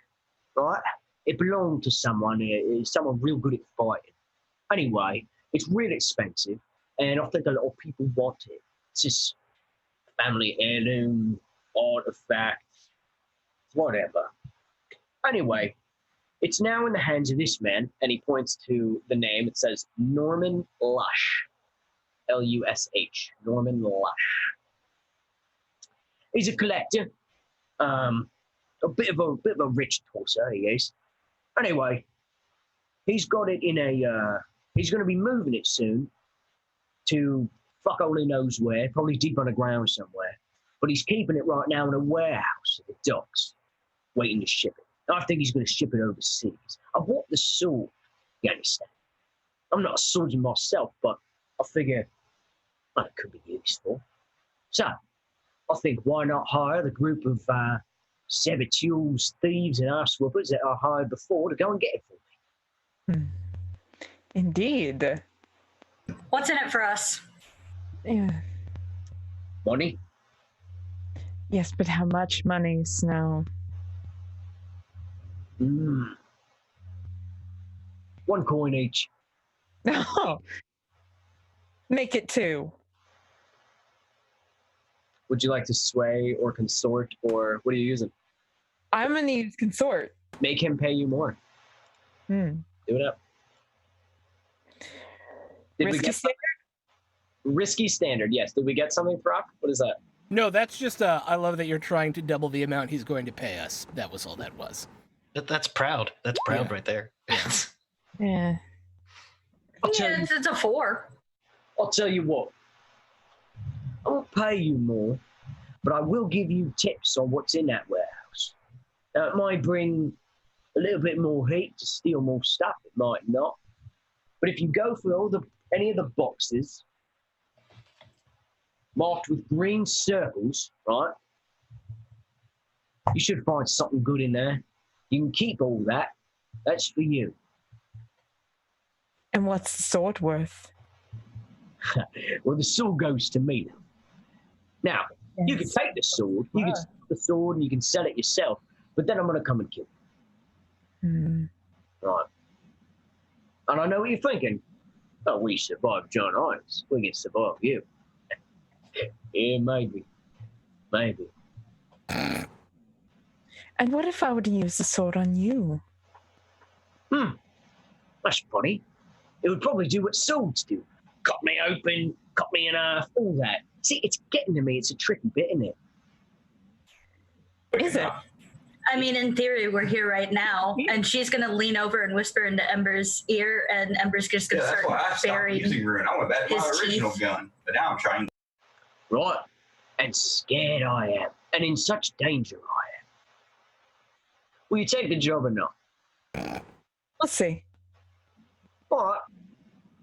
right? It belonged to someone. Someone real good at fighting. Anyway, it's really expensive, and I think a lot of people want it. It's just family heirloom, artifact, whatever. Anyway, it's now in the hands of this man," and he points to the name. It says Norman Lush, Lush, Norman Lush. He's a collector, a bit of a rich torso, he is. Anyway, he's got it in he's going to be moving it soon to fuck only knows where, probably deep underground somewhere. But he's keeping it right now in a warehouse at the docks, waiting to ship it. I think he's going to ship it overseas. I bought the sword, you understand? I'm not a swordsman myself, but I figure it could be useful. So, I think why not hire the group of saboteurs, thieves, and arsewhoopers that I hired before to go and get it for me. Indeed. What's in it for us? Yeah. Money? Yes, but how much money, Snow? One coin each. No. Make it 2. Would you like to sway or consort, or what are you using? I'm going to use consort. Make him pay you more. Do it up. Risky standard? Risky standard, yes. Did we get something, Brock? What is that? No, that's just, I love that you're trying to double the amount he's going to pay us. That was all that was. That's proud. That's proud right there. Yeah. It's a 4. I'll tell you what. I won't pay you more, but I will give you tips on what's in that warehouse. Now, it might bring a little bit more heat to steal more stuff. It might not. But if you go for any of the boxes marked with green circles, right, you should find something good in there. You can keep all that. That's for you. And what's the sword worth? Well, the sword goes to me. Now, you can take the sword, you can sell the sword, and you can sell it yourself, but then I'm going to come and kill you. Right. And I know what you're thinking. Oh, we survived John Hines. We can survive you. Yeah, maybe. Maybe. And what if I were to use the sword on you? That's funny. It would probably do what swords do. Cut me open, cut me in half, all that. See, it's getting to me. It's a tricky bit, isn't it? Is it? I mean, in theory, we're here right now, and she's going to lean over and whisper into Ember's ear, and Ember's just going to That's why I start stopped burying using Ruin. I went back to my his original teeth. gun, but now I'm trying. Right. And scared I am. And in such danger I am. Will you take the job or not? Let's see. All right.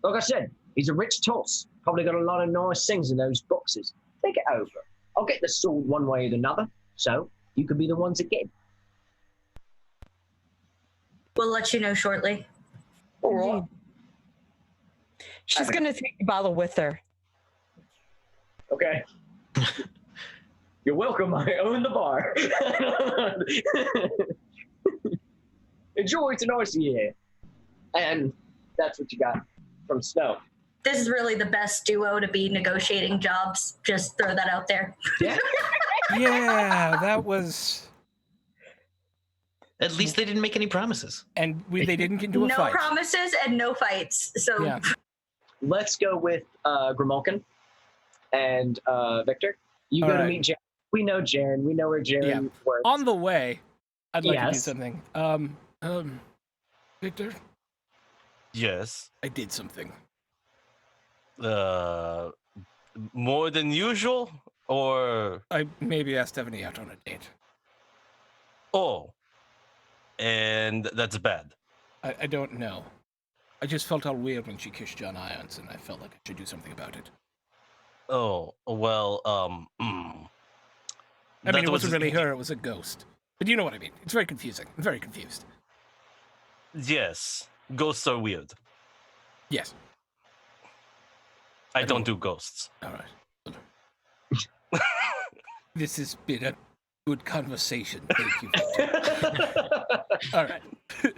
Like I said, he's a rich toss. Probably got a lot of nice things in those boxes. Think it over. I'll get the sword one way or another, so you could be the ones that get it. We'll let you know shortly. All right. She's going to take the bottle with her. Okay. You're welcome. I own the bar. Enjoy. It's a nice year. And that's what you got from Snow. This is really the best duo to be negotiating jobs. Just throw that out there. Yeah. Yeah, that was... At least they didn't make any promises. And they didn't get into a No fight. promises and no fights. So Yeah. Let's go with Grimalkin and Victor. You All go to right. meet Jaren. We know Jaren. We know where Jaren Yeah. works. On the way, I'd like to do Yes. something. Victor, Yes. I did something. More than usual, or I maybe asked Stephanie out on a date. oh, and that's bad. I don't know. I just felt all weird when she kissed John Irons, and I felt like I should do something about it. Oh, well, I mean, it that wasn't really her, it was a ghost. But you know what I mean. It's very confusing. I'm very confused. Yes, ghosts are weird. Yes. I don't do ghosts. All right. This has been a good conversation. Thank you. All right.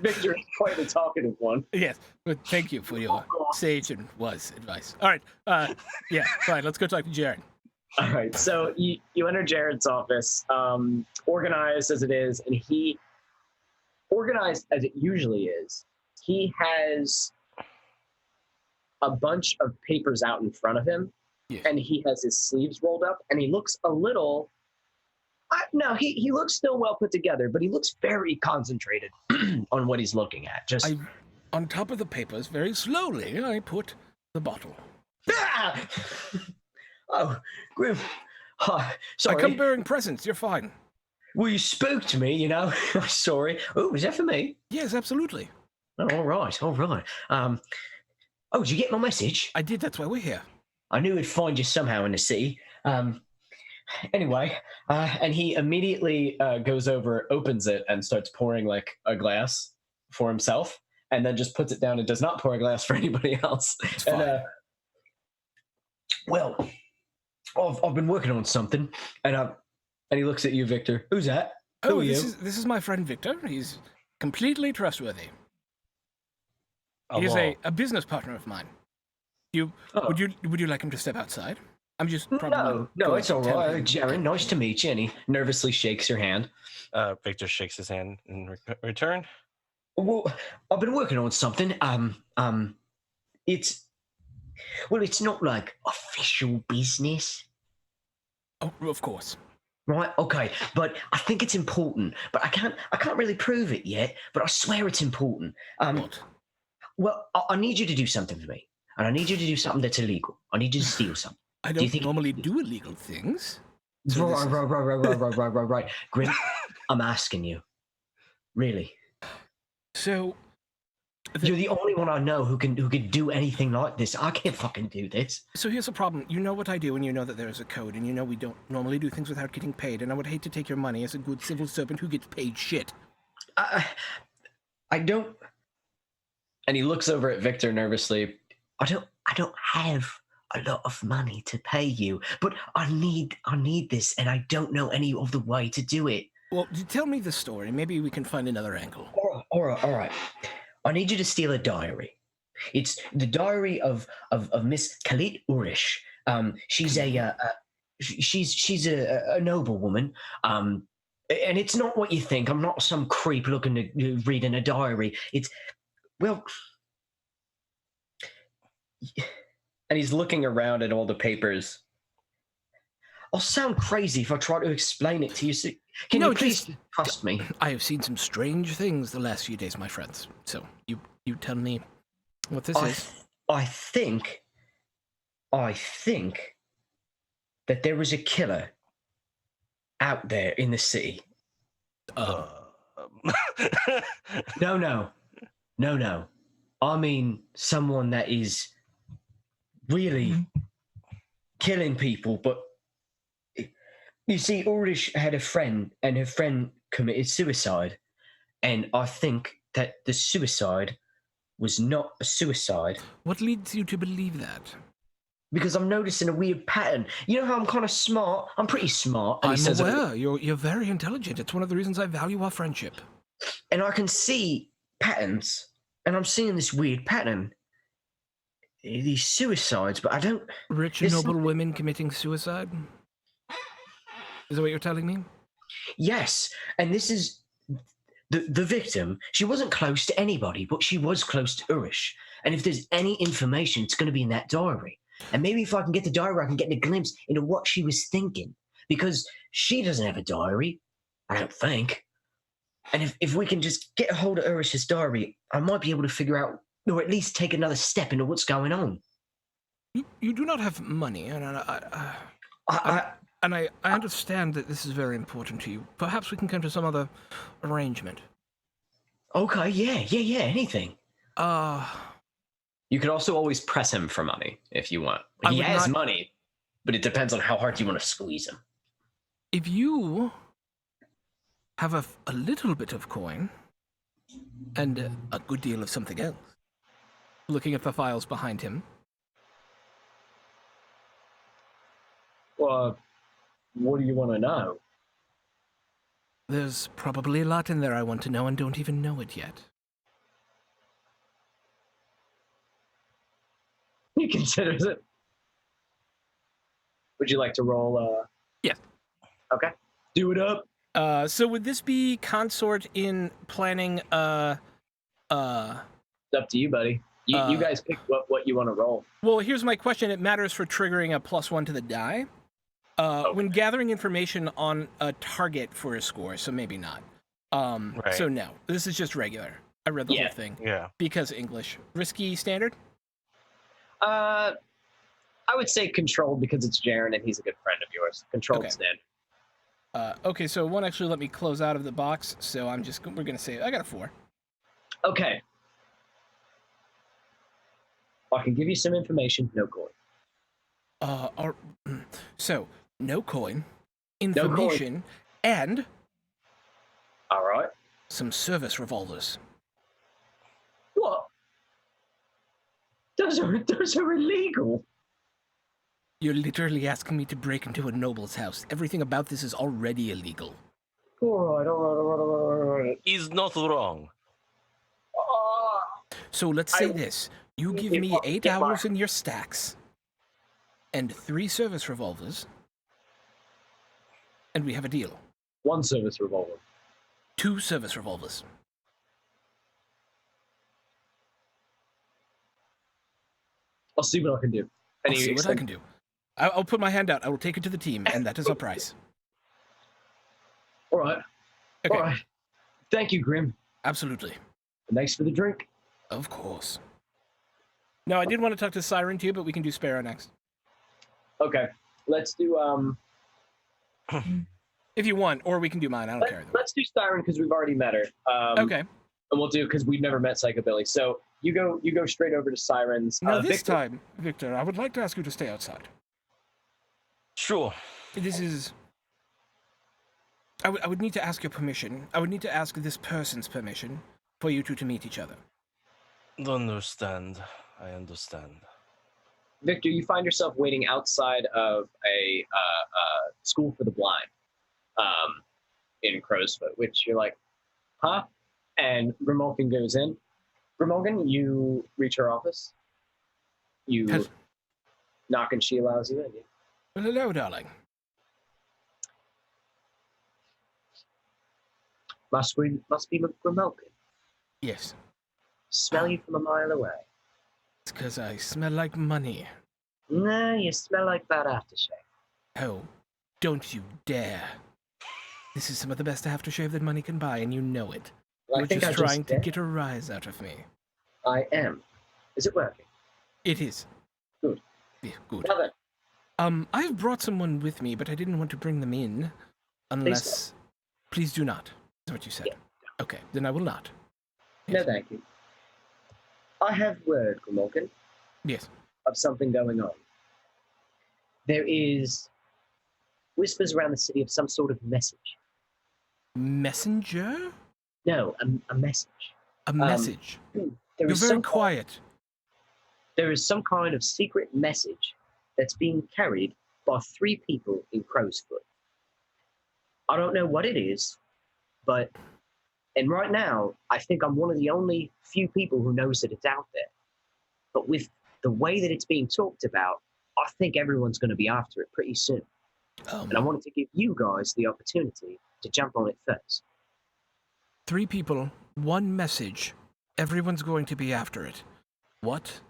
Victor is quite a talkative one. Yes, but thank you for your sage and wise advice. All right. Yeah, fine. Let's go talk to Jared. All right. So you enter Jared's office, organized as it is, and he, organized as it usually is, he has a bunch of papers out in front of him, Yes. and he has his sleeves rolled up, and he looks a little. No, he looks still well put together, but he looks very concentrated on what he's looking at. Just on top of the papers, very slowly, I put the bottle. Ah! Oh, Grim. Oh, sorry. I come bearing presents. You're fine. Well, you spoke to me, you know. I'm sorry. Oh, was that for me? Yes, absolutely. Oh, all right, all right. Oh, did you get my message? I did. That's why we're here. I knew we'd find you somehow in the city. Anyway, and he immediately goes over, opens it, and starts pouring like a glass for himself, and then just puts it down and does not pour a glass for anybody else. It's fine. And, well, I've been working on something, and he looks at you, Victor. Who's that? Who Oh, are this you? is my friend Victor. He's completely trustworthy. He's Hello. a business partner of mine. Oh. Would you like him to step outside? I'm just probably No, going it's to all tell right. him- Jared, nice to meet you. And he nervously shakes your hand. Victor shakes his hand in return. Well, I've been working on something. It's not like official business, Oh, of course. right? Okay, but I think it's important. But I can't really prove it yet. But I swear it's important. What? Well, I need you to do something for me, and I need you to do something that's illegal. I need you to steal something. I Do you don't think- normally do illegal things. So this Right. Grim, I'm asking you, really. So, You're the only one I know who can do anything like this. I can't fucking do this. so here's the problem. You know what I do, and you know that there is a code, and you know we don't normally do things without getting paid, and I would hate to take your money as a good civil servant who gets paid shit. I don't. And he looks over at Victor nervously. I don't have a lot of money to pay you, but I need this, and I don't know any other way to do it. Well, you tell me the story. Maybe we can find another angle. All right. I need you to steal a diary. It's the diary of Miss Khalid Urish. She's she's a noble woman. And it's not what you think. I'm not some creep looking to read in a diary. It's, well, and he's looking around at all the papers. I'll sound crazy if I try to explain it to you. So can No, you please just- trust me? I have seen some strange things the last few days, my friends. So you tell me what this is. I think that there was a killer out there in the city. Um, No. I mean, someone that is really killing people. But you see, Ulrich had a friend, and her friend committed suicide. And I think that the suicide was not a suicide. What leads you to believe that? Because I'm noticing a weird pattern. You know how I'm kind of smart? I'm pretty smart. And he I'm says it- aware. You're very intelligent. It's one of the reasons I value our friendship. and I can see patterns, and I'm seeing this weird pattern. These suicides, but I don't. Rich, There's noble something- women committing suicide? Is that what you're telling me? Yes, and this is the victim. She wasn't close to anybody, but she was close to Urish. And if there's any information, it's going to be in that diary. And maybe if I can get the diary, I can get a glimpse into what she was thinking, because she doesn't have a diary, I don't think. And if we can just get a hold of Urish's diary, I might be able to figure out, or at least take another step into what's going on. You do not have money, and I I understand that this is very important to you. Perhaps we can come to some other arrangement. Okay, yeah, anything. You could also always press him for money if you want. I He would has not- money, but it depends on how hard you want to squeeze him. If you have a little bit of coin and a good deal of something else, looking at the files behind him, Well, what do you want to know? there's probably a lot in there I want to know and don't even know it yet. He considers it. Would you like to roll? Yes. Okay. Do it up. So would this be consort in planning It's up to you, buddy. You guys pick what you want to roll. Well, here's my question. It matters for triggering a +1 to the die. When gathering information on a target for a score, so maybe not. Right. So no, this is just regular. I read the whole thing. Yeah. Because English. Risky standard? I would say controlled because it's Jaren and he's a good friend of yours. Controlled Okay. standard. Okay, so it won't actually let me close out of the box, so we're gonna say I got a 4. Okay. I can give you some information, no coin. So no coin, information, and All right. some service revolvers. What? Those are illegal. You're literally asking me to break into a noble's house. Everything about this is already illegal. All right. He's not wrong. So let's say this. You give me 8 Get hours in your stacks and 3 service revolvers, and we have a deal. 1 service revolver. 2 service revolvers. I'll see what I can do. I'll see what I can do. I'll put my hand out. I will take it to the team, and that is our price. All right. Okay. All right. Thank you, Grim. Absolutely. And thanks for the drink. Of course. No, I did want to talk to Siren too, but we can do Sparrow next. Okay. Let's do If you want, or we can do mine. I don't care. Let's do Siren because we've already met her. Okay. And we'll do because we've never met Psychobilly. So you go straight over to Sirens. Now this Victor, time, Victor, I would like to ask you to stay outside. Sure. This is... I would need to ask your permission. I would need to ask this person's permission for you two to meet each other. Understand. I understand. Victor, you find yourself waiting outside of a school for the blind in Crowsfoot, which you're like, huh? And Grimalkin goes in. Grimalkin, you reach her office. You knock and she allows you in. Well, hello, darling. Must be Grimalkin. Yes. Smell you from a mile away. It's because I smell like money. No, you smell like bad aftershave. Oh, don't you dare. This is some of the best aftershave that money can buy, and you know it. Well, You're just trying to get a rise out of me. I am. Is it working? It is. Good. Yeah, good. Now then, I've brought someone with me, but I didn't want to bring them in unless... Please do not. Is what you said. Yeah. Okay, then I will not. no thank you. I have word, Grimalkin, Yes. of something going on. There is whispers around the city of some sort of message. Messenger? No, a message. A message. There You're is very some quiet. There is some kind of secret message that's being carried by 3 people in Crowsfoot. I don't know what it is, and right now, I think I'm one of the only few people who knows that it's out there. But with the way that it's being talked about, I think everyone's going to be after it pretty soon. And I wanted to give you guys the opportunity to jump on it first. 3 people, 1 message. Everyone's going to be after it. What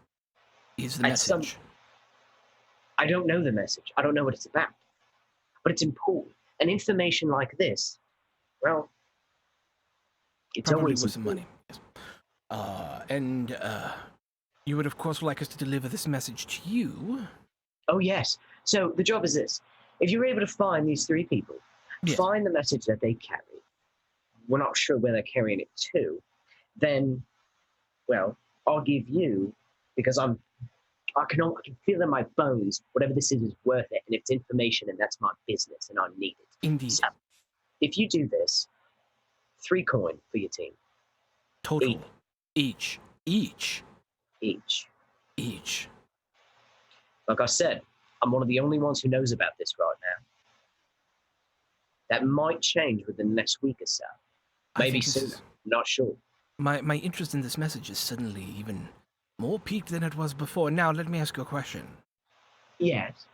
is the message? I don't know the message. I don't know what it's about. But it's important. And information like this, well, it's Probably always with some money. Yes. And you would, of course, like us to deliver this message to you. Oh, yes. So the job is this. If you're able to find these 3 people, Yes. find the message that they carry. We're not sure where they're carrying it to. then, well, I'll give you, because I can feel in my bones, whatever this is worth it, and it's information, and that's my business, and I need it. Indeed. So, if you do this, 3 coin for your team. Total. Each. Like I said, I'm one of the only ones who knows about this right now. That might change within the next week or so. Maybe sooner. Not sure. My interest in this message is suddenly even more piqued than it was before. Now, let me ask you a question. Yes.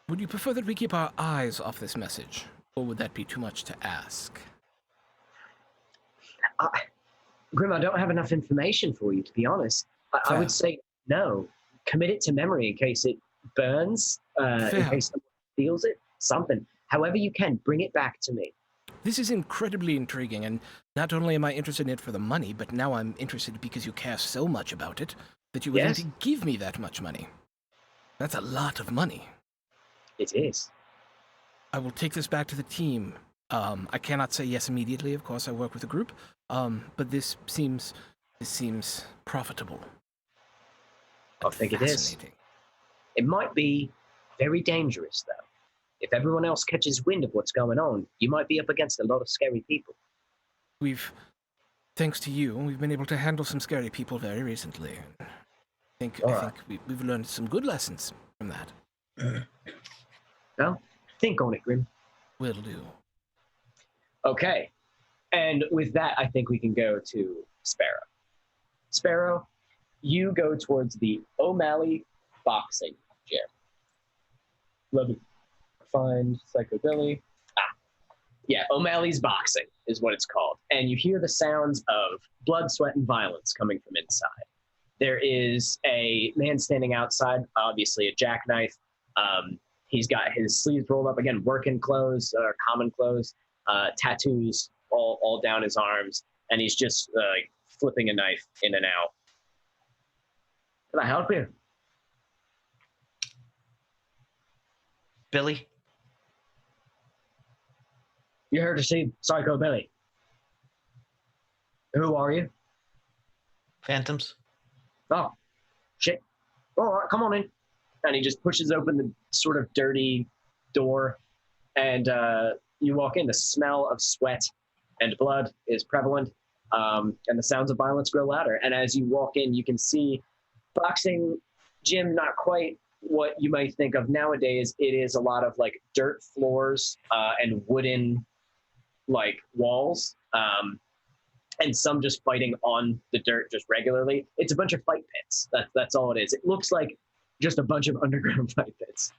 Would you prefer that we keep our eyes off this message, or would that be too much to ask? Grim, I don't have enough information for you, to be honest. I would say no. Commit it to memory in case it burns, in case someone steals it, something. However you can, bring it back to me. This is incredibly intriguing, and not only am I interested in it for the money, but now I'm interested because you care so much about it that you would want to give me that much money. That's a lot of money. It is. I will take this back to the team. I cannot say yes immediately, of course, I work with a group, but this seems profitable. I think it is. It might be very dangerous, though. If everyone else catches wind of what's going on, you might be up against a lot of scary people. Thanks to you, we've been able to handle some scary people very recently. I think we've learned some good lessons from that. Well, think on it, Grim. Will do. Okay. And with that, I think we can go to Sparrow. Sparrow, you go towards the O'Malley boxing gym. Let me find Psychobilly. Yeah, O'Malley's boxing is what it's called. And you hear the sounds of blood, sweat, and violence coming from inside. There is a man standing outside, obviously a jackknife. He's got his sleeves rolled up, again, working clothes, or common clothes, tattoos all down his arms, and he's just flipping a knife in and out. Can I help you? Billy? You're here to see Psycho Billy. Who are you? Phantoms. Oh, shit. All right, come on in. And he just pushes open the sort of dirty door, and you walk in. The smell of sweat and blood is prevalent, and the sounds of violence grow louder. And as you walk in, you can see boxing gym, not quite what you might think of nowadays. It is a lot of like dirt floors and wooden like walls, and some just fighting on the dirt just regularly. It's a bunch of fight pits. That's all it is. It looks like just a bunch of underground fight pits.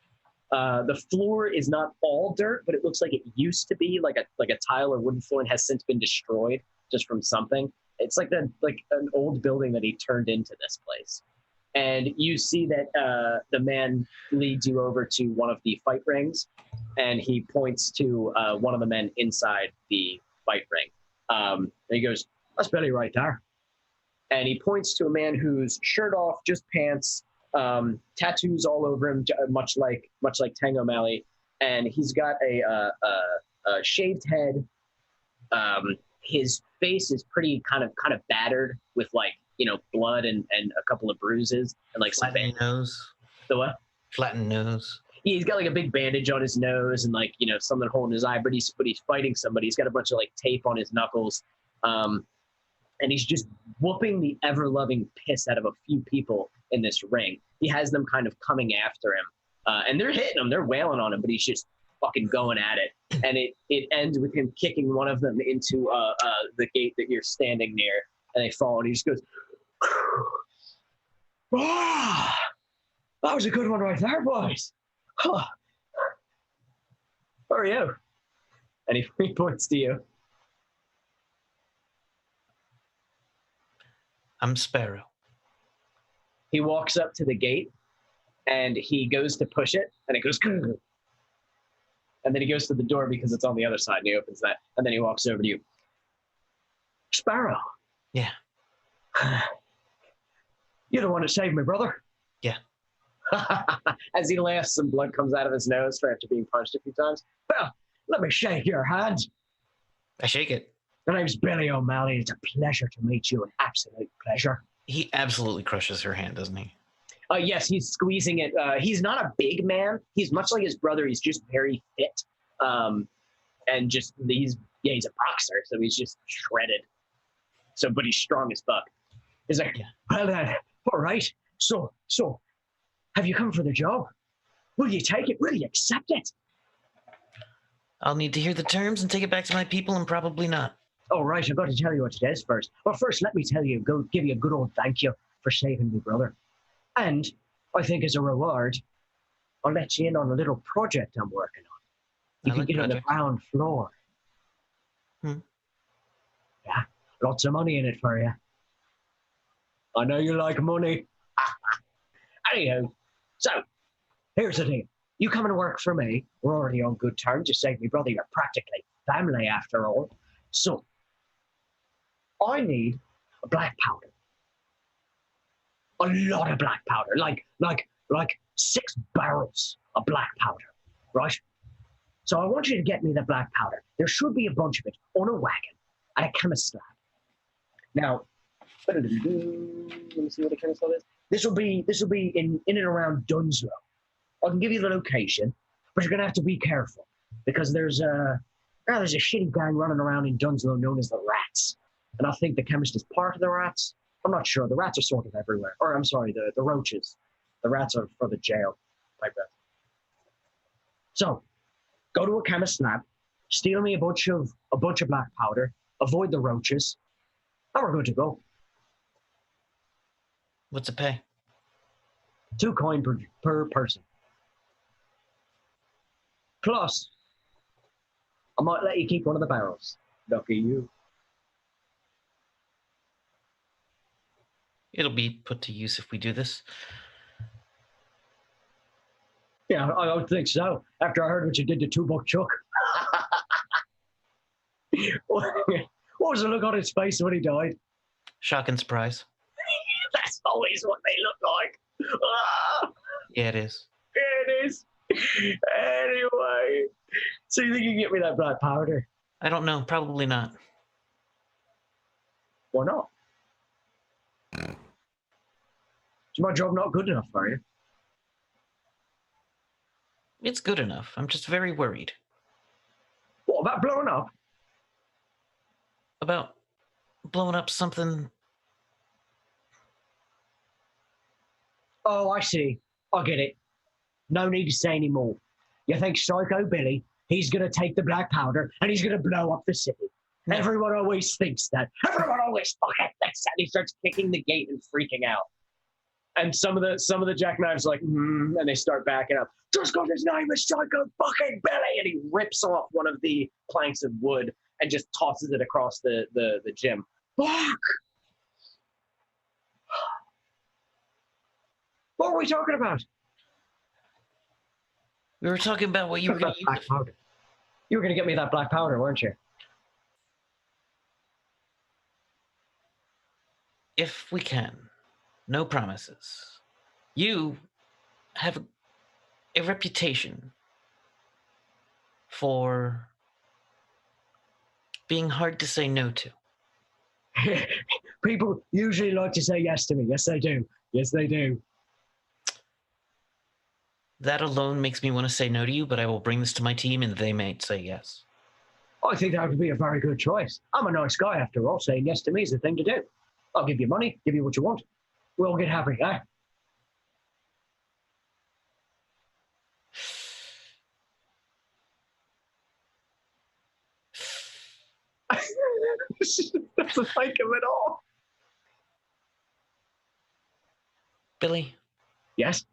The floor is not all dirt, but it looks like it used to be like a tile or wooden floor and has since been destroyed just from something. It's like an old building that he turned into this place. And you see that the man leads you over to one of the fight rings, and he points to one of the men inside the fight ring. And he goes, "That's Billy right there." And he points to a man who's shirt off, just pants, tattoos all over him, much like Tango O'Malley. And he's got a shaved head. His face is pretty kind of battered with blood and a couple of bruises and like flattened nose. The what? Flattened nose. Yeah, he's got like a big bandage on his nose and something holding his eye, but he's fighting somebody. He's got a bunch of tape on his knuckles, and he's just whooping the ever-loving piss out of a few people in this ring. He has them kind of coming after him, and they're hitting him, they're wailing on him, but he's just fucking going at it. And it ends with him kicking one of them into the gate that you're standing near, and they fall, and he just goes, "Ah, that was a good one right there, boys. Huh. Who are you?" And he points to you. I'm Sparrow. He walks up to the gate, and he goes to push it, and it goes, and then he goes to the door because it's on the other side, and he opens that, and then he walks over to you. "Sparrow." Yeah. "You're the one that saved me, brother." Yeah. As he laughs, some blood comes out of his nose after being punched a few times. "Well, let me shake your hand." I shake it. My name's Billy O'Malley. It's a pleasure to meet you. An absolute pleasure. He absolutely crushes her hand, doesn't he? Yes, he's squeezing it. He's not a big man. He's much like his brother. He's just very fit. And just he's a boxer, so he's just shredded. So, but he's strong as fuck. He's like, well then, all right. So, have you come for the job? Will you take it? Will you accept it? I'll need to hear the terms and take it back to my people, and probably not. All right, I've got to tell you what it is first. Well, first, let me give you a good old thank you for saving me, brother. And I think as a reward, I'll let you in on a little project I'm working on. You can get on the ground floor. Yeah, lots of money in it for you. I know you like money. Anywho, so here's the deal. You come and work for me. We're already on good terms. You saved me, brother. You're practically family after all. So I need a black powder. A lot of black powder. Like 6 barrels of black powder. Right? So I want you to get me the black powder. There should be a bunch of it on a wagon at a chemist slab. Now, let me see what a chemist slab is. This will be in and around Dunslow. I can give you the location, but you're gonna have to be careful because there's a shitty gang running around in Dunslow known as the Rats, and I think the chemist is part of the Rats. I'm not sure. The Rats are sort of everywhere. Or I'm sorry, the Roaches. The Rats are for the jail, like that. So, go to a chemist lab, steal me a bunch of black powder, avoid the Roaches, and we're good to go. What's it pay? 2 coin per person. Plus, I might let you keep one of the barrels. Lucky you. It'll be put to use if we do this. Yeah, I would think so. After I heard what you did to $2 Chuck. What was the look on his face when he died? Shock and surprise. That's always what they look like. Ah! Yeah, it is. Yeah, it is. Anyway, so you think you can get me that black powder? I don't know. Probably not. Why not? Is my job not good enough for you? It's good enough. I'm just very worried. What about blowing up? About blowing up something. Oh, I see. I get it. No need to say any more. You think Psycho Billy, he's going to take the black powder and he's going to blow up the city. No. Everyone always thinks that. Everyone always fucking thinks that. He starts kicking the gate and freaking out. And some of the jackknives are like, and they start backing up. Just because his name is Psycho fucking Billy! And he rips off one of the planks of wood and just tosses it across the gym. Fuck! What were we talking about? We were talking about what you were going to use. Powder. You were going to get me that black powder, weren't you? If we can. No promises. You have a reputation for being hard to say no to. People usually like to say yes to me. Yes, they do. Yes, they do. That alone makes me want to say no to you, but I will bring this to my team and they may say yes. I think that would be a very good choice. I'm a nice guy after all. Saying yes to me is the thing to do. I'll give you money, give you what you want. We'll get happy, eh? Doesn't like him at all. Billy? Yes?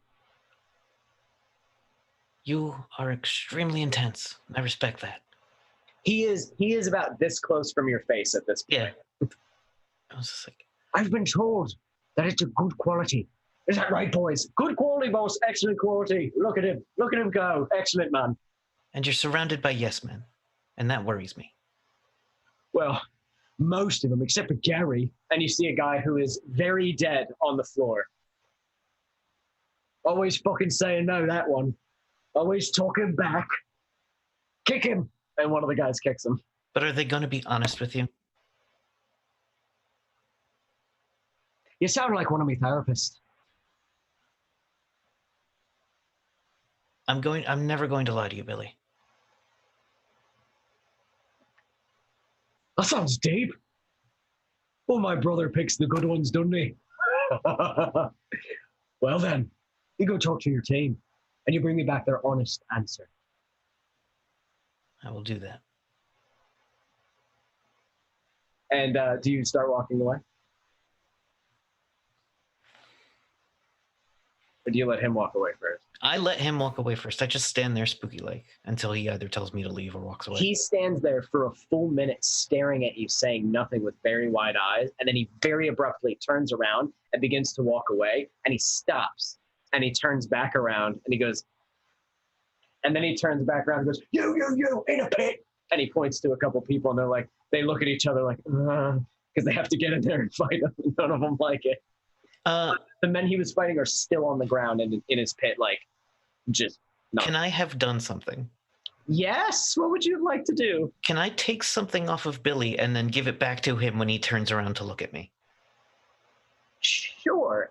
You are extremely intense. I respect that. He is about this close from your face at this point. Yeah. I was just like, I've been told that it's a good quality. Is that right, boys? Good quality, boss. Excellent quality. Look at him. Look at him go. Excellent, man. And you're surrounded by yes men. And that worries me. Well, most of them, except for Gary. And you see a guy who is very dead on the floor. Always fucking saying no, that one. Always talking back. Kick him. And one of the guys kicks him. But are they going to be honest with you? You sound like one of my therapists. I'm never going to lie to you, Billy. That sounds deep. Well, my brother picks the good ones, doesn't he? Well then, you go talk to your team, and you bring me back their honest answer. I will do that. And do you start walking away? Or do you let him walk away first? I let him walk away first. I just stand there spooky-like until he either tells me to leave or walks away. He stands there for a full minute staring at you, saying nothing with very wide eyes, and then he very abruptly turns around and begins to walk away, and he stops, and he turns back around, and he goes, and then he turns back around and goes, you, in a pit! And he points to a couple people, and they're like, they look at each other like, because they have to get in there and fight him, and none of them like it. The men he was fighting are still on the ground and in his pit, like, just not. Can I have done something? Yes, what would you like to do? Can I take something off of Billy and then give it back to him when he turns around to look at me? Sure.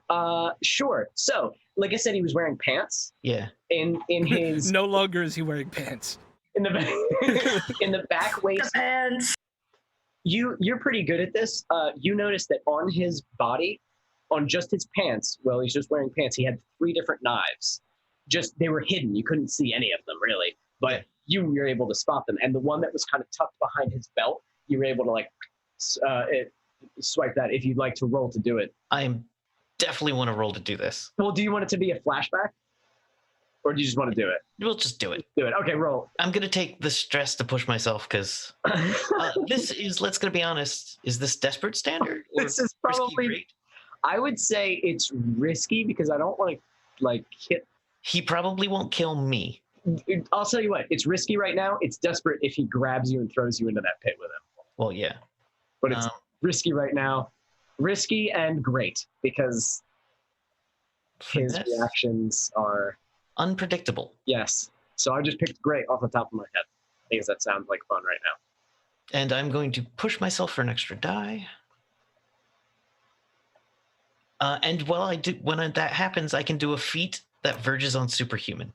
Sure. So, like I said, he was wearing pants. Yeah. In his No longer is he wearing pants. in the in the back waist. The pants. You're pretty good at this. You notice that on his body, on just his pants, well, he's just wearing pants, he had 3 different knives. Just, they were hidden. You couldn't see any of them, really. But you were able to spot them. And the one that was kind of tucked behind his belt, you were able to, like, swipe that if you'd like to roll to do it. I definitely want to roll to do this. Well, do you want it to be a flashback? Or do you just want to do it? We'll just do it. Do it. Okay, roll. I'm going to take the stress to push myself because this is, let's going to be honest, is this desperate standard? Or This is risky probably, great? I would say it's risky because I don't want to, like, hit. He probably won't kill me. I'll tell you what, it's risky right now. It's desperate if he grabs you and throws you into that pit with him. Well, yeah. But it's risky right now. Risky and great because his Finesse. reactions are Unpredictable. yes. So I just picked great off the top of my head because that sounds like fun right now. And I'm going to push myself for an extra die. And while I do, that happens, I can do a feat that verges on superhuman.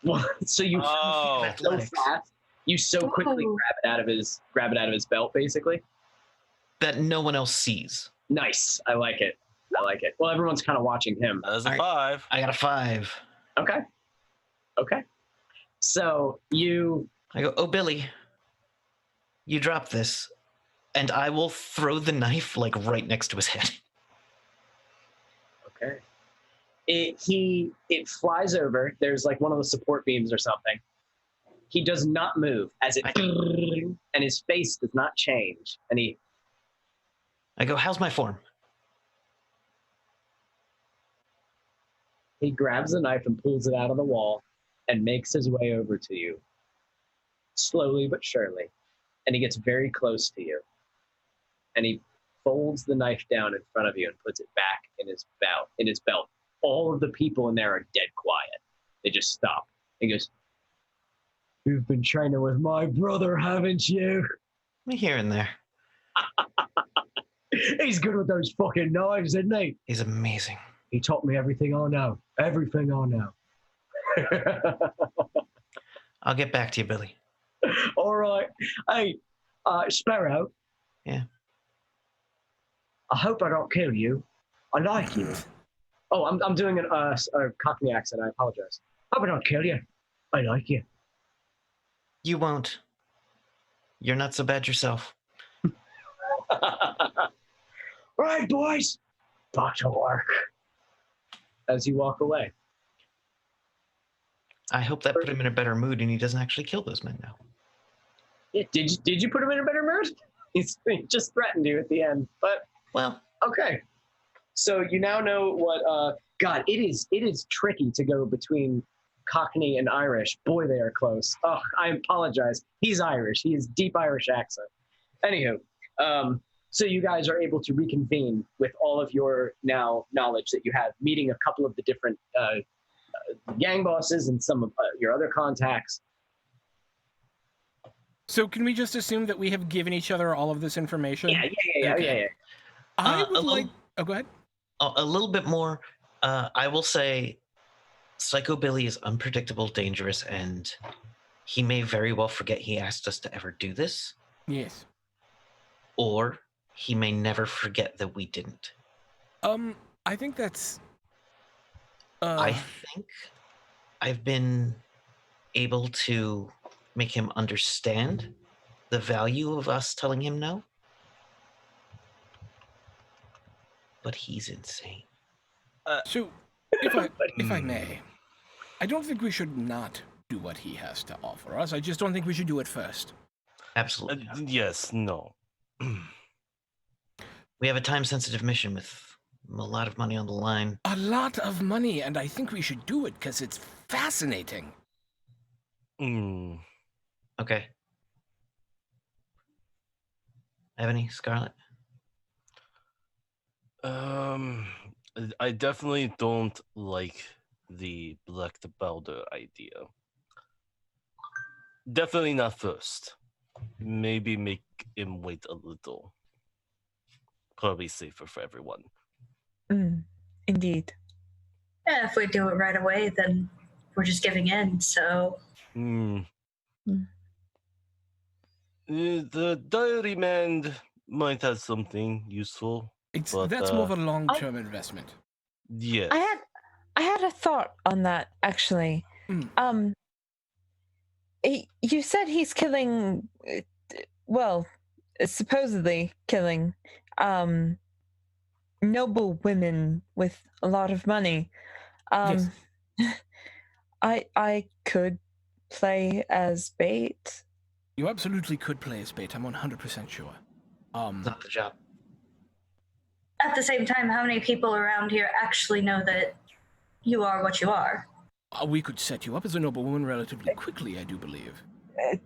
Well, so you Oh. so fast, you so quickly Ooh. grab it out of his belt, basically. That no one else sees. Nice. I like it. I like it. Well, everyone's kind of watching him. That is a All right. 5. I got a 5. Okay. Okay. So you I go, oh, Billy, you drop this, and I will throw the knife like right next to his head. okay. It flies over. There's like one of the support beams or something. He does not move as it and his face does not change. And I go, how's my form? he grabs the knife and pulls it out of the wall and makes his way over to you. Slowly but surely. And he gets very close to you. And he folds the knife down in front of you and puts it back in his belt. All of the people in there are dead quiet. They just stop. He goes, "You've been training with my brother, haven't you?" Here and there. He's good with those fucking knives, isn't he? He's amazing. He taught me everything I know. Everything I know. I'll get back to you, Billy. All right. Hey, Sparrow. Yeah. I hope I don't kill you. I like you. Oh, I'm doing a Cockney accent. I apologize. Hope I don't kill you. I like you. You won't. You're not so bad yourself. All right, boys. Back to work. As you walk away. I hope that put him in a better mood and he doesn't actually kill those men now. Yeah, did you put him in a better mood? He just threatened you at the end. But Well, okay. So you now know what God, it is tricky to go between Cockney and Irish. Boy, they are close. Oh, I apologize. He's Irish. He has deep Irish accent. Anywho, so you guys are able to reconvene with all of your now knowledge that you have, meeting a couple of the different gang bosses and some of your other contacts. So can we just assume that we have given each other all of this information? Yeah. Okay. I would like Oh, go ahead. A little bit more. I will say Psycho Billy is unpredictable, dangerous, and he may very well forget he asked us to ever do this, Yes. or he may never forget that we didn't. I think that's. I think I've been able to make him understand the value of us telling him no, but he's insane. So, if I may, I don't think we should not do what he has to offer us. I just don't think we should do it first. Absolutely. Yes, no. We have a time-sensitive mission with a lot of money on the line. A lot of money, and I think we should do it because it's fascinating. Okay. Ebony, Scarlet? I definitely don't like the Black the Belder idea. Definitely not first. Maybe make him wait a little. Probably safer for everyone. Indeed. Yeah, if we do it right away, then we're just giving in. So The diary man might have something useful. That's more of a long-term investment. Yes. I had a thought on that actually. You said he's killing, well, supposedly killing, noble women with a lot of money. Yes. I could play as bait. You absolutely could play as bait. I'm 100% sure. Not the job. at the same time, how many people around here actually know that you are what you are? We could set you up as a noblewoman relatively quickly, I do believe.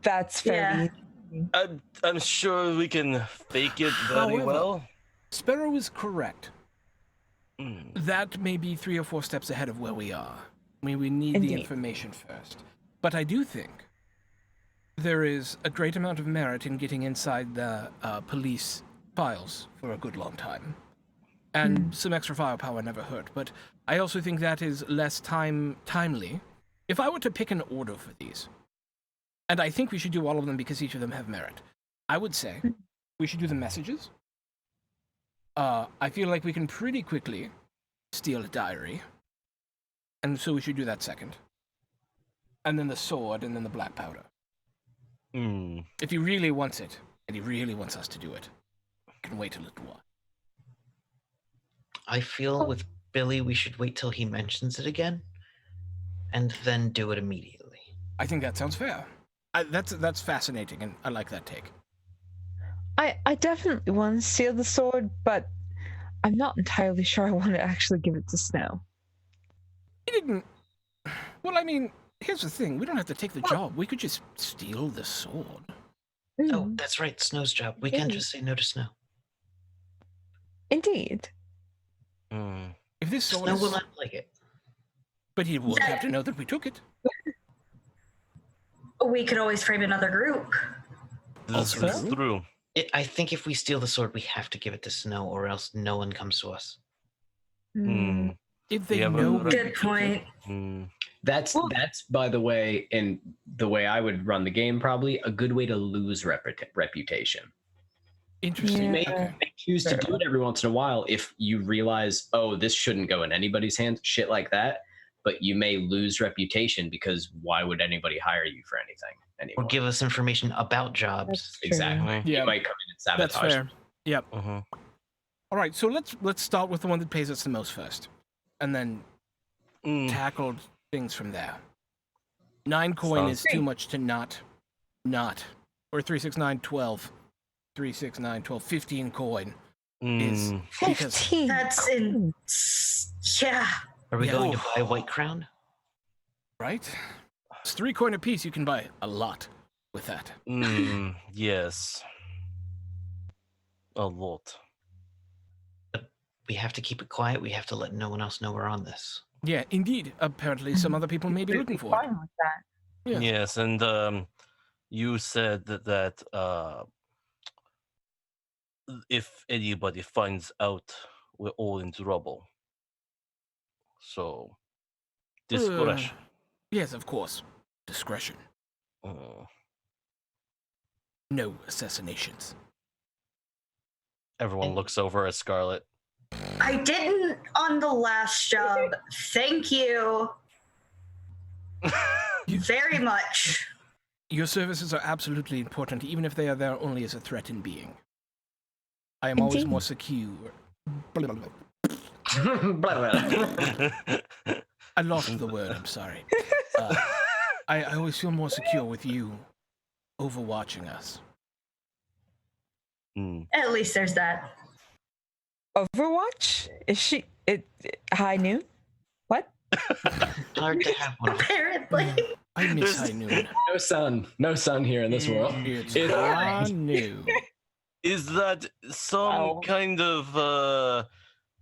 That's fairly. Yeah. I'm sure we can fake it very However, well. Sparrow is correct. That may be 3 or 4 steps ahead of where we are. I mean, we need the information first. But I do think there is a great amount of merit in getting inside the police files for a good long time. And some extra firepower never hurt. But I also think that is less timely. If I were to pick an order for these, and I think we should do all of them because each of them have merit, I would say we should do the messages. I feel like we can pretty quickly steal a diary. And so we should do that second. And then the sword, and then the black powder. If he really wants it, and he really wants us to do it, we can wait a little while. I feel with Billy, we should wait till he mentions it again, and then do it immediately. I think that sounds fair. That's fascinating, and I like that take. I definitely want to steal the sword, but I'm not entirely sure I want to actually give it to Snow. He didn't... Well, I mean, here's the thing. We don't have to take the job. We could just steal the sword. Oh, that's right. Snow's job. We can just say no to Snow. Indeed. If this sword Snow will not like it. But he would have to know that we took it. We could always frame another group. This is true. I think if we steal the sword, we have to give it to Snow, or else no one comes to us. If they know, good point. That's by the way, in the way I would run the game, probably a good way to lose reputation. Interesting. You may choose to do it every once in a while if you realize, oh, this shouldn't go in anybody's hands, shit like that. But you may lose reputation because why would anybody hire you for anything anymore? Or give us information about jobs. Exactly. Yeah. You might come in and sabotage. That's fair. Yep. All right, so let's start with the one that pays us the most first, and then tackle things from there. 9 coin is too much to not, or 3, 6, 9, 12. 3, 6, 9, 12, 15 coin is because 15. That's in. Yeah. Are we going to buy a white crown? Right? It's 3 coin a piece. You can buy a lot with that. Yes. A lot. But we have to keep it quiet. We have to let no one else know we're on this. Yeah, indeed. Apparently, some other people may be looking for it. Fine with that. Yeah. Yes, and you said that if anybody finds out we're all in trouble. So, discretion. Yes, of course. Discretion. No assassinations. Everyone looks over at Scarlet. I didn't on the last job. Thank you very much. Your services are absolutely important, even if they are there only as a threatened being. I am always Indeed. more secure. Blah, blah, blah. I lost the word, I'm sorry. I always feel more secure with you overwatching us. At least there's that. Overwatch? Is she high noon? What? Hard to have one. Apparently. I miss high noon. No sun here in this world. It's high noon. Is that some kind of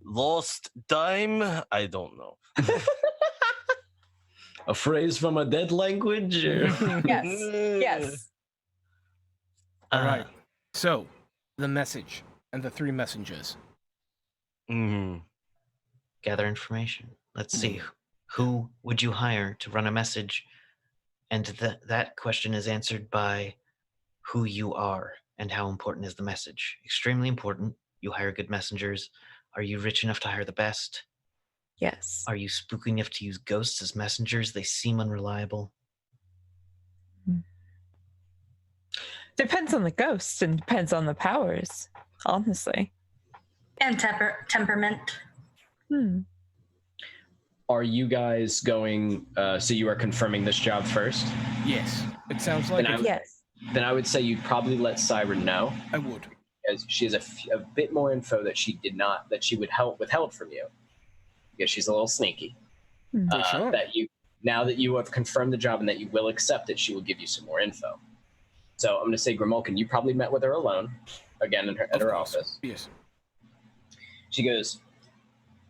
lost time? I don't know. A phrase from a dead language? Or... Yes. All right. So, the message and the 3 messengers. Gather information. Let's see. Who would you hire to run a message? And that question is answered by who you are and how important is the message. Extremely important. You hire good messengers. Are you rich enough to hire the best? Yes. Are you spooky enough to use ghosts as messengers? They seem unreliable. Depends on the ghost and depends on the powers, honestly. And temperament. Are you guys going, so you are confirming this job first? Yes. It sounds like it. Yes. Then I would say you'd probably let Siren know. I would. Because she has a bit more info that she would withheld from you. Because she's a little sneaky. Sure. Now that you have confirmed the job and that you will accept it, she will give you some more info. So I'm going to say, Grimulkin, you probably met with her alone, again at her office. Yes. She goes,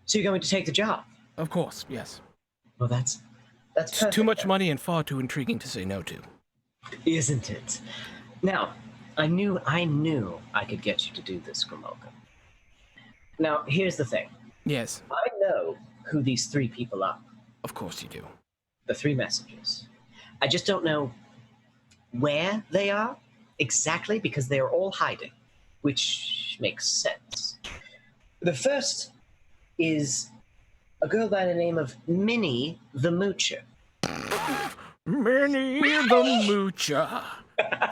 so you're going to take the job? Of course, yes. Well, that's It's perfect, too much then. money and far too intriguing to say no to. Isn't it? Now, I knew I could get you to do this, Grimulkin. Now, here's the thing. Yes. I know who these 3 people are. Of course you do. The 3 messengers. I just don't know where they are exactly because they are all hiding, which makes sense. The first is a girl by the name of Minnie the Moocher. Minnie the Moocher.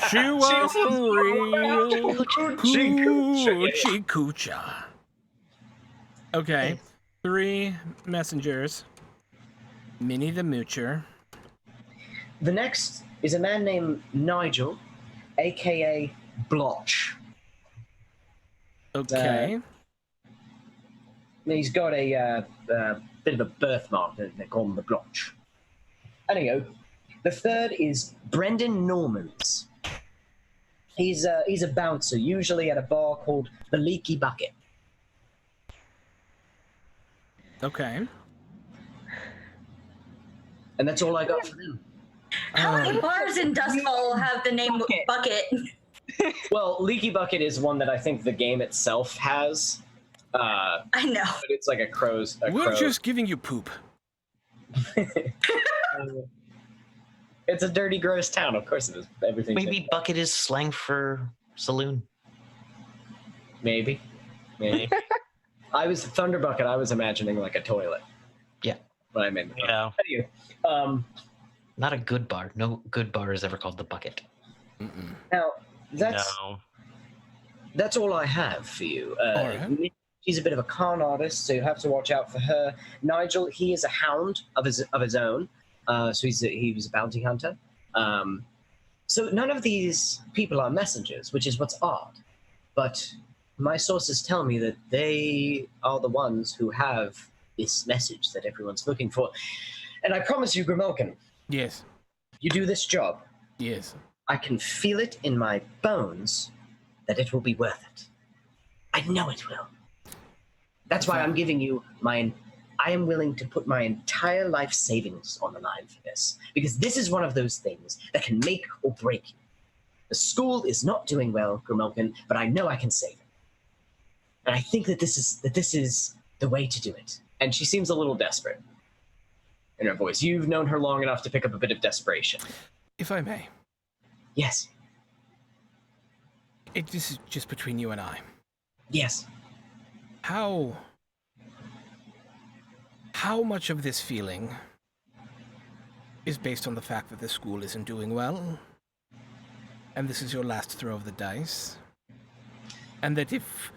She was a real coochie coocher. Okay. 3 messengers. Minnie the Moocher. The next is a man named Nigel, aka Blotch. Okay. He's got a bit of a birthmark. They call him the Blotch. Anyhow, the third is Brendan Normans. He's a bouncer, usually at a bar called the Leaky Bucket. Okay. And that's all I got for them. How many bars in Dustfall have the name Bucket? Well, Leaky Bucket is one that I think the game itself has. I know. But it's like a crow's. We're just giving you poop. It's a dirty, gross town. Of course it is. Everything. Maybe bucket is slang for saloon. Maybe. I was Thunder Bucket. I was imagining like a toilet. Yeah. When I made the Yeah. Not a good bar. No good bar is ever called the bucket. Now that's all I have for you. All right. She's a bit of a con artist, so you have to watch out for her. Nigel, he is a hound of his own, so he was a bounty hunter. So none of these people are messengers, which is what's odd. But my sources tell me that they are the ones who have this message that everyone's looking for. And I promise you, Grimulkin, Yes. you do this job. Yes. I can feel it in my bones that it will be worth it. I know it will. That's why I'm giving you I am willing to put my entire life savings on the line for this, because this is one of those things that can make or break you. The school is not doing well, Grimulkin, but I know I can save it. And I think that this is the way to do it. And she seems a little desperate in her voice. You've known her long enough to pick up a bit of desperation. If I may. Yes. This is just between you and I. Yes. How much of this feeling is based on the fact that the school isn't doing well, and this is your last throw of the dice, and that if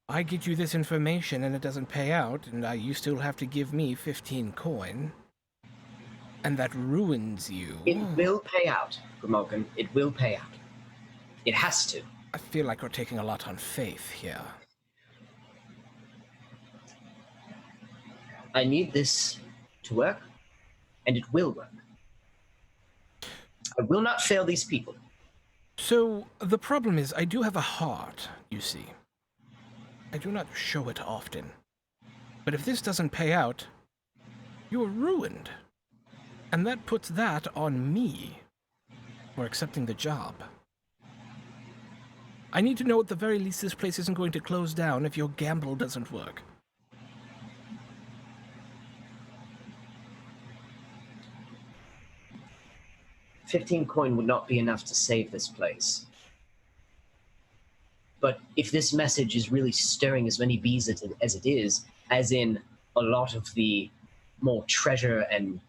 I get you this information and it doesn't pay out, and you still have to give me 15 coin, and that ruins you. It will pay out, Grimalkin. It will pay out. It has to. I feel like we're taking a lot on faith here. I need this to work, and it will work. I will not fail these people. So, the problem is, I do have a heart, you see. I do not show it often. But if this doesn't pay out, you are ruined. And that puts that on me for accepting the job. I need to know at the very least this place isn't going to close down if your gamble doesn't work. $15 coin would not be enough to save this place. But if this message is really stirring as many bees as it is, as in a lot of the more treasure and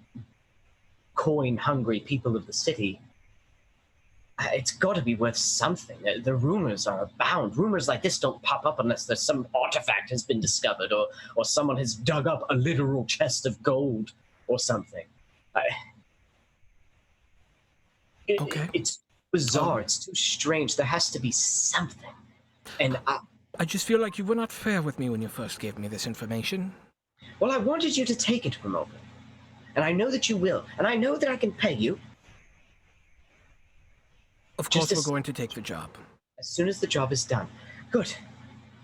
coin-hungry people of the city, it's got to be worth something. The rumors are abound. Rumors like this don't pop up unless there's some artifact has been discovered or someone has dug up a literal chest of gold or something. Okay. It's bizarre. It's too strange. There has to be something. And I just feel like you were not fair with me when you first gave me this information. Well, I wanted you to take it, Grimalkin. And I know that you will. And I know that I can pay you. Of course we're going to take the job. As soon as the job is done. Good.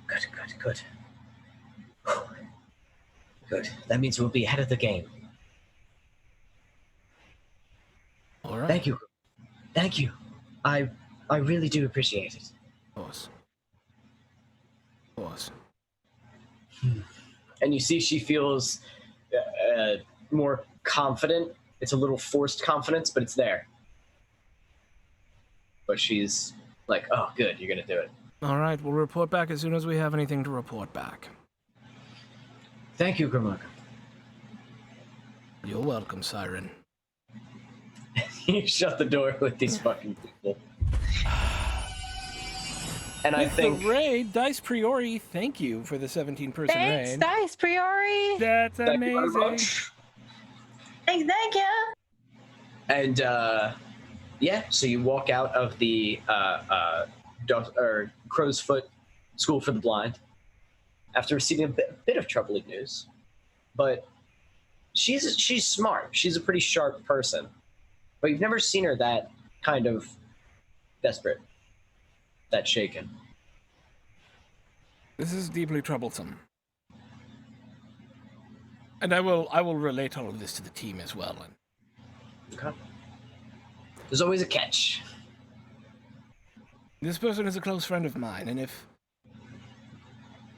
Good. Good. That means we'll be ahead of the game. All right. Thank you. I really do appreciate it. Of course. And you see she feels more confident. It's a little forced confidence, but it's there. But she's like, oh, good, you're going to do it. All right, we'll report back as soon as we have anything to report back. Thank you, Grimalkin. You're welcome, Siren. You shut the door with these fucking people. And I think... the raid, Dice Priori, thank you for the 17-person Thanks, raid. Dice Priori. That's Thank you very amazing. much. Thank you. And, yeah, so you walk out of the Crow's Foot School for the Blind after receiving a bit of troubling news. But she's smart. She's a pretty sharp person. But you've never seen her that kind of desperate, that shaken. This is deeply troublesome. And I will relate all of this to the team as well. Okay. There's always a catch. This person is a close friend of mine, and if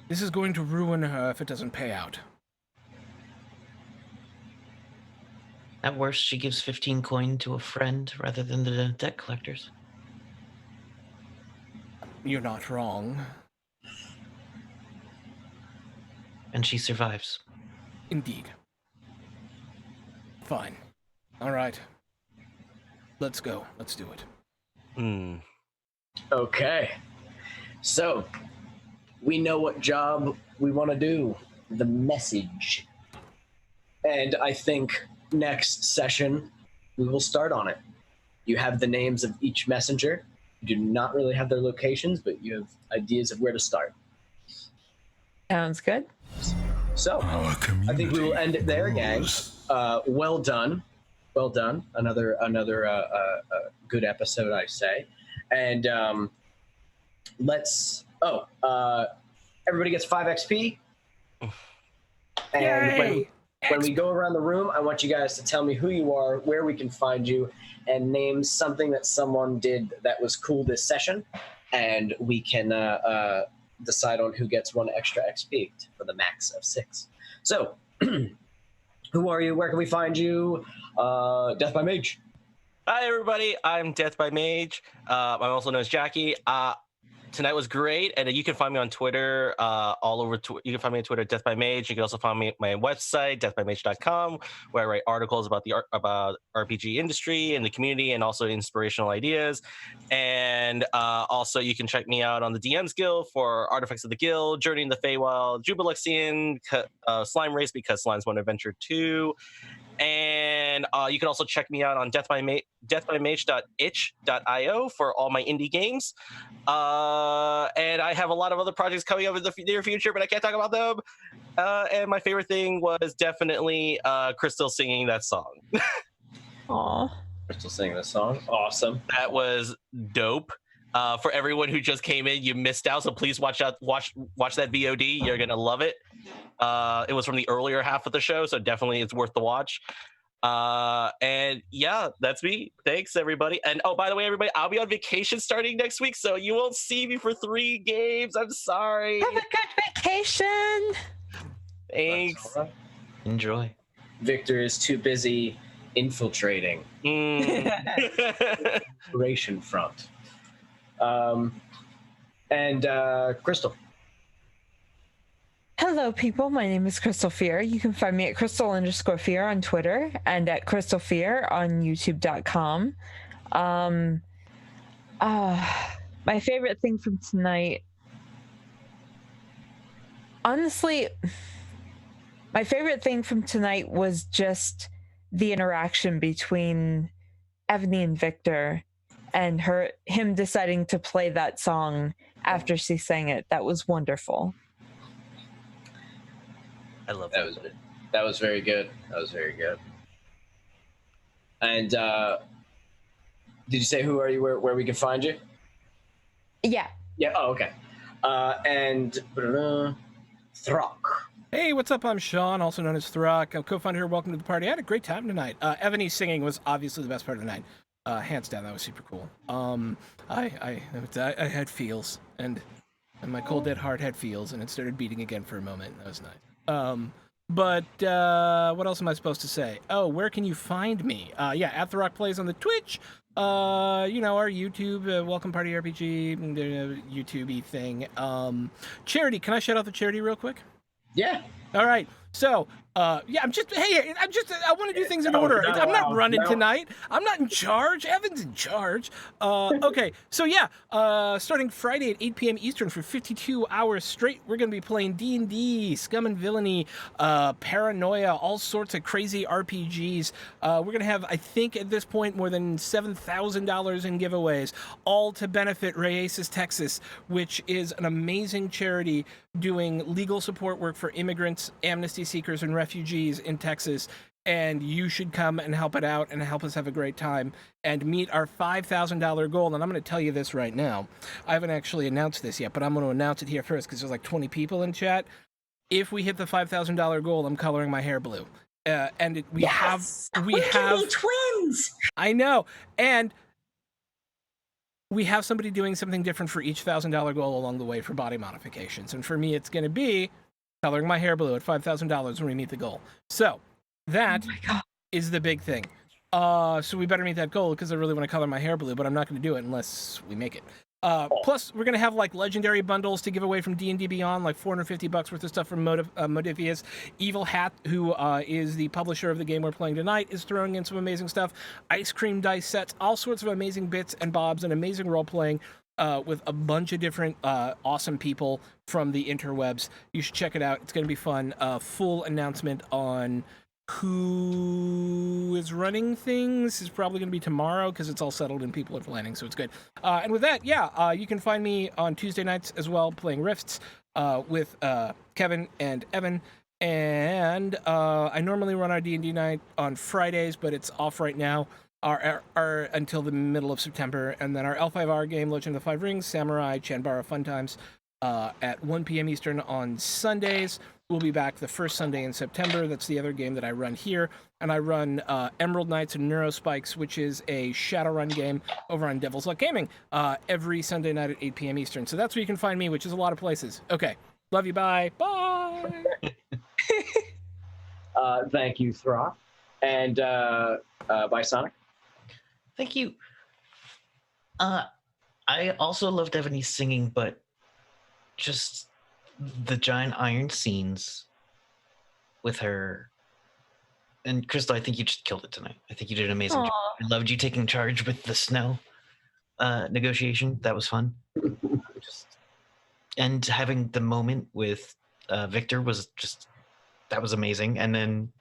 this is going to ruin her if it doesn't pay out. At worst, she gives 15 coin to a friend rather than the debt collectors. You're not wrong. And she survives. Indeed. Fine. All right. Let's go. Let's do it. Okay. So, we know what job we want to do. The message. And I think next session, we will start on it. You have the names of each messenger. You do not really have their locations, but you have ideas of where to start. Sounds good. So, I think we will end it there, gang. Well done. Well done. Another good episode, I say. And let's... everybody gets 5 XP. And when we go around the room, I want you guys to tell me who you are, where we can find you, and name something that someone did that was cool this session. And we can decide on who gets 1 extra XP for the max of 6. So, who are you? Where can we find you? Death by Mage. Hi, everybody. I'm Death by Mage. I'm also known as Jackie. Tonight was great, and you can find me on Twitter, all over. You can find me on Twitter, Death by Mage. You can also find me at my website, deathbymage.com, where I write articles about the about RPG industry and the community, and also inspirational ideas. And also, you can check me out on the DMs Guild for Artifacts of the Guild, Journey in the Feywild, Jubilexian, Slime Race because Slimes Want Adventure 2. And you can also check me out on deathbymage.itch.io for all my indie games. And I have a lot of other projects coming up in the near future, but I can't talk about them. And my favorite thing was definitely Crystal singing that song. Aw. Crystal singing the song. Awesome. That was dope. For everyone who just came in, you missed out, so please watch that VOD. You're gonna love it. It was from the earlier half of the show, so definitely it's worth the watch. And yeah, that's me. Thanks, everybody. And oh, by the way, everybody, I'll be on vacation starting next week, so you won't see me for 3 games. I'm sorry. Have a good vacation. Thanks. All right. Enjoy. Victor is too busy infiltrating Operation Front. And Crystal. Hello, people. My name is Crystal Fear. You can find me at Crystal_Fear on Twitter and at Crystal Fear on YouTube.com. My favorite thing from tonight, honestly, my favorite thing from tonight was just the interaction between Ebony and Victor, and him deciding to play that song after she sang it. That was wonderful. I love that. That was very good. That was very good. And did you say who are you? Where we can find you? Yeah. Yeah. Oh, okay. And Throck. Hey, what's up? I'm Sean, also known as Throck. I'm co-founder here. Welcome to the party. I had a great time tonight. Ebony's singing was obviously the best part of the night. Hands down, that was super cool. I had feels, and my cold dead heart had feels, and it started beating again for a moment. That was nice. But what else am I supposed to say? Oh, where can you find me? Yeah, at The Rock Plays on the Twitch. Our YouTube, Welcome Party RPG, YouTube-y thing. Charity, can I shout out the charity real quick? Yeah. All right. So, I want to do things in order. I'm not running tonight. I'm not in charge. Evan's in charge. Okay. So yeah, starting Friday at 8 p.m. Eastern for 52 hours straight, we're going to be playing D&D, Scum and Villainy, Paranoia, all sorts of crazy RPGs. We're going to have, I think at this point, more than $7,000 in giveaways, all to benefit Raíces, Texas, which is an amazing charity doing legal support work for immigrants, amnesty seekers, and refugees in Texas. And you should come and help it out and help us have a great time and meet our $5,000 goal. And I'm going to tell you this right now. I haven't actually announced this yet, but I'm going to announce it here first because there's like 20 people in chat. If we hit the $5,000 goal, I'm coloring my hair blue. We have twins. I know. And we have somebody doing something different for each $1,000 goal along the way for body modifications. And for me, it's going to be coloring my hair blue at $5,000 when we meet the goal. So that is the big thing. So we better meet that goal because I really want to color my hair blue, but I'm not going to do it unless we make it. Plus, we're going to have like legendary bundles to give away from D&D Beyond, like $450 worth of stuff from Modifius. Evil Hat, who is the publisher of the game we're playing tonight, is throwing in some amazing stuff. Ice cream dice sets, all sorts of amazing bits and bobs, and amazing role-playing with a bunch of different awesome people from the interwebs. You should check it out. It's going to be fun. Full announcement on who is running things is probably going to be tomorrow because it's all settled and people are planning, so it's good. And with that, you can find me on Tuesday nights as well playing Rifts with Kevin and Evan. And I normally run our D&D night on Fridays, but it's off right now until the middle of September. And then our L5R game, Legend of the Five Rings, Samurai, Chanbara Fun Times, at 1 p.m. Eastern on Sundays. We'll be back the first Sunday in September. That's the other game that I run here. And I run Emerald Knights and Neurospikes, which is a Shadowrun game over on Devil's Luck Gaming, every Sunday night at 8 p.m. Eastern. So that's where you can find me, which is a lot of places. Okay. Love you. Bye. Bye. Thank you, Throck. And by Sonic. Thank you. I also loved Ebony's singing, but just the giant iron scenes with her. And Crystal, I think you just killed it tonight. I think you did an amazing job. I loved you taking charge with the snow negotiation. That was fun. And having the moment with Victor was just, that was amazing. And then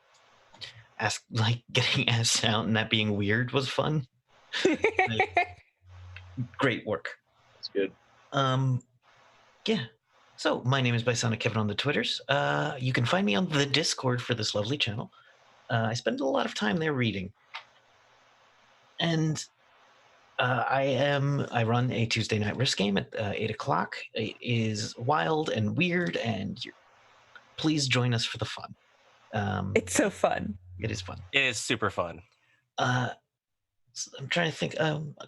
getting asked out and that being weird was fun. Great work. That's good. Yeah. So my name is Bisonic Kevin on the Twitters. You can find me on the Discord for this lovely channel. I spend a lot of time there reading. And I run a Tuesday night Risk game at 8 o'clock. It is wild and weird, and please join us for the fun. It's so fun. It is fun. It is super fun. So I'm trying to think.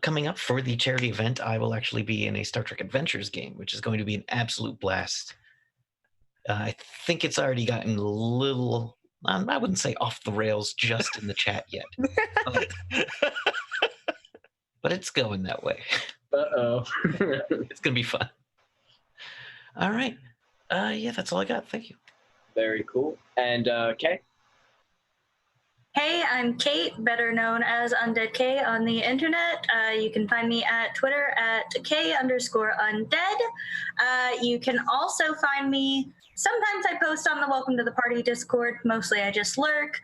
Coming up for the charity event, I will actually be in a Star Trek Adventures game, which is going to be an absolute blast. I think it's already gotten a little, I wouldn't say off the rails just in the chat yet. But it's going that way. Uh-oh. It's going to be fun. All right. Yeah, that's all I got. Thank you. Very cool. And Kay? Hey, I'm Kate, better known as Undead K on the internet. You can find me at Twitter at K_undead. You can also find me, sometimes I post on the Welcome to the Party Discord. Mostly I just lurk.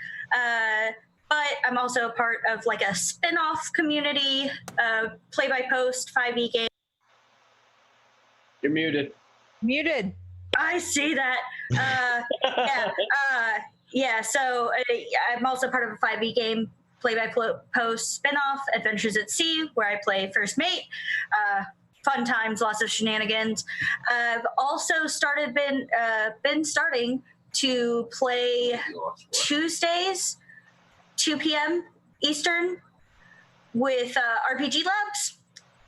But I'm also a part of like a spin-off community, play-by-post 5e game. You're muted. Muted. I see that. Yeah, so I'm also part of a 5e game, play-by-post spin-off, Adventures at Sea, where I play First Mate. Fun times, lots of shenanigans. I've also been starting to play Tuesdays, 2 p.m. Eastern, with RPG Labs,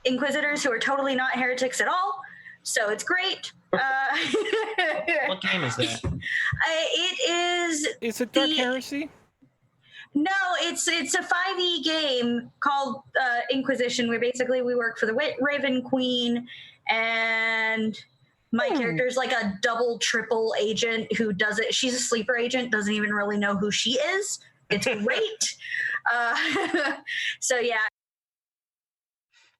Inquisitors who are totally not heretics at all. So it's great. What game is that? It is. Is it Dark Heresy? No, it's a 5e game called Inquisition, where basically we work for the Raven Queen, and my character's like a double, triple agent who does it. She's a sleeper agent, doesn't even really know who she is. It's great. So yeah.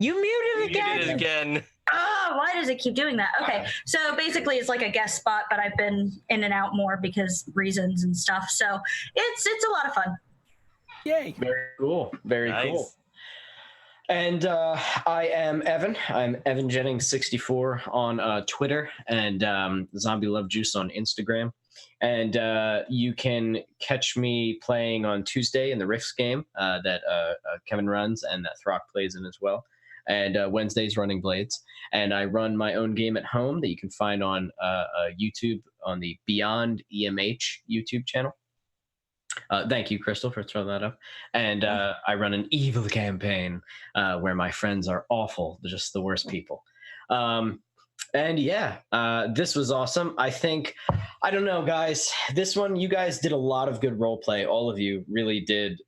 You muted again. You did it again. Oh, why does it keep doing that? Okay, so basically it's like a guest spot, but I've been in and out more because reasons and stuff. So it's a lot of fun. Yay. Very cool. Very Nice. cool. And I am Evan. I'm Evan Jennings 64 on Twitter, and Zombie Love Juice on Instagram. And you can catch me playing on Tuesday in the Rifts game that Kevin runs and that Throck plays in as well. And Wednesdays Running Blades. And I run my own game at home that you can find on YouTube on the Beyond EMH YouTube channel. Thank you, Crystal, for throwing that up. And I run an evil campaign where my friends are awful, just the worst people. And yeah, this was awesome. I think, I don't know, guys, this one, you guys did a lot of good role play. All of you really did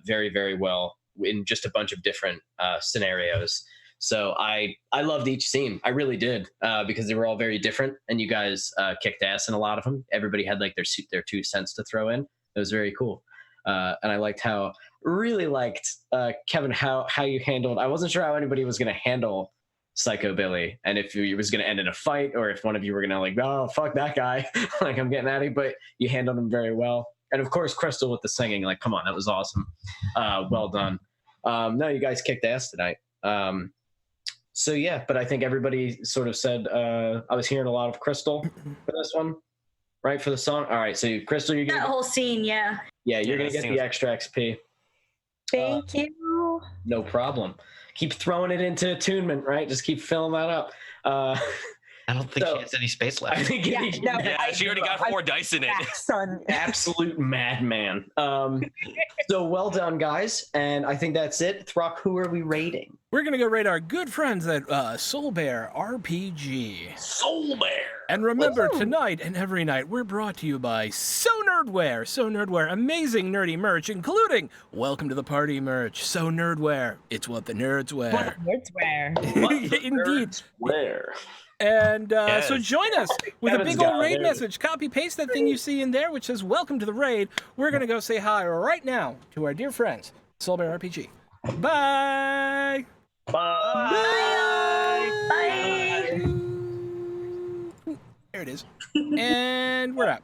very, very well in just a bunch of different scenarios. So I loved each scene. I really did because they were all very different, and you guys kicked ass in a lot of them. Everybody had like their 2 cents to throw in. It was very cool. And I really liked, Kevin, how you handled, I wasn't sure how anybody was going to handle Psycho Billy, and if it was going to end in a fight, or if one of you were going to like, oh, fuck that guy, like I'm getting at him, but you handled him very well. And of course, Crystal with the singing, like, come on, that was awesome. Well done. No, you guys kicked ass tonight. So yeah, but I think everybody sort of said, I was hearing a lot of Crystal for this one, right? For the song. All right. So Crystal, you're That going whole scene, yeah. yeah, you're going to get the extra XP. Thank you. No problem. Keep throwing it into attunement, right? Just keep filling that up. I don't think So- she has any space left. I think Yeah, no, Yeah, she already got 4 dice in it. Back, son. absolute madman. So well done, guys, and I think that's it. Throck, who are we rating? We're going to go rate our good friends at Soul Bear RPG. Soul Bear. And remember, Woohoo! tonight and every night, we're brought to you by So Nerdwear. So Nerdwear, amazing nerdy merch, including Welcome to the Party merch. So Nerdwear, it's what the nerds wear. Words wear. Indeed. Where? And so Yes. join us with a Kevin's big old got it. raid There it is. message. Copy paste that thing you see in there, which says "Welcome to the raid." We're gonna go say hi right now to our dear friends, Soul Bear RPG. Bye. Bye. There it is. And we're out.